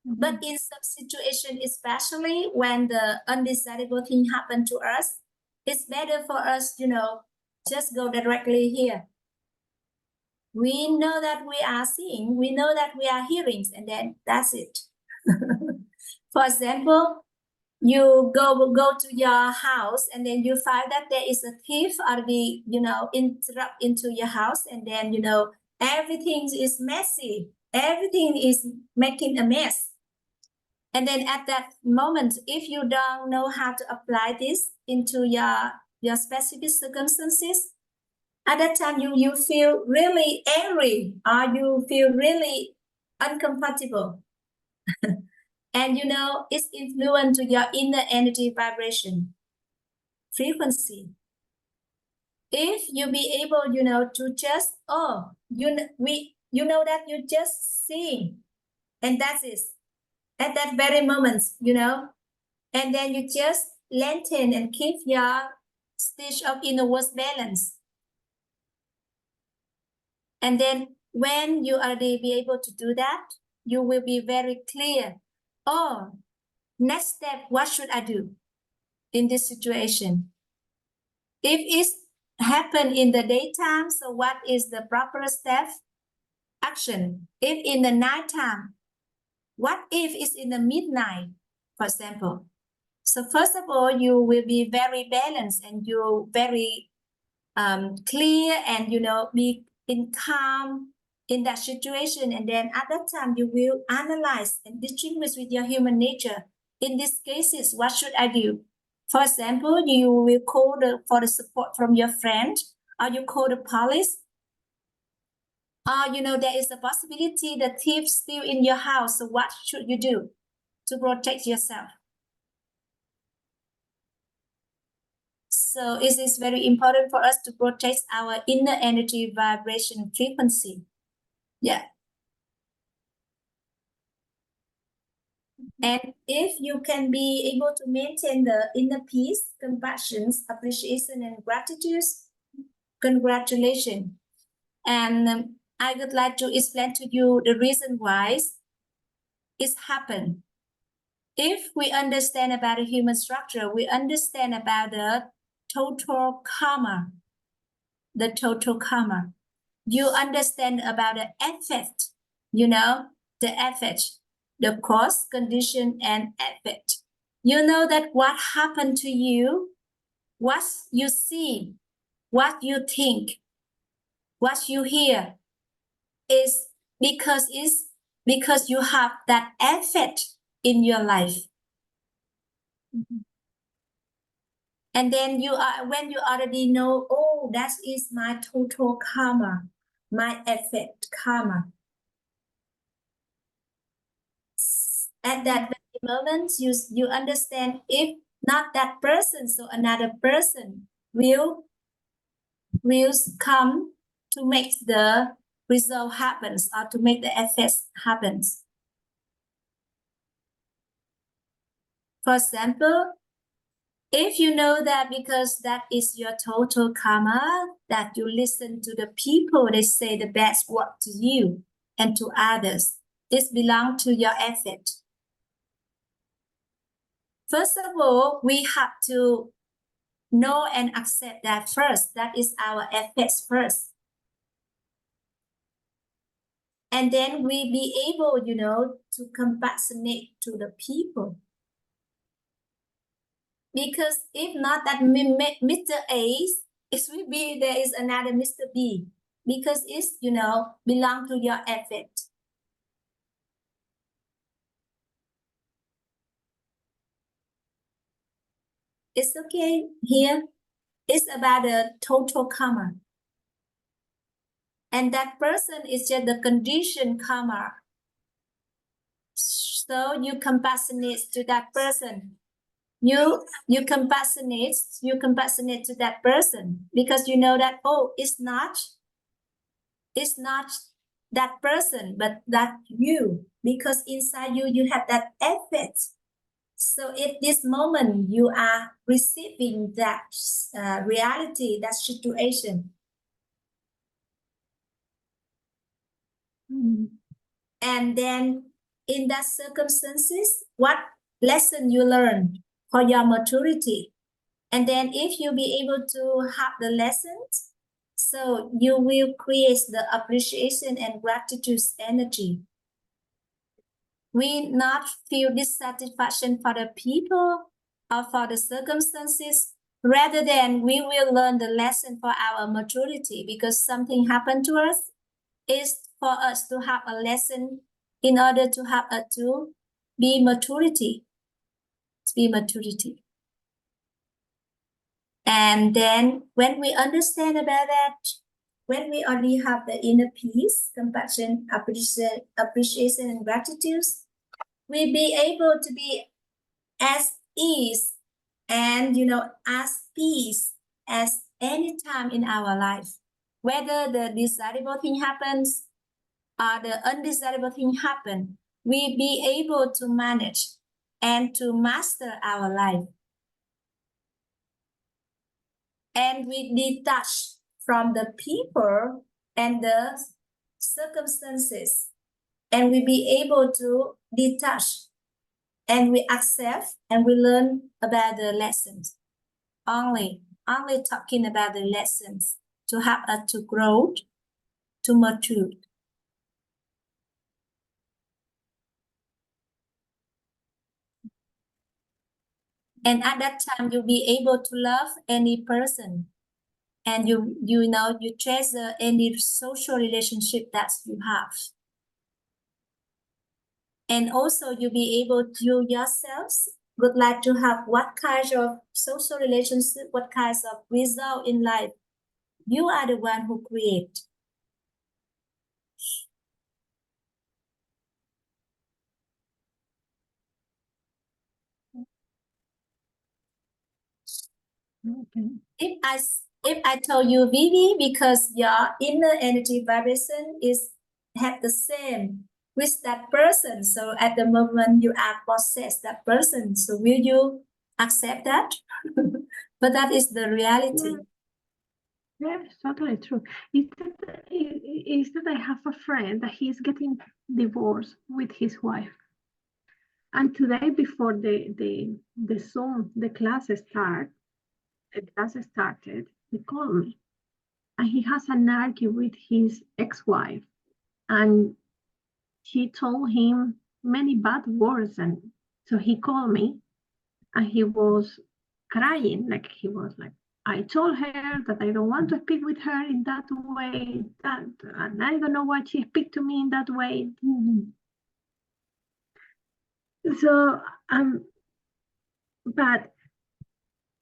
But in some situation, especially when the undesirable thing happen to us, it's better for us, just go directly here. We know that we are seeing, we know that we are hearing, and then that's it. For example, you go to your house and then you find that there is a thief or the, interrupt into your house, and then, everything is messy. Everything is making a mess. And then at that moment, if you don't know how to apply this into your specific circumstances, at that time you feel really angry or you feel really uncomfortable. And it's influenced to your inner energy vibration, frequency. If you be able, to just, that you're just seeing, and that's it. At that very moment, and then you just lengthen and keep your stage of inner words balance. And then when you are be able to do that, you will be very clear. Oh, next step, what should I do in this situation? If it's happened in the daytime, so what is the proper step? action. If in the nighttime, what if it's in the midnight, for example? So first of all, you will be very balanced and you're very clear and, be in calm in that situation. And then at that time, you will analyze and distinguish with your human nature. In these cases, what should I do? For example, you will call for the support from your friend, or you call the police. There is a possibility the thief still in your house. So what should you do to protect yourself? So it is very important for us to protect our inner energy vibration frequency. Yeah. And if you can be able to maintain the inner peace, compassion, appreciation, and gratitude, congratulations. And I would like to explain to you the reason why it's happened. If we understand about the human structure, we understand about the total karma. The total karma. You understand about the effect, the effect, the cause, condition, and effect. You know that what happened to you, what you see, what you think, what you hear is because you have that effect in your life. And then when you already know, oh, that is my total karma, my effect karma. At that very moment, you understand, if not that person, so another person will come to make the result happens, or to make the effects happens. For example, if you know that because that is your total karma, that you listen to the people, they say the best word to you and to others, this belongs to your effort. First of all, we have to know and accept that first. That is our effects first. And then we be able, to compassionate to the people. Because if not that Mr. A, it will be there is another Mr. B. Because it's, belong to your effort. It's okay here. It's about the total karma. And that person is just the condition karma. So you compassionate to that person. You compassionate to that person, because you know that, oh, it's not that person, but that you, because inside you have that effort. So at this moment, you are receiving that reality, that situation. And then in that circumstances, what lesson you learn for your maturity? And then if you be able to have the lessons, so you will create the appreciation and gratitude energy. We not feel dissatisfaction for the people or for the circumstances, rather than we will learn the lesson for our maturity, because something happened to us is for us to have a lesson in order to have to be maturity. And then when we understand about that, when we already have the inner peace, compassion, appreciation, and gratitude, we be able to be as ease and, as peace as any time in our life. Whether the desirable thing happens or the undesirable thing happen, we be able to manage and to master our life. And we detach from the people and the circumstances. And we be able to detach, and we accept, and we learn about the lessons. Only talking about the lessons to help us to grow, to mature. And at that time, you'll be able to love any person. And you know, you treasure any social relationship that you have. And also you'll be able to, you yourselves would like to have what kinds of social relationship, what kinds of result in life. You are the one who create. Okay. If I told you Vivi, because your inner energy vibration is have the same with that person, so at the moment you are possessed that person, so will you accept that? But that is the reality. Yeah, it's totally true. Is that I have a friend that he's getting divorced with his wife. And today, before the Zoom, the class started, he called me. And he has an argument with his ex-wife. And she told him many bad words. And so he called me and he was crying, like he was like, I told her that I don't want to speak with her in that way, and I don't know why she speak to me in that way. So, but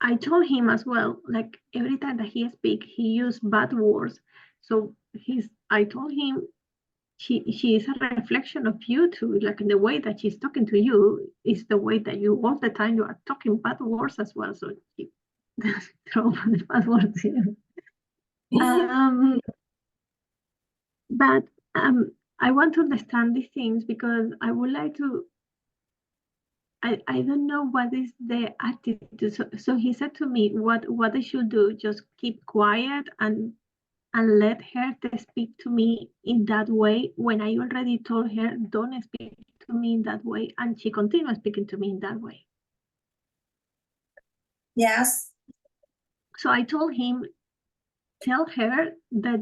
I told him as well, like every time that he speak, he used bad words. So I told him, she is a reflection of you too, like the way that she's talking to you is the way that you all the time you are talking bad words as well. So throw the bad words here. But I want to understand these things because I would like to. I don't know what is the attitude. So he said to me, what I should do, just keep quiet and let her to speak to me in that way when I already told her don't speak to me in that way, and she continued speaking to me in that way. Yes. So I told him, tell her that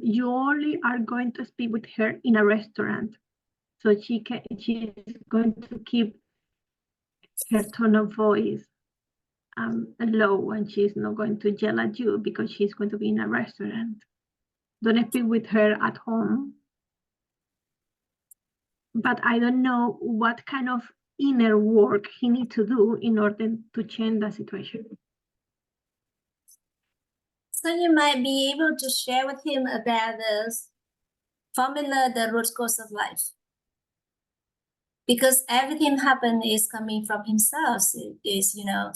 you only are going to speak with her in a restaurant, so she's going to keep her tone of voice low, and she's not going to yell at you because she's going to be in a restaurant. Don't speak with her at home. But I don't know what kind of inner work he needs to do in order to change the situation. So you might be able to share with him about the formula, the root cause of life. Because everything happen is coming from himself. It is, you know,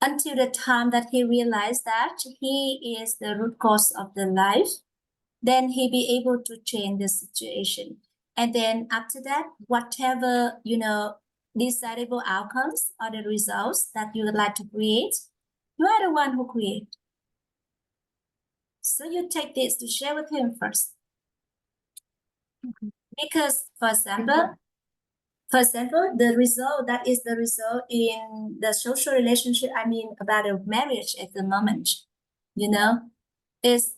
until the time that he realized that he is the root cause of the life, then he be able to change the situation. And then after that, whatever, you know, desirable outcomes or the results that you would like to create, you are the one who create. So you take this to share with him first. Because, for example, the result, that is the result in the social relationship, I mean, about a marriage at the moment, you know, is,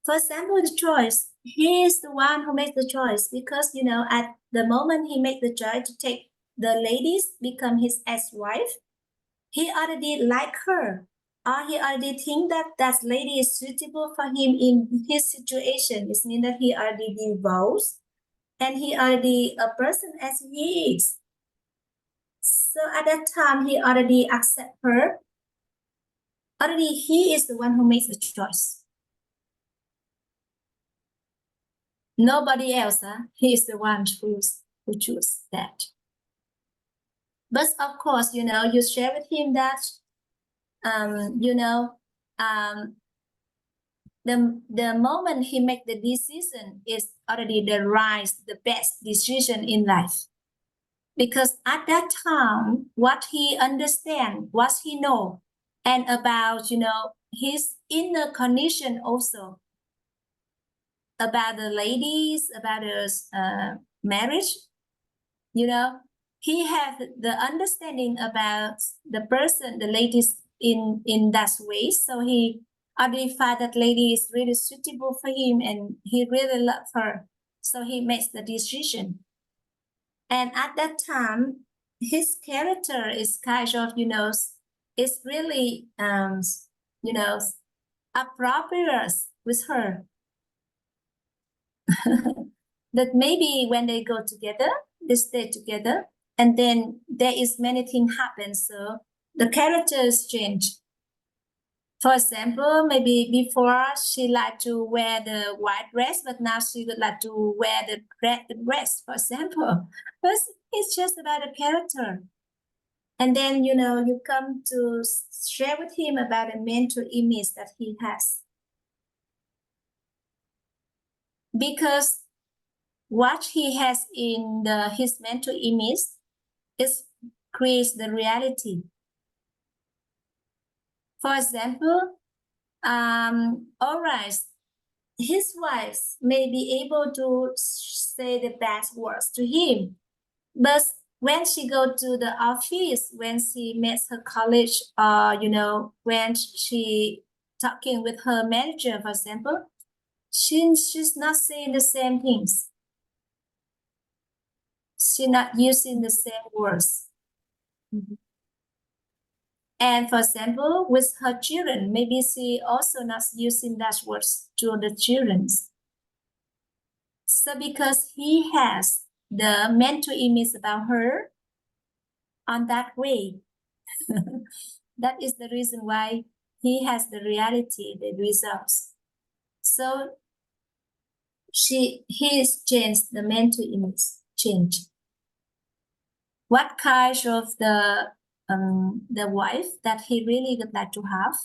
for example, the choice. He is the one who makes the choice because, you know, at the moment he made the choice to take the ladies become his ex-wife, he already like her, or he already think that that lady is suitable for him in his situation. It means that he already divorced and he already a person as he is. So at that time, he already accept her. Already he is the one who makes the choice. Nobody else, he is the one who choose that. But of course, you know, you share with him that, you know, the moment he make the decision is already the best decision in life. Because at that time, what he understand, what he know, and about, you know, his inner condition also, about the ladies, about his marriage, you know, he have the understanding about the person, the ladies in that way. So he identified that lady is really suitable for him and he really loves her. So he makes the decision. And at that time, his character is kind of, is really, appropriate with her. That maybe when they go together, they stay together, and then there is many things happen, so the characters change. For example, maybe before she liked to wear the white dress, but now she would like to wear the red dress, for example. But it's just about the character. And then, you come to share with him about the mental image that he has. Because what he has in his mental image creates the reality. For example, all right, his wife may be able to say the best words to him, but when she go to the office, when she meets her college, when she talking with her manager, for example, she's not saying the same things. She's not using the same words. Mhm. And for example, with her children, maybe she also not using that words to the children. So because he has the mental image about her on that way, that is the reason why he has the reality, the results. So he's changed the mental image, change. What kind of the wife that he really would like to have?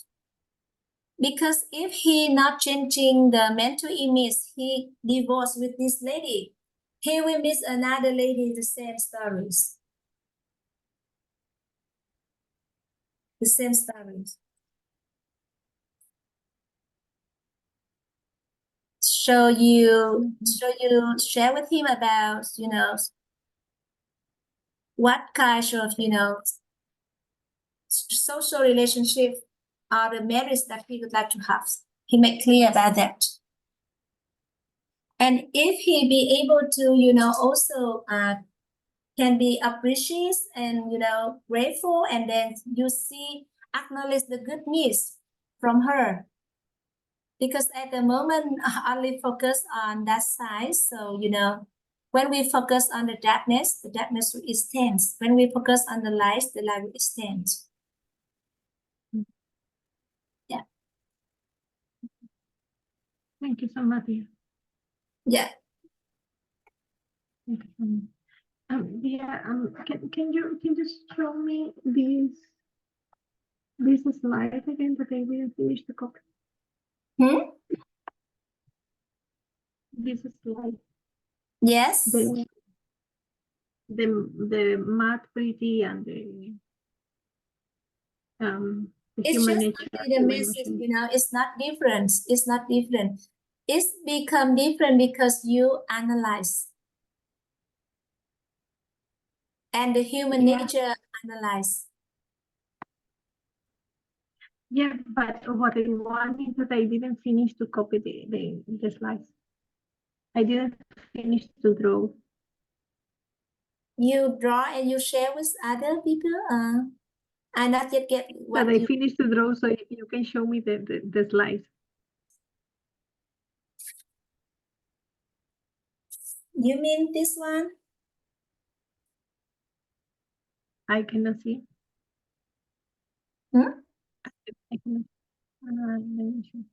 Because if he not changing the mental image, he divorced with this lady, he will miss another lady, the same stories. The same stories. So you share with him about, what kind of, social relationship or the marriage that he would like to have. He made clear about that. And if he be able to, also can be appreciated and, grateful, and then you see, acknowledge the good news from her. Because at the moment, only focus on that side. So, when we focus on the darkness will extend. When we focus on the light will extend. Yeah. Thank you so much, dear. Yeah. Thank you so much. Yeah, can you show me this slide again, but I didn't finish the copy. This slide, Yes. the math pretty and the It's human just nature. only the message, it's not different. It's not different. It's become different because you analyze. And the human nature analyze. Yeah, but what I want is that I didn't finish to copy the slides. I didn't finish to draw. You draw and you share with other people? I not yet get what But I finished to draw, so you can show me the slides. You mean this one? I cannot see. Hmm? I cannot. Let me show.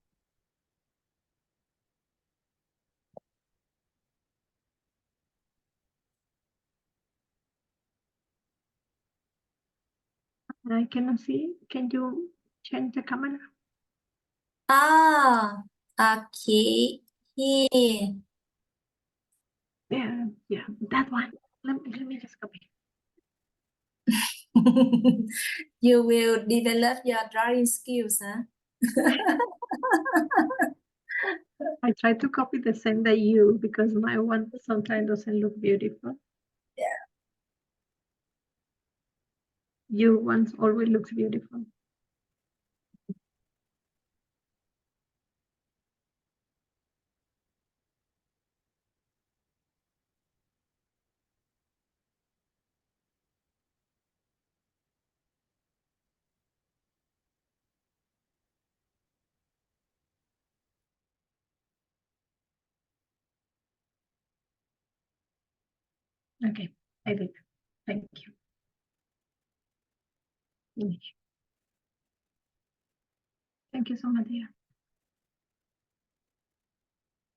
I cannot see. Can you change the camera? Ah, okay. Here. Yeah, that one. Let me just copy. You will develop your drawing skills, huh? I try to copy the same that you, because my one sometimes doesn't look beautiful. Yeah. Your one always looks beautiful. Okay, I did. Thank you. Thank you so much, dear.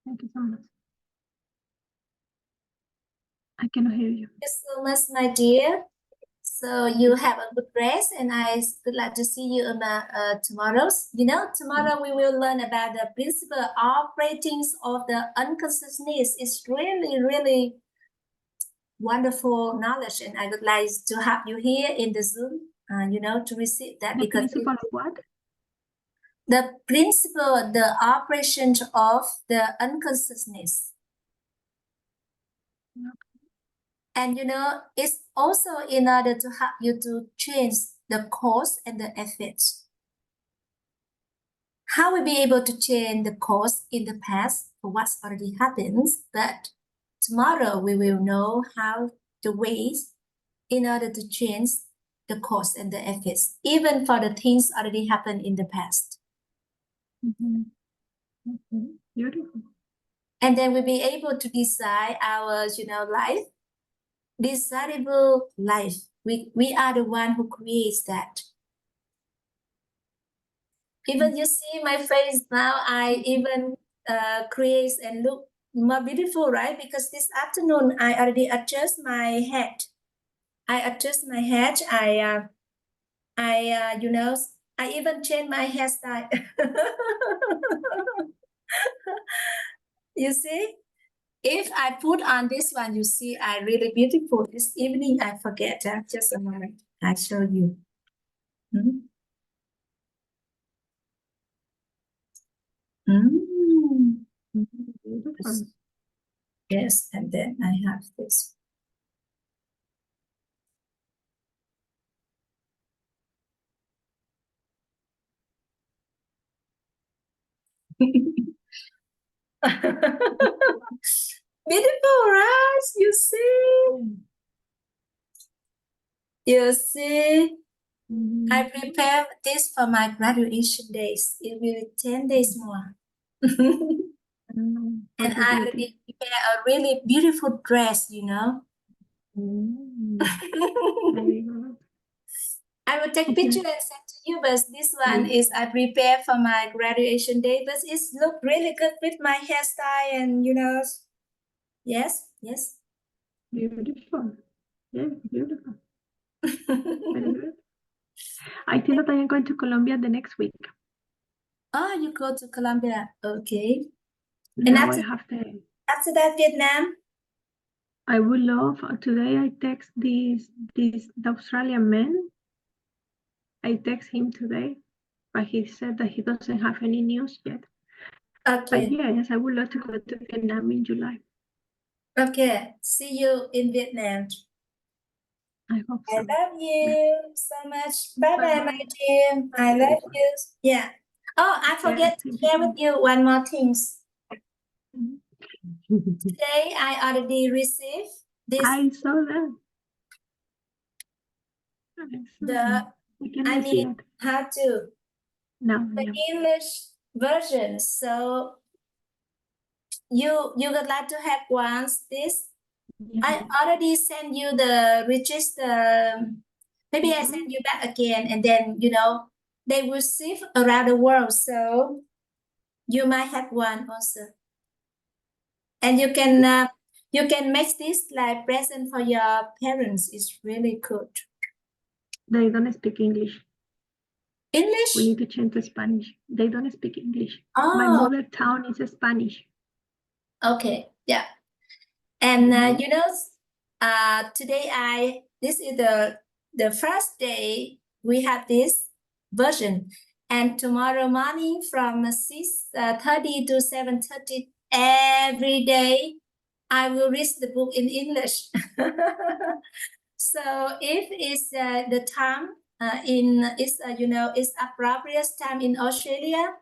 Thank you so much. I cannot hear you. Thank you so much, my dear. So you have a good rest, and I would like to see you on tomorrow. You know, tomorrow we will learn about the principal operatings of the unconsciousness. It's really, really wonderful knowledge, and I would like to have you here in the Zoom, you know, to receive that, The because principle of what? the principle, the operation of the unconsciousness. And you know, it's also in order to help you to change the cause and the effects. How we be able to change the cause in the past for what's already happened, but tomorrow we will know how the ways in order to change the cause and the effects, even for the things already happened in the past. Beautiful. And then we'll be able to decide our, you know, life, desirable life. We are the one who creates that. Even you see my face now, I even create and look more beautiful, right? Because this afternoon I already adjust my head. I adjust my head. You know, I even change my hairstyle. You see, if I put on this one, you see, I really beautiful. This evening, I forget. Just a moment. I show you. Mm. Mm. Beautiful. Yes, and then I have this. Beautiful, right? You see? You see? I prepare this for my graduation days. It will be 10 days more. And I already prepare a really beautiful dress, you know. Very good. I will take picture and send to you, but this one is I prepare for my graduation day, but it's look really good with my hairstyle and, you know, yes. Beautiful. Yeah, beautiful. Very good. I think that I am going to Colombia the next week. Oh, you go to Colombia. Okay. Now And I have the. after that, Vietnam? I would love, today I text the Australian man. I text him today, but he said that he doesn't have any news yet. Okay. But yes, I would love to go to Vietnam in July. Okay. See you in Vietnam. I hope so. I love you so much. Bye-bye, my dear. I love you. Yeah. Oh, I forget to share with you one more thing. Today, I already received this. I saw that. I mean, how to the English version. So you would like to have once this. I already sent you the register. Maybe I send you back again, and then you know they will ship around the world. So you might have one also, and you can make this like present for your parents. It's really good. They don't speak English. English? We need to change to Spanish. They don't speak English. Oh. My mother tongue is Spanish. Okay, yeah. And you know, today this is the first day we have this version, and tomorrow morning from 6:30 to 7:30 every day, I will read the book in English. So if it's the time you know, it's appropriate time in Australia,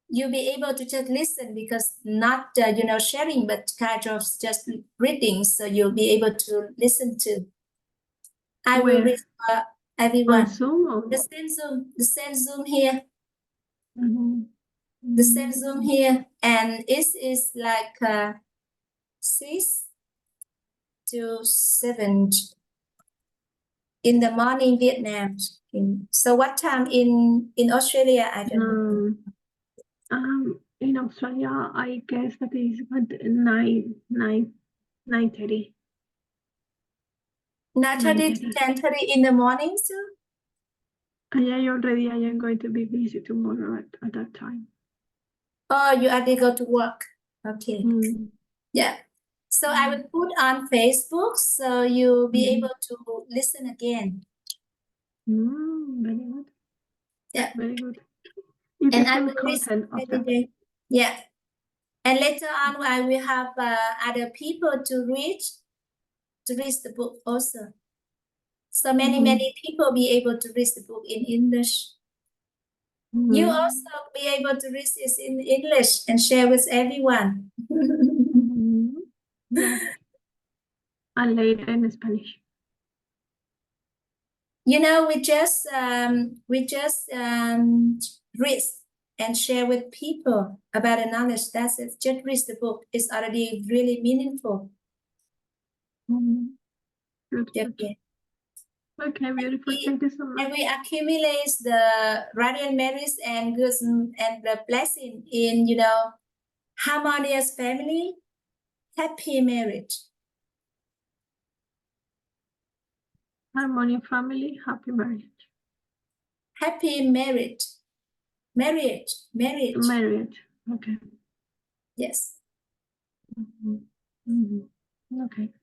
you'll be able to just listen, because not you know, sharing, but kind of just reading, so you'll be able to listen to. I will read for everyone. Zoom? The same Zoom here. The same Zoom here, and it is like 6 to 7 in the morning Vietnam. So what time in Australia? I don't know. In Australia, I guess that is about 9:30. 9:30 to 10:30 in the morning too? I am going to be busy tomorrow at that time. Oh, you already go to work. Okay. Yeah. So I will put on Facebook so you'll be able to listen again. Very good. Yeah. Very good. And I Beautiful will listen content of every that. day. Yeah. And later on, I will have other people to read the book also. So many people be able to read the book in English. You also be able to read this in English and share with everyone. Yes. And later in Spanish. You know, we just read and share with people about the knowledge. That's it. Just read the book. It's already really meaningful. Good. Okay. Okay, beautiful. Thank you so much. And we accumulate the radiant merits and goods and the blessing in, harmonious family, happy marriage. Harmony family, happy marriage. Happy marriage. Marriage. Okay. Yes. Okay.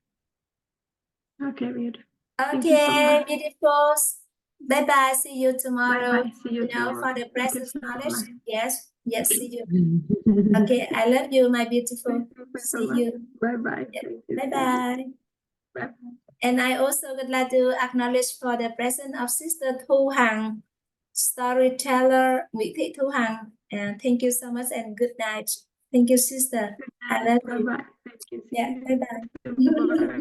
Okay, beautiful. Okay, beautiful. Bye-bye. See you tomorrow. Bye-bye. See you tomorrow. For the Thank you present so knowledge. much. Yes. See you. Okay, I love you, my beautiful. Thank you so See much. you. Bye-bye. Yeah. Thank you. Bye-bye. Bye-bye. And I also would like to acknowledge for the presence of Sister Thu Hằng, storyteller Nguyễn Thị Thu Hằng. And thank you so much and good night. Thank you, sister. I love you. Bye-bye. Thank you. See Yeah, you bye-bye. tomorrow. I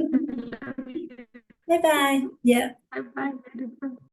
love you. Bye-bye. Yeah. Bye-bye. Beautiful.